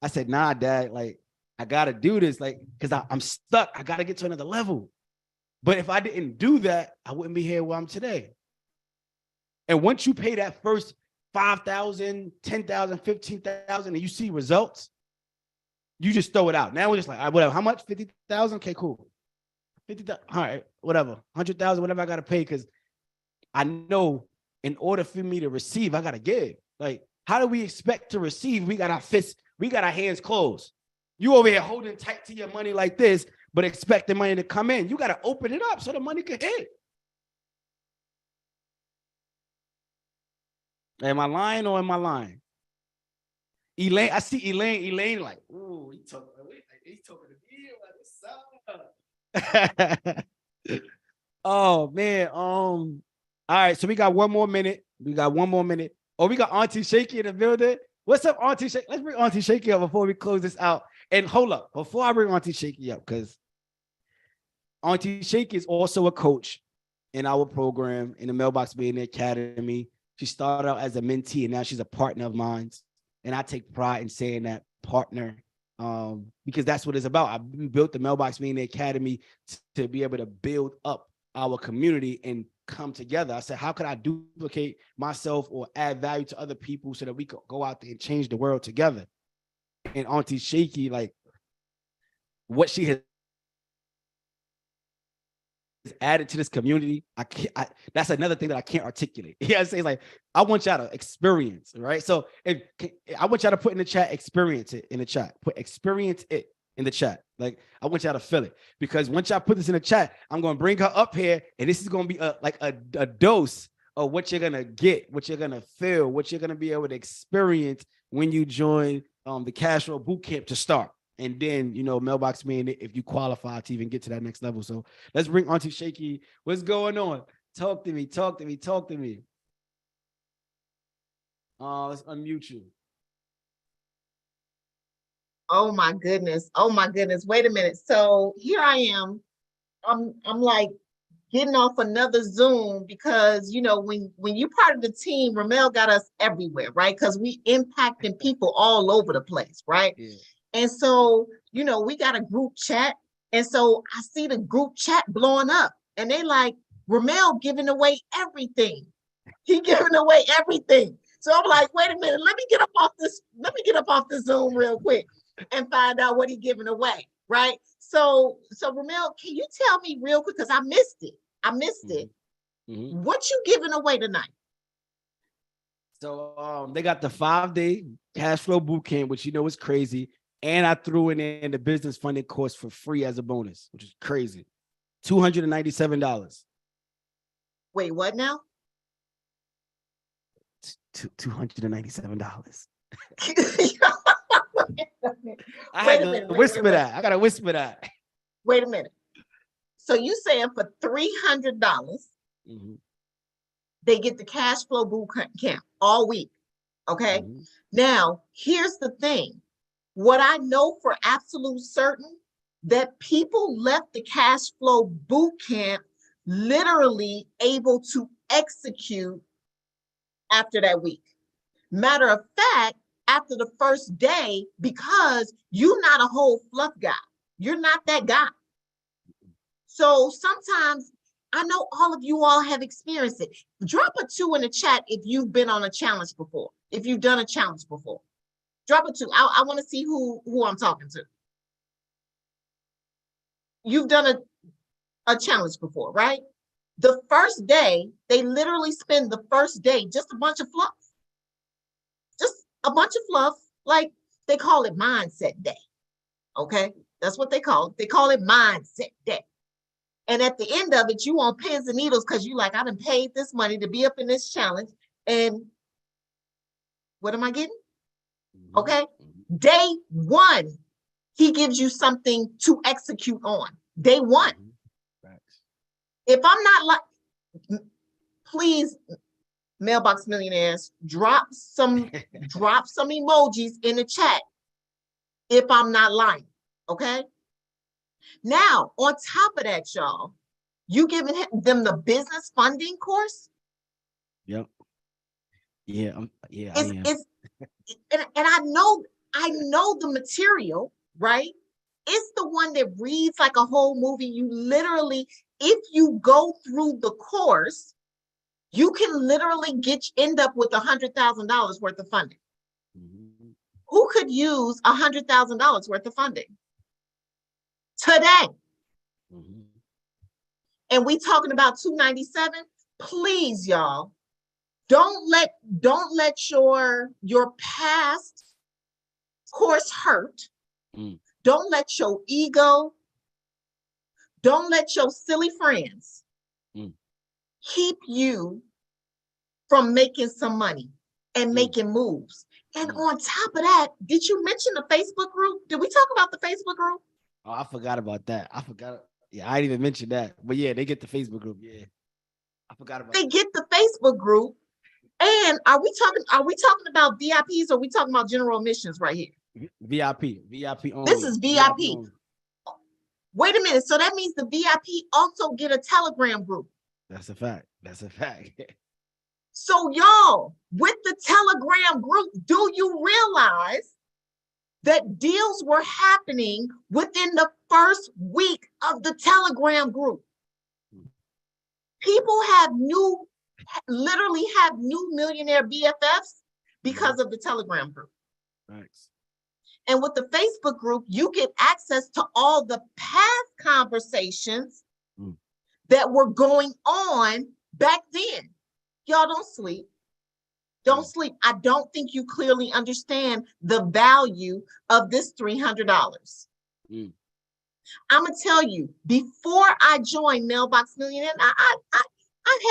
I said, nah, dad, like, I gotta do this, like, because I'm stuck. I gotta get to another level. But if I didn't do that, I wouldn't be here where I'm today. And once you pay that first 5,000, 10,000, 15,000, and you see results, you just throw it out. Now we're just like, all right, whatever. How much? 50,000? Okay, cool. 50,000. All right, whatever. 100,000, whatever I got to pay, because I know in order for me to receive, I got to give. Like, how do we expect to receive? We got our fists, we got our hands closed. You over here holding tight to your money like this, but expect the money to come in. You got to open it up so the money can hit. Am I lying or am I lying? Elaine, I see Elaine like, ooh, he talking to me. Like, what's up? Oh man. All right, so we got one more minute. Oh, we got Auntie Shaky in the building. What's up, Auntie Shaky? Let's bring Auntie Shaky up before we close this out. And hold up, before I bring Auntie Shaky up, because Auntie Shaky is also a coach in our program in the Mailbox Millionaire Academy. She started out as a mentee, and now she's a partner of mine. And I take pride in saying that, partner, because that's what it's about. I built the Mailbox Millionaire Academy to be able to build up our community and come together. I said, how could I duplicate myself or add value to other people so that we could go out there and change the world together? And Auntie Shaky, like, what she has added to this community, that's another thing that I can't articulate. Yeah, I say, like, I want y'all to experience, right? So I want y'all to put in the chat, experience it in the chat. Put experience it in the chat. Like, I want y'all to feel it, because once y'all put this in the chat, I'm going to bring her up here, and this is going to be a dose of what you're going to get, what you're going to feel, what you're going to be able to experience when you join the Cash Flow Bootcamp to start. And then, you know, Mailbox Millionaire, if you qualify to even get to that next level. So let's bring Auntie Shaky. What's going on? Talk to me. Let's unmute you.
Oh my goodness. Wait a minute. So here I am. I'm like getting off another Zoom, because, you know, when you're part of the team, Ramel got us everywhere, right? Because we impacting people all over the place, right? Yeah. And so, you know, we got a group chat. And so I see the group chat blowing up, and they like, Ramel giving away everything. He giving away everything. So I'm like, wait a minute, let me get up off this Zoom real quick and find out what he giving away, right? So Ramel, can you tell me real quick, because I missed it. What you giving away tonight?
So they got the 5-day cash flow boot camp, which is crazy. And I threw in the business funding course for free as a bonus, which is crazy. $297.
Wait, what now?
$297.
I gotta whisper
that.
Wait a minute. So you saying for $300, they get the cash flow boot camp all week, okay? Now, here's the thing. What I know for absolute certain, that people left the cash flow boot camp literally able to execute after that week. Matter of fact, after the first day, because you're not a whole fluff guy. You're not that guy. So sometimes, I know all of you all have experienced it. Drop a 2 in the chat if you've been on a challenge before. If you've done a challenge before. Drop a 2. I want to see who I'm talking to. You've done a challenge before, right? The first day, they literally spend the first day just a bunch of fluff. Just a bunch of fluff. Like, they call it mindset day. Okay? That's what they call it. They call it mindset day. And at the end of it, you on pins and needles because you like, I done paid this money to be up in this challenge. And what am I getting? Okay. Day 1, he gives you something to execute on. Day 1. If I'm not like, please, Mailbox Millionaires, drop some emojis in the chat if I'm not lying. Okay. Now, on top of that, y'all, you giving them the business funding course?
Yep. Yeah. I am.
And I know the material, right? It's the one that reads like a whole movie. You literally, if you go through the course, you can literally end up with $100,000 worth of funding. Who could use $100,000 worth of funding today? And we talking about 297. Please, y'all, don't let your past course hurt. Don't let your ego, don't let your silly friends keep you from making some money and making moves. And on top of that, did you mention the Facebook group? Did we talk about the Facebook group?
Oh, I forgot about that. Yeah, I didn't even mention that. But yeah, they get the Facebook group. Yeah. I forgot about
They get the Facebook group. And are we talking about VIPs or are we talking about general admissions right here?
VIP only.
This is VIP. Wait a minute. So that means the VIP also get a Telegram group.
That's a fact.
So y'all, with the Telegram group, do you realize that deals were happening within the first week of the Telegram group? People literally have new millionaire BFFs because of the Telegram group.
Thanks.
And with the Facebook group, you get access to all the past conversations that were going on back then. Y'all don't sleep. Don't sleep. I don't think you clearly understand the value of this $300. I'm going to tell you, before I joined Mailbox Millionaire, I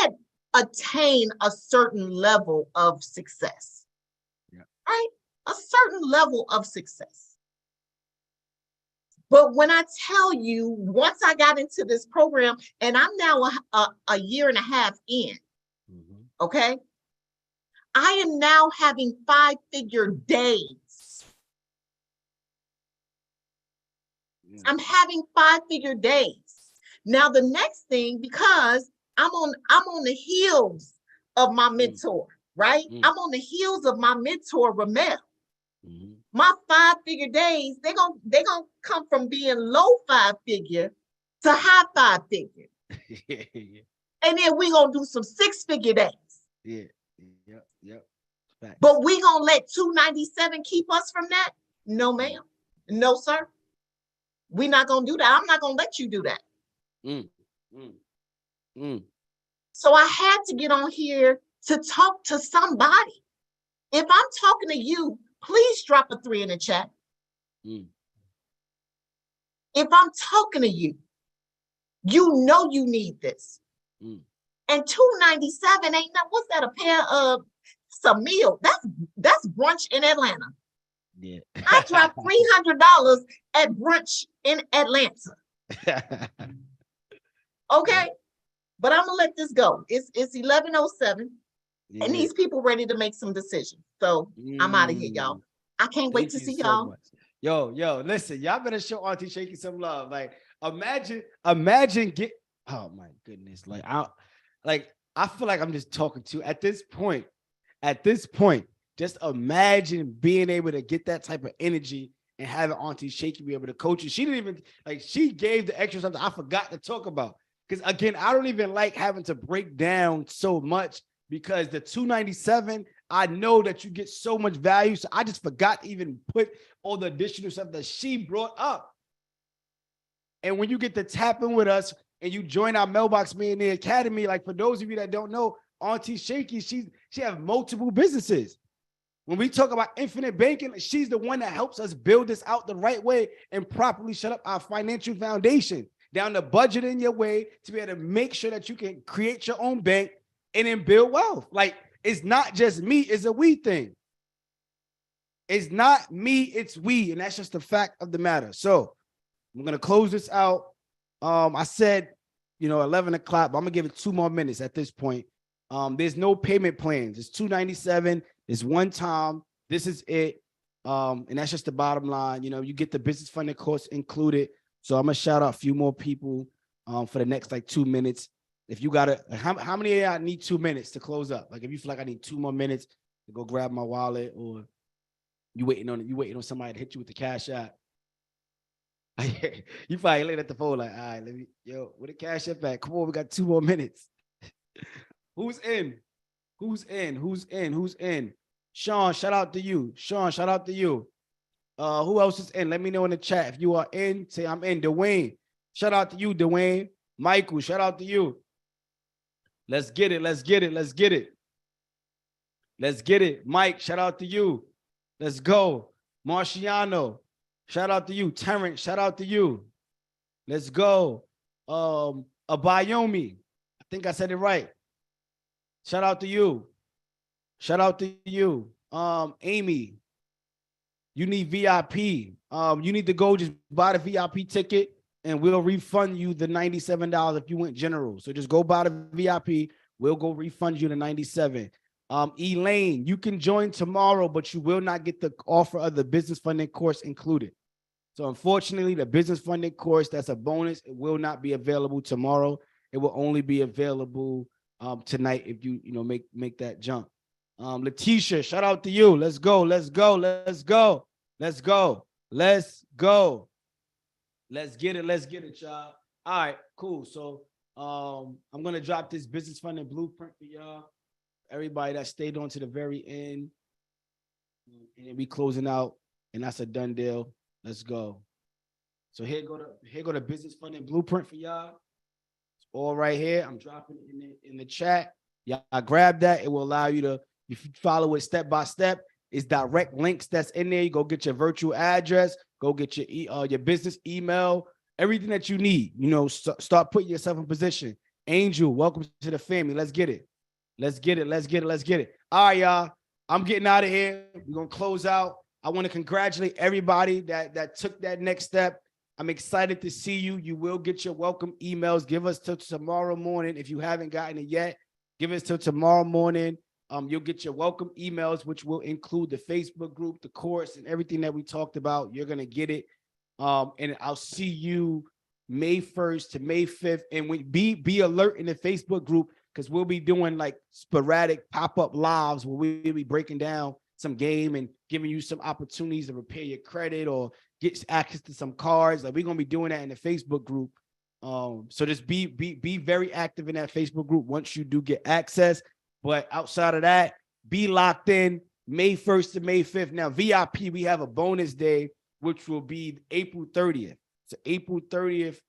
had attained a certain level of success, right? A certain level of success. But when I tell you, once I got into this program, and I'm now a year and a half in, okay? I am now having 5-figure days. I'm having 5-figure days. Now, the next thing, because I'm on the heels of my mentor, right? I'm on the heels of my mentor, Ramel. My 5-figure days, they're gonna come from being low 5-figure to high 5-figure. And then we gonna do some 6-figure days.
Yeah. Yep. Facts.
But we gonna let 297 keep us from that? No, ma'am. No, sir. We're not gonna do that. I'm not gonna let you do that. So I had to get on here to talk to somebody. If I'm talking to you, please drop a 3 in the chat. If I'm talking to you, you know you need this. And 297 ain't that, what's that, a pair of some meal? That's brunch in Atlanta.
Yeah.
I dropped $300 at brunch in Atlanta. Okay, but I'm gonna let this go. It's 11:07, and these people ready to make some decisions. So I'm out of here, y'all. I can't wait to see y'all.
Much. Yo, listen, y'all better show Auntie Shaky some love. Like, imagine get. Oh my goodness, I feel like I'm just talking to at this point. Just imagine being able to get that type of energy and having Auntie Shaky be able to coach you. She didn't even she gave the extra something I forgot to talk about. Because again, I don't even like having to break down so much because the 297, I know that you get so much value. So I just forgot to even put all the additional stuff that she brought up. And when you get to tap in with us and you join our Mailbox Millionaire Academy, like for those of you that don't know, Auntie Shaky, she has multiple businesses. When we talk about infinite banking, she's the one that helps us build this out the right way and properly set up our financial foundation down the budget in your way to be able to make sure that you can create your own bank and then build wealth. Like, it's not just me, it's a we thing. It's not me, it's we. And that's just the fact of the matter. So I'm going to close this out. I said, 11 o'clock, but I'm going to give it 2 more minutes at this point. There's no payment plans. It's $297. It's one time. This is it. And that's just the bottom line. You get the business funding course included. So I'm gonna shout out a few more people for the next 2 minutes. If you got how many of y'all need 2 minutes to close up? Like if you feel like I need 2 more minutes to go grab my wallet, or you waiting on somebody to hit you with the cash app. You probably laid at the phone like, all right, where the cash app at? Come on, we got 2 more minutes. Who's in? Sean, shout out to you. Who else is in? Let me know in the chat. If you are in, say I'm in. Dwayne, shout out to you, Dwayne. Michael, shout out to you. Let's get it. Mike, shout out to you. Let's go. Marciano, shout out to you. Terrence, shout out to you. Let's go. Abayomi, I think I said it right. Shout out to you. Amy, you need VIP. You need to go just buy the VIP ticket and we'll refund you the $97 if you went general. So just go buy the VIP. We'll go refund you the $97. Elaine, you can join tomorrow, but you will not get the offer of the business funding course included. So unfortunately, the business funding course, that's a bonus. It will not be available tomorrow. It will only be available tonight if you make that jump. Letitia, shout out to you. Let's go. Let's get it, y'all. All right, cool. So I'm gonna drop this business funding blueprint for y'all. Everybody that stayed on to the very end, and then we closing out, and that's a done deal. Let's go. So here go the business funding blueprint for y'all. It's all right here. I'm dropping it in the chat. Y'all grab that. It will allow you to, if you follow it step by step, it's direct links that's in there. You go get your virtual address, go get your business email, everything that you need. Start putting yourself in position. Angel, welcome to the family. Let's get it. All right, y'all. I'm getting out of here. We're gonna close out. I want to congratulate everybody that took that next step. I'm excited to see you. You will get your welcome emails. Give us till tomorrow morning. If you haven't gotten it yet, give us till tomorrow morning. You'll get your welcome emails, which will include the Facebook group, the course, and everything that we talked about. You're gonna get it. And I'll see you May 1st to May 5th. And be alert in the Facebook group, because we'll be doing like sporadic pop-up lives where we'll be breaking down some game and giving you some opportunities to repair your credit or get access to some cards. Like, we're gonna be doing that in the Facebook group. So just be very active in that Facebook group once you do get access. But outside of that, be locked in May 1st to May 5th. Now, VIP, we have a bonus day, which will be April 30th. So April 30th,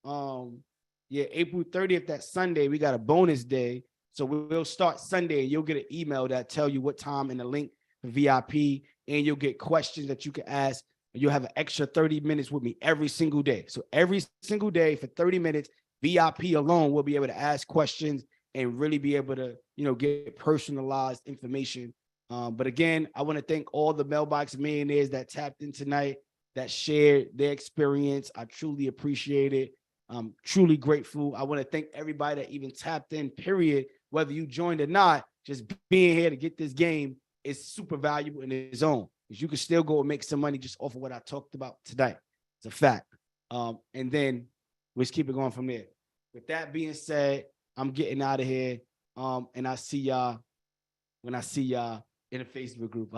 April 30th, that Sunday, we got a bonus day. So we'll start Sunday and you'll get an email that tell you what time and the link for VIP, and you'll get questions that you can ask. And you'll have an extra 30 minutes with me every single day. So every single day for 30 minutes, VIP alone will be able to ask questions and really be able to, get personalized information. But again, I want to thank all the Mailbox Millionaires that tapped in tonight, that shared their experience. I truly appreciate it. I'm truly grateful. I want to thank everybody that even tapped in, period. Whether you joined or not, just being here to get this game is super valuable in its own. Because you can still go and make some money just off of what I talked about tonight. It's a fact. And then let's keep it going from there. With that being said, I'm getting out of here. And I see y'all when I see y'all in the Facebook group.